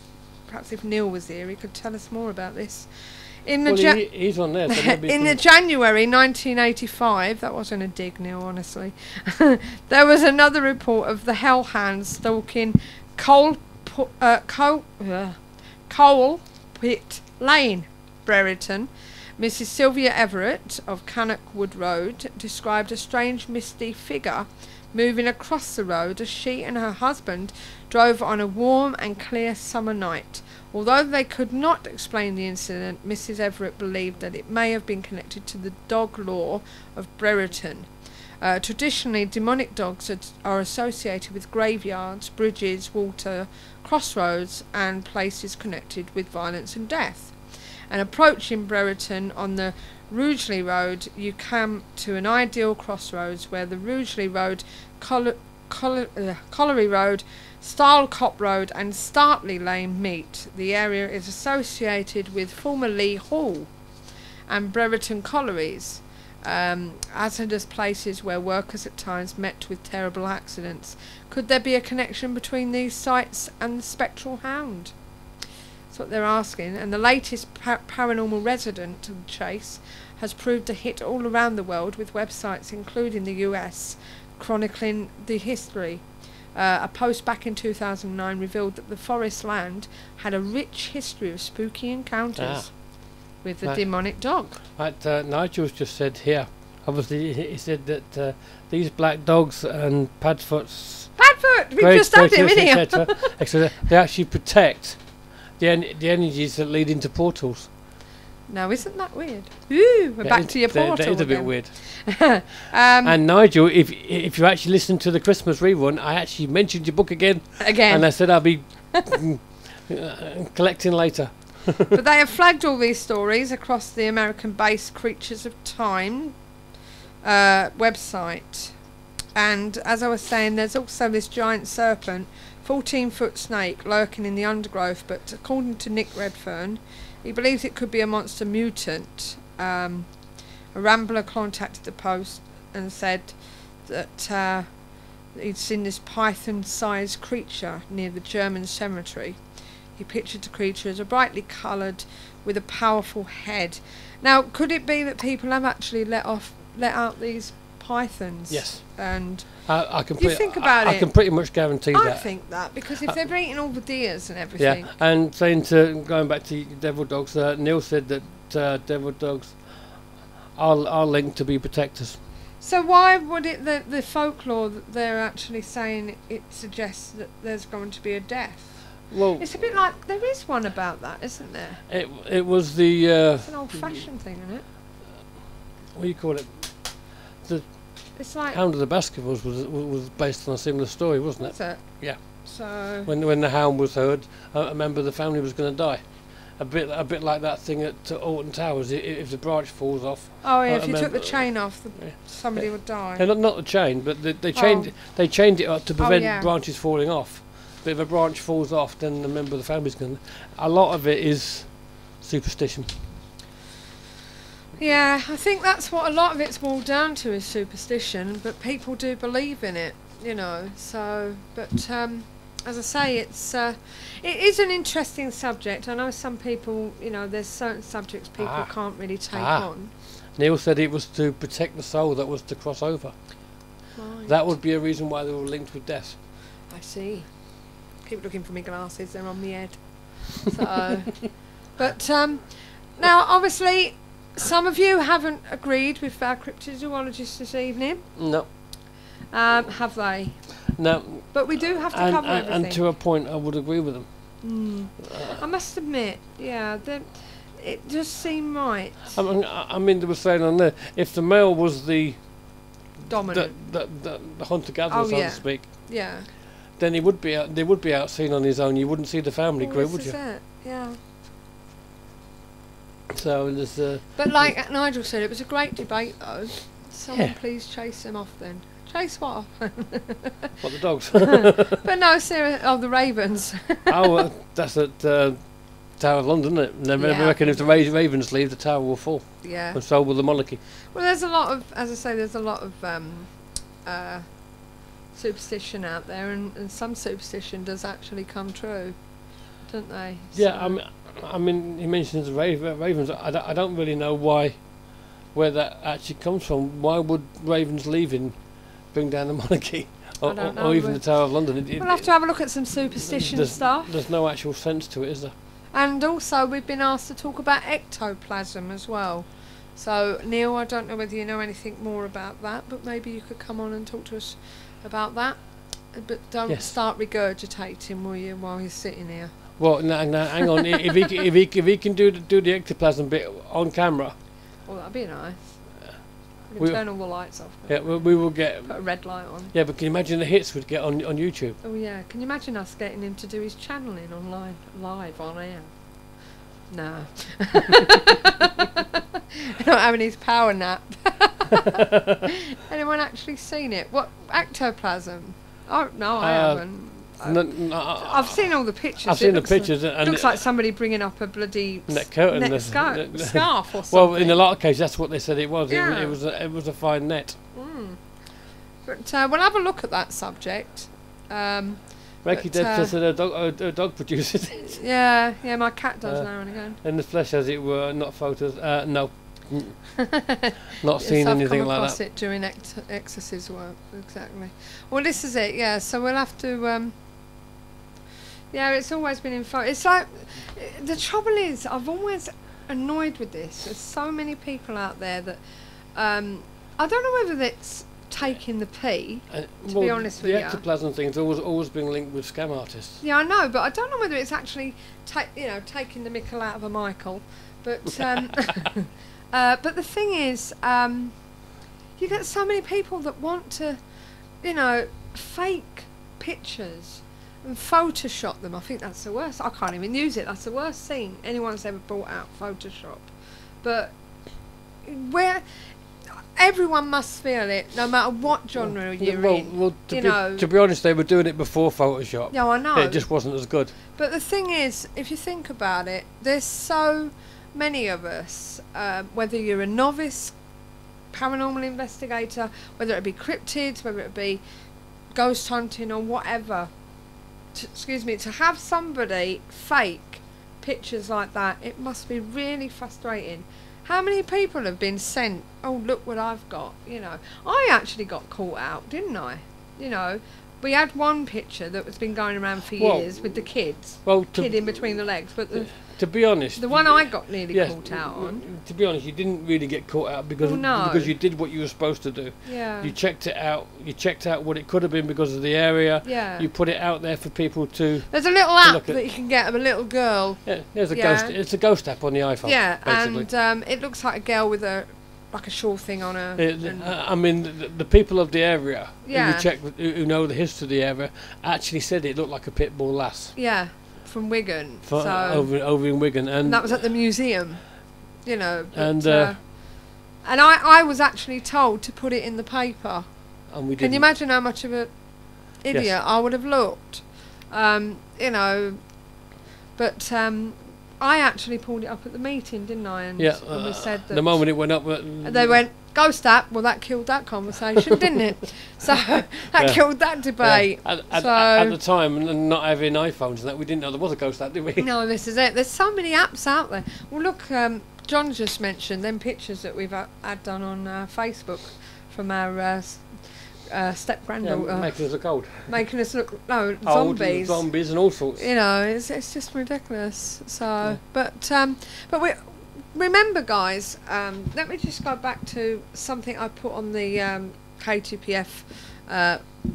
Perhaps if Neil was here, he could tell us more about this. He's on there. So in the January 1985, that wasn't a dig, Neil, honestly. There was another report of the hellhounds stalking Coal Pit Lane, Brereton. Mrs. Sylvia Everett of Cannock Wood Road described a strange misty figure moving across the road as she and her husband drove on a warm and clear summer night. Although they could not explain the incident, Mrs. Everett believed that it may have been connected to the dog lore of Brereton. Traditionally, demonic dogs are associated with graveyards, bridges, water, crossroads, and places connected with violence and death. And approaching Brereton on the Rugeley Road, you come to an ideal crossroads where the Rugeley Road, Colliery Road, Stylecop Road and Startley Lane meet. The area is associated with former Lee Hall and Brereton collieries, hazardous places where workers at times met with terrible accidents. Could there be a connection between these sites and the spectral hound? That's what they're asking. And the latest paranormal resident of the Chase has proved a hit all around the world, with websites including the US chronicling the history. A post back in 2009 revealed that the forest land had a rich history of spooky encounters with the demonic dog. Nigel's just said here, obviously he said that these black dogs and Padfoot, we just had him in here. etc., they actually protect the energies that lead into portals. Now, isn't that weird? Ooh, we're back to your portal. That is a bit weird. And Nigel, if you actually listen to the Christmas rerun, I actually mentioned your book again. And I said I'll be collecting later. But they have flagged all these stories across the American-based Creatures of Time website. And as I was saying, there's also this giant serpent, 14-foot snake lurking in the undergrowth. But according to Nick Redfern, he believes it could be a monster mutant. A Rambler contacted the Post and said that he'd seen this python-sized creature near the German cemetery. He pictured the creature as a brightly coloured with a powerful head. Now, could it be that people have actually let out these pythons? Yes. And I can pretty much guarantee that. I think that, because if they're eating all the deers and everything. Yeah, and going back to devil dogs, Neil said that devil dogs are linked to be protectors. So why would the folklore that they're actually saying it suggests that there's going to be a death? Well, it's a bit like there is one about that, isn't there? It was the. It's an old-fashioned thing, isn't it? What do you call it? It's like Hound of the Baskervilles was based on a similar story, wasn't it? Was it? Yeah. So when the hound was heard, a member of the family was going to die. A bit like that thing at Alton Towers. If the branch falls off. Oh yeah, if you took the chain off, somebody would die. Yeah, not the chain, but they chained it up to prevent branches falling off. But if a branch falls off, then the member of the family's going to... A lot of it is superstition. Yeah, I think that's what a lot of it's boiled down to is superstition, but people do believe in it, you know. So, but as I say, it is an interesting subject. I know some people, you know, there's certain subjects people can't really take on. Neil said it was to protect the soul that was to cross over. Right. That would be a reason why they were linked with death. I see. Keep looking for me glasses, they're on my head. So, but now obviously some of you haven't agreed with our cryptozoologist this evening. No. Have they? No. But we do have to cover everything. And to a point, I would agree with them. I must admit, yeah, it does seem right. I mean, they were saying on there, if the male was the dominant, the hunter-gatherer, so to speak, yeah, then he would be out. They would be out seen on his own. You wouldn't see the family group, would you? It. Yeah. So there's. But like Nigel said, it was a great debate, though. Someone please chase them off then. Chase what? What, the dogs? But no, seriously, the ravens. Oh, that's at Tower of London, isn't it? They reckon if the ravens leave, the tower will fall. Yeah. And so will the monarchy. Well, there's a lot of, as I say, there's a lot of superstition out there, and some superstition does actually come true, don't they? Yeah, I mean, he mentions the ravens. I don't really know where that actually comes from. Why would ravens leaving bring down the monarchy, or even the Tower of London? We'll have to have a look at some superstition stuff. There's no actual sense to it, is there? And also, we've been asked to talk about ectoplasm as well. So, Neil, I don't know whether you know anything more about that, but maybe you could come on and talk to us about that. But don't start regurgitating, will you, while you're sitting here? Well, no, hang on. if he can do the ectoplasm bit on camera. Well, that'd be nice. We can turn all the lights off. Yeah, we will get. Put a red light on. Yeah, but can you imagine the hits we'd get on YouTube? Oh yeah, can you imagine us getting him to do his channeling online, live on air? No. Not having his power nap. Anyone actually seen it? What, ectoplasm? Oh no, I haven't. I've seen all the pictures. I've seen the pictures. It looks like somebody bringing up a bloody scarf or something. Well, in a lot of cases, that's what they said it was. Yeah. It was a fine net. But we'll have a look at that subject. Reiki said her dog produces it. Yeah, my cat does now and again. In the flesh, as it were, not photos. No. Not seen anything like that. I've come across it during exorcism work, exactly. Well, this is it, yeah. So we'll have to. Yeah, it's always been in photo. It's like the trouble is, I've always annoyed with this. There's so many people out there that I don't know whether it's taking the pee. To be honest with you, the ectoplasm thing's always been linked with scam artists. Yeah, I know, but I don't know whether it's actually taking the mickle out of a Michael. But but the thing is, you get so many people that want to, fake pictures and Photoshop them. I think that's the worst. I can't even use it. That's the worst thing anyone's ever brought out, Photoshop. But everyone must feel it, no matter what genre you're in. Well, to be honest, they were doing it before Photoshop. Yeah, I know. It just wasn't as good. But the thing is, if you think about it, there's so many of us, whether you're a novice paranormal investigator, whether it be cryptids, whether it be ghost hunting or whatever, to have somebody fake pictures like that, it must be really frustrating. How many people have been sent, oh look what I've got, I actually got caught out, didn't I? We had one picture that was been going around for years with the kids, kid in between the legs, but to be honest, the one I got nearly caught out on. To be honest, you didn't really get caught out because you did what you were supposed to do. Yeah. You checked it out. You checked out what it could have been because of the area. Yeah. You put it out there for people to. There's a little app that you can get of a little girl. Yeah. There's a ghost. It's a ghost app on the iPhone. Yeah, basically. and it looks like a girl with a shawl thing on her. I mean, the people of the area who know the history of the area actually said it looked like a pit bull lass. Yeah. From Wigan, over in Wigan, and that was at the museum, but, and I was actually told to put it in the paper. And we didn't. Can you imagine how much of an idiot I would have looked? But I actually pulled it up at the meeting, didn't I? And, Yeah. and we said that The moment it went up, they went ghost app. Well, that killed that conversation, didn't it? So that killed that debate. Yeah. So At the time, and not having iPhones and that, we didn't know there was a ghost app, did we? no, this is it. There's so many apps out there. Well, look, John just mentioned them pictures that we've had done on Facebook from our step granddaughter, making us look old. making us look Old, zombies and all sorts. You know, it's just ridiculous. So, but we remember, guys. Let me just go back to something I put on the KTPF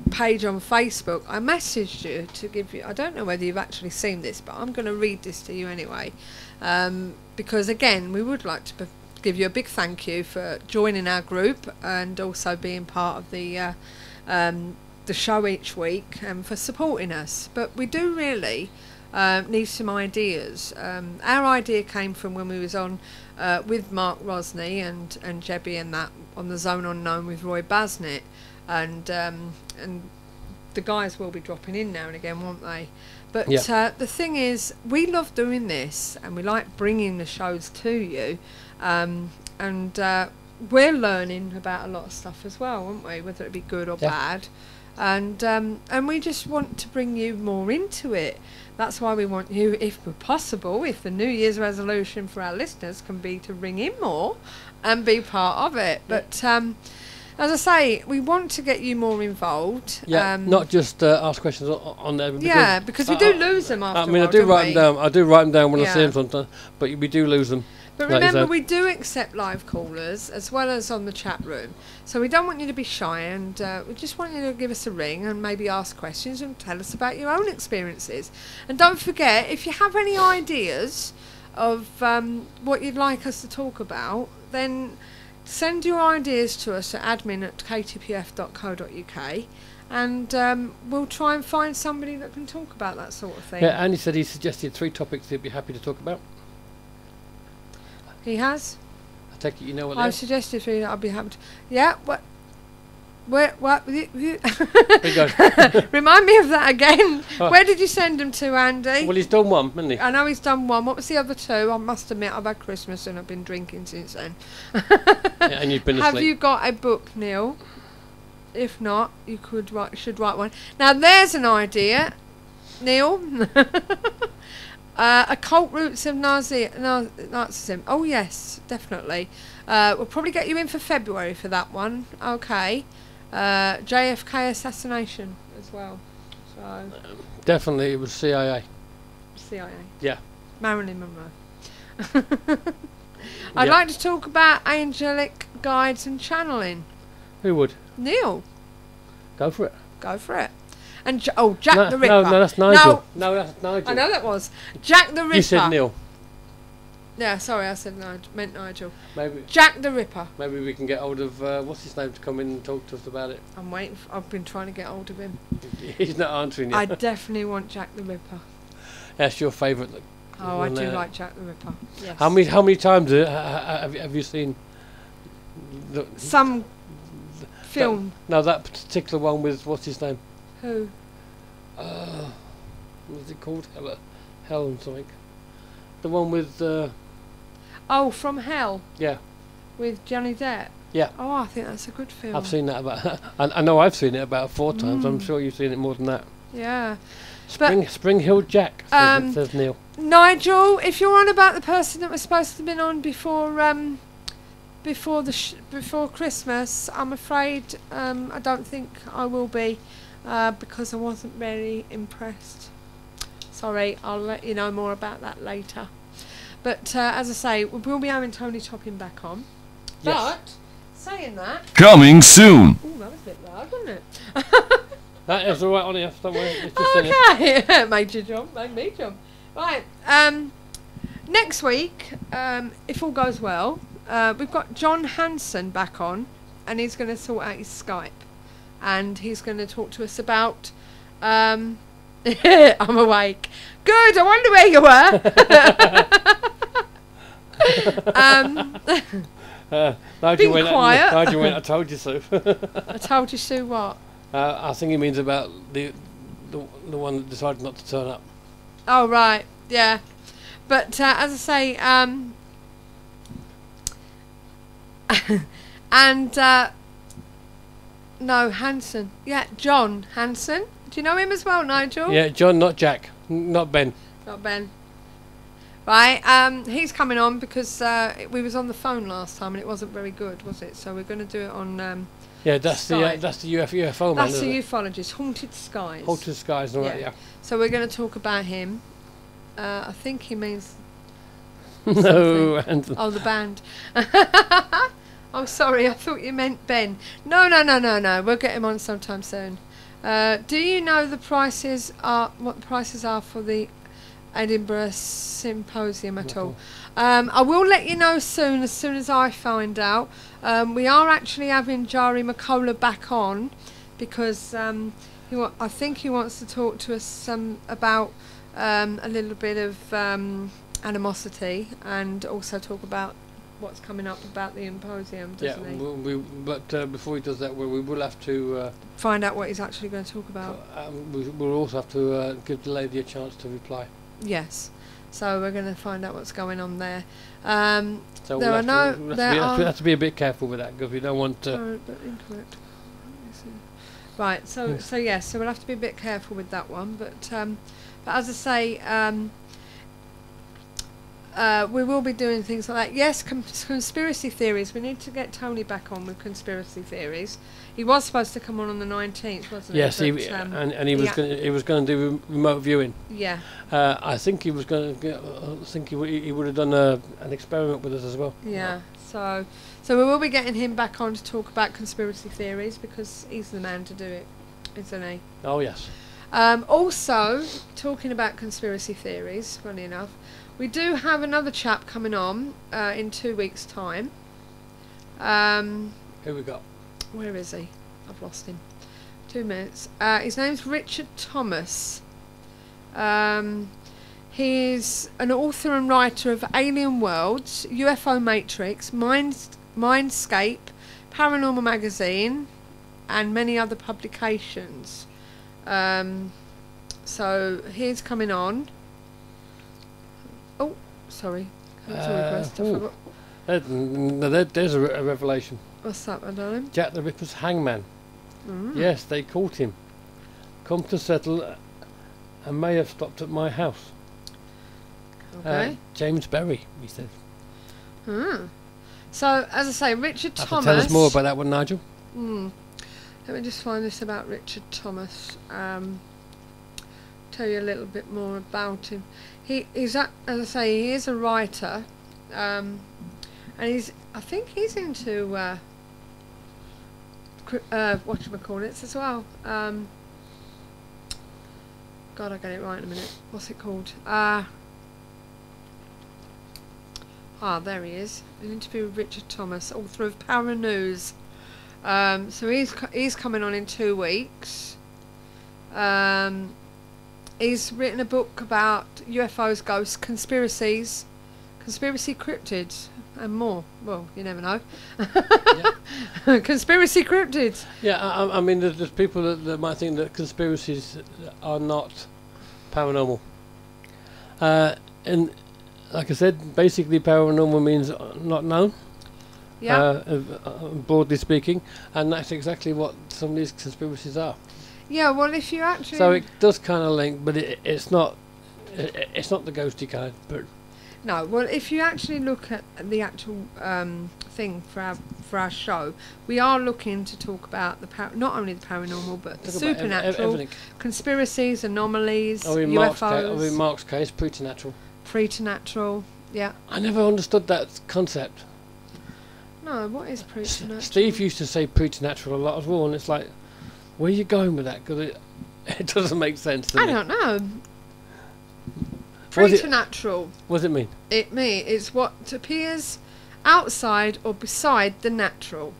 page on Facebook. I messaged you to give you. I don't know whether you've actually seen this, but I'm going to read this to you anyway, because again, we would like to give you a big thank you for joining our group and also being part of the show each week and for supporting us. But we do really need some ideas. Our idea came from when we was on with Mark Rosney and Jebby and that on the Zone Unknown with Roy Basnett, and the guys will be dropping in now and again, won't they? But the thing is, we love doing this and we like bringing the shows to you, and we're learning about a lot of stuff as well, aren't we? Whether it be good or bad, and we just want to bring you more into it. That's why we want you, if possible, if the New Year's resolution for our listeners can be to ring in more and be part of it. But as I say, we want to get you more involved. Yeah, not just ask questions on there. Because we do lose them after I mean, a while, I do write don't them down. I do write them down when I see them sometimes, but we do lose them. But like remember, we do accept live callers as well as on the chat room. So we don't want you to be shy, and we just want you to give us a ring and maybe ask questions and tell us about your own experiences. And don't forget, if you have any ideas of what you'd like us to talk about, then send your ideas to us at admin@ktpf.co.uk, and we'll try and find somebody that can talk about that sort of thing. Yeah, Andy said he suggested 3 topics he'd be happy to talk about. He has? I take it you know what they I are? suggested for you that I'd be happy to... Yeah, what... Where, what... There you go. Remind me of that again. Where did you send them to, Andy? Well, he's done one, hasn't he? I know he's done one. What was the other 2? I must admit, I've had Christmas and I've been drinking since then. And you've been asleep. Have you got a book, Neil? If not, you should write one. Now, there's an idea, Neil. Occult roots of Nazism. Oh yes, definitely. We'll probably get you in for February for that one. Okay. JFK assassination as well. So Definitely, it was CIA. CIA. Yeah. Marilyn Monroe. I'd like to talk about angelic guides and channeling. Who would? Neil, Go for it. go for it. And Jack the Ripper. No, that's Nigel. No, that's Nigel. I know that was Jack the Ripper. You said Neil. Yeah, sorry, I said Nigel. Meant Nigel. Maybe Jack the Ripper. maybe we can get hold of what's his name to come in and talk to us about it. I'm waiting. I've been trying to get hold of him. He's not answering you. I definitely want Jack the Ripper. That's your favourite. Oh, I do like Jack the Ripper. Yes. How many times have you seen Some film. that particular one with what's his name? Who? What's it called? Hell and something. The one with Oh, From Hell. Yeah. With Johnny Depp. Yeah. Oh, I think that's a good film. I've seen that about. I know I've seen it about 4 times. I'm sure you've seen it more than that. Yeah. Spring Hill Jack says Neil. Nigel, if you're on about the person that was supposed to have been on before before Christmas, I'm afraid I don't think I will be because I wasn't very impressed. Sorry, I'll let you know more about that later. But as I say, we will be having Tony Topping back on. Yes. But saying that, Coming soon. oh, that was a bit loud, wasn't it? That is all right on here. Don't worry. It's just in here. Okay, made you jump, made me jump. Right, next week, if all goes well, we've got John Hanson back on, and he's going to sort out his Skype, and he's going to talk to us about. I'm awake. Good. I wonder where you were. Nigel Being quiet. Nigel went, I told you so. I told you so. What? I think he means about the one that decided not to turn up. Oh right, yeah. But as I say, and no, Hanson. Yeah, John Hanson. Do you know him as well, Nigel? Yeah, John, not Jack, not Ben. Not Ben. Right, he's coming on because we was on the phone last time and it wasn't very good, was it? So we're going to do it on. Yeah, that's the UFO man. That's the ufologist, Haunted Skies. Haunted Skies, all right, yeah. So we're going to talk about him. I think he means. No, Hanson. Oh, the band. Oh, sorry, I thought you meant Ben. No. We'll get him on sometime soon. Do you know what the prices are for the Edinburgh Symposium at all? I will let you know as soon as I find out. We are actually having Jari McCullough back on because I think he wants to talk to us about a little bit of animosity and also talk about what's coming up about the symposium, doesn't he? But before he does that, we will have to find out what he's actually going to talk about. We'll also have to give the lady a chance to reply. Yes, so we're going to find out what's going on there. So we have to be a bit careful with that because we don't want to. Incorrect. Right. So yes. So we'll have to be a bit careful with that one. But as I say, we will be doing things like that. Yes, conspiracy theories. We need to get Tony back on with conspiracy theories. He was supposed to come on the 19th, wasn't yes, he? Yes, and he was going to do remote viewing. Yeah. I think he was going to. I think he would have done an experiment with us as well. Yeah. So we will be getting him back on to talk about conspiracy theories because he's the man to do it, isn't he? Oh yes. Also, talking about conspiracy theories, funny enough, we do have another chap coming on in 2 weeks' time. Who we got? Where is he? I've lost him. 2 minutes. His name's Richard Thomas. He's an author and writer of Alien Worlds, UFO Matrix, Mindscape, Paranormal Magazine, and many other publications. So he's coming on. Oh, sorry. Request. I forgot. There's a revelation. What's that, my darling? Jack the Ripper's hangman. Yes, they caught him. Come to settle and may have stopped at my house. Okay. James Berry, he said. So, as I say, Richard Thomas... Tell us more about that one, Nigel. Let me just find this about Richard Thomas. Tell you a little bit more about him. He's as I say, he is a writer, and I think he's into whatchamacallits as well. God, I'll get it right in a minute. What's it called? There he is. An interview with Richard Thomas, author of Power News. So he's coming on in 2 weeks. He's written a book about UFOs, ghosts, conspiracies, conspiracy cryptids, and more. Well, you never know. Conspiracy cryptids. Yeah, I mean, there's people that might think that conspiracies are not paranormal. And like I said, basically paranormal means not known. Yeah. Broadly speaking, and that's exactly what some of these conspiracies are. Yeah, well, if you actually... So it does kind of link, but it's not the ghosty kind. But no, well, if you actually look at the actual thing for our show, we are looking to talk about not only the paranormal, but the supernatural, conspiracies, anomalies, UFOs. In Mark's case, preternatural. Preternatural, yeah. I never understood that concept. No, what is preternatural? Steve used to say preternatural a lot as well, and it's like, where are you going with that? Because it doesn't make sense to me. I don't know. Preternatural. What does it mean? It's what appears outside or beside the natural,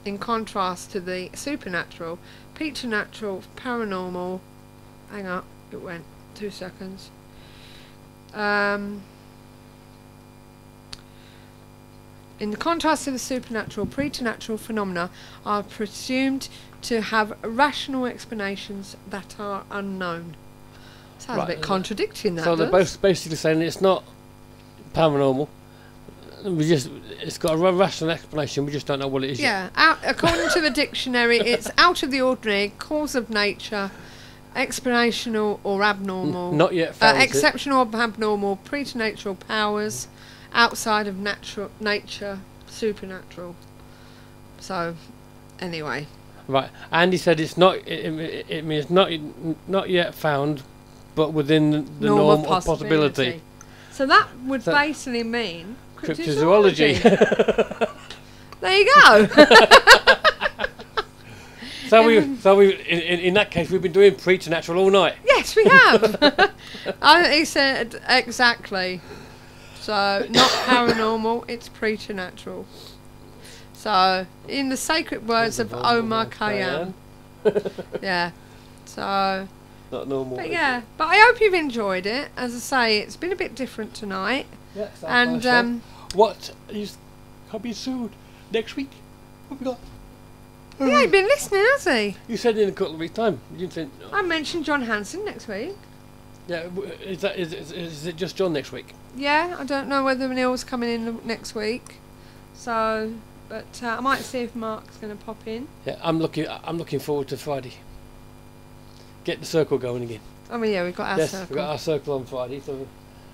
in contrast to the supernatural. Preternatural, paranormal. Hang up, it went 2 seconds. In contrast to the supernatural, preternatural phenomena are presumed to have rational explanations that are unknown. Sounds a bit contradicting, that So they're does. both basically saying it's not paranormal. It's got a rational explanation. We just don't know what it is yet. Yeah, according to the dictionary, it's out of the ordinary, cause of nature, explanational or abnormal. Not yet found. Exceptional or abnormal, preternatural powers, outside of nature, supernatural. So, anyway. Right. Andy said it's not. It means not yet found, but within the norm of possibility. So that would basically mean Cryptozoology. There you go. So we in that case we've been doing preternatural all night. Yes, we have. He said exactly. So not paranormal, it's preternatural. So in the sacred words of Omar Khayyam. Yeah. So. Not normal. But yeah, but I hope you've enjoyed it. As I say, it's been a bit different tonight. Yeah, and what is coming soon next week? What have we got? He ain't been listening, has he? You said in a couple of weeks' time. You didn't say. I mentioned John Hanson next week. Yeah, is it just John next week? Yeah, I don't know whether Neil's coming in next week. So, but I might see if Mark's going to pop in. Yeah, I'm looking forward to Friday. Get the circle going again. I mean, yeah, we've got our circle. We've got our circle on Friday. So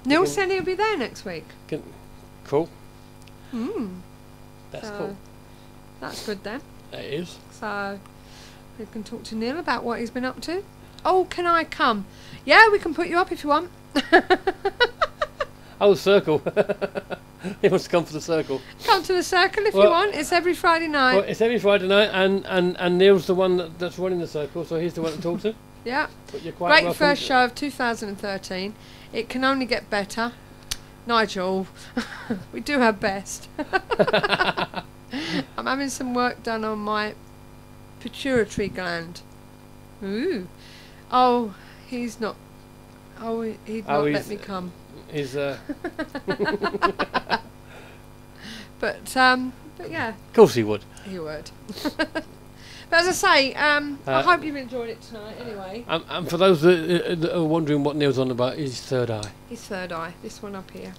Neil said he'll be there next week. Cool. That's cool. That's good then. It is. So we can talk to Neil about what he's been up to. Oh, can I come? Yeah, we can put you up if you want. Oh, the circle. He wants to come for the circle. Come to the circle if you want. It's every Friday night. Well, it's every Friday night, and Neil's the one that's running the circle, so he's the one to talk to. Yeah. But you're quite Great welcome. first show of 2013. It can only get better. Nigel, we do our best. I'm having some work done on my pituitary gland. Ooh. Oh, he's not. Oh, he'd not let me come. He's But yeah. Of course he would. He would. But as I say, I hope you've enjoyed it tonight anyway. And for those that are wondering what Neil's on about, his third eye. His third eye. This one up here.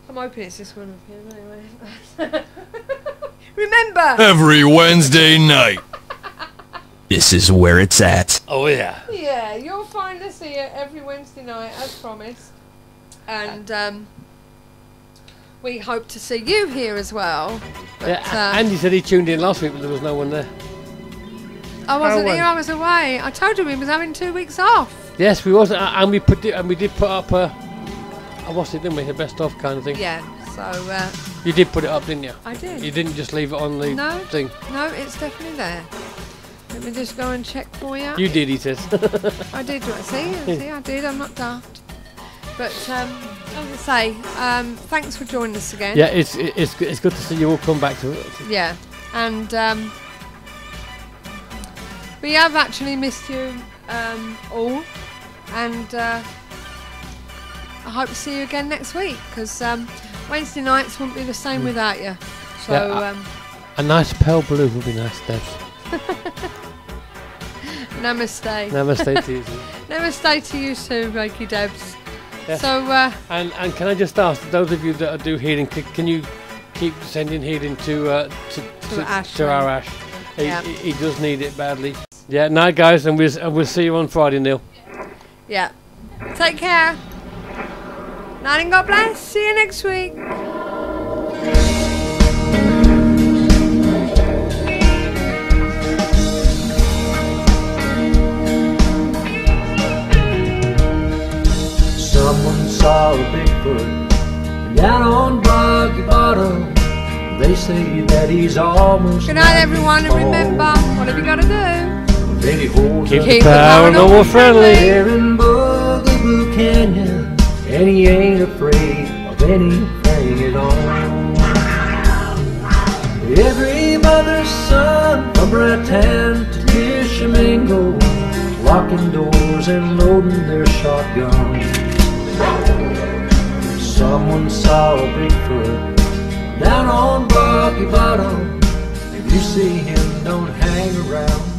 I'm hoping it's this one up here anyway. Remember! Every Wednesday night. This is where it's at. Oh, yeah. Yeah, you'll find us here every Wednesday night, as promised. And we hope to see you here as well. But, yeah, Andy said he tuned in last week, but there was no one there. I wasn't here, I was away. I told you we was having 2 weeks off. Yes, we was, and we did put up what's it, didn't we? A best of kind of thing. Yeah, so you did put it up, didn't you? I did. You didn't just leave it on the thing. No, it's definitely there. Let me just go and check for you. You did, he says. I did. See, I did. I'm not daft. But as I say, thanks for joining us again. Yeah, it's good to see you all come back to it. Yeah, and we have actually missed you all, and I hope to see you again next week, because Wednesday nights won't be the same without you. So yeah, a nice pale blue would be nice, Debs. Namaste. Namaste to you. Namaste to you too, Reiki Debs. Yeah. So and can I just ask those of you that do healing, can you keep sending healing to our Ash? He does need it badly. Yeah, night guys, and we'll see you on Friday, Neil. Yeah. Take care. Night and God bless. See you next week. Someone saw a Bigfoot down on Boggy Bottom. They say that he's almost. Good night, everyone, and remember, whatever you gotta do, keep the paranormal friendly. There in Bugaboo Canyon, and he ain't afraid of anything at all. Every mother's son, from Rattan to Tishomingo, locking doors and loading their shotguns. Someone saw a Bigfoot down on Rocky Bottom. If you see him, don't hang around.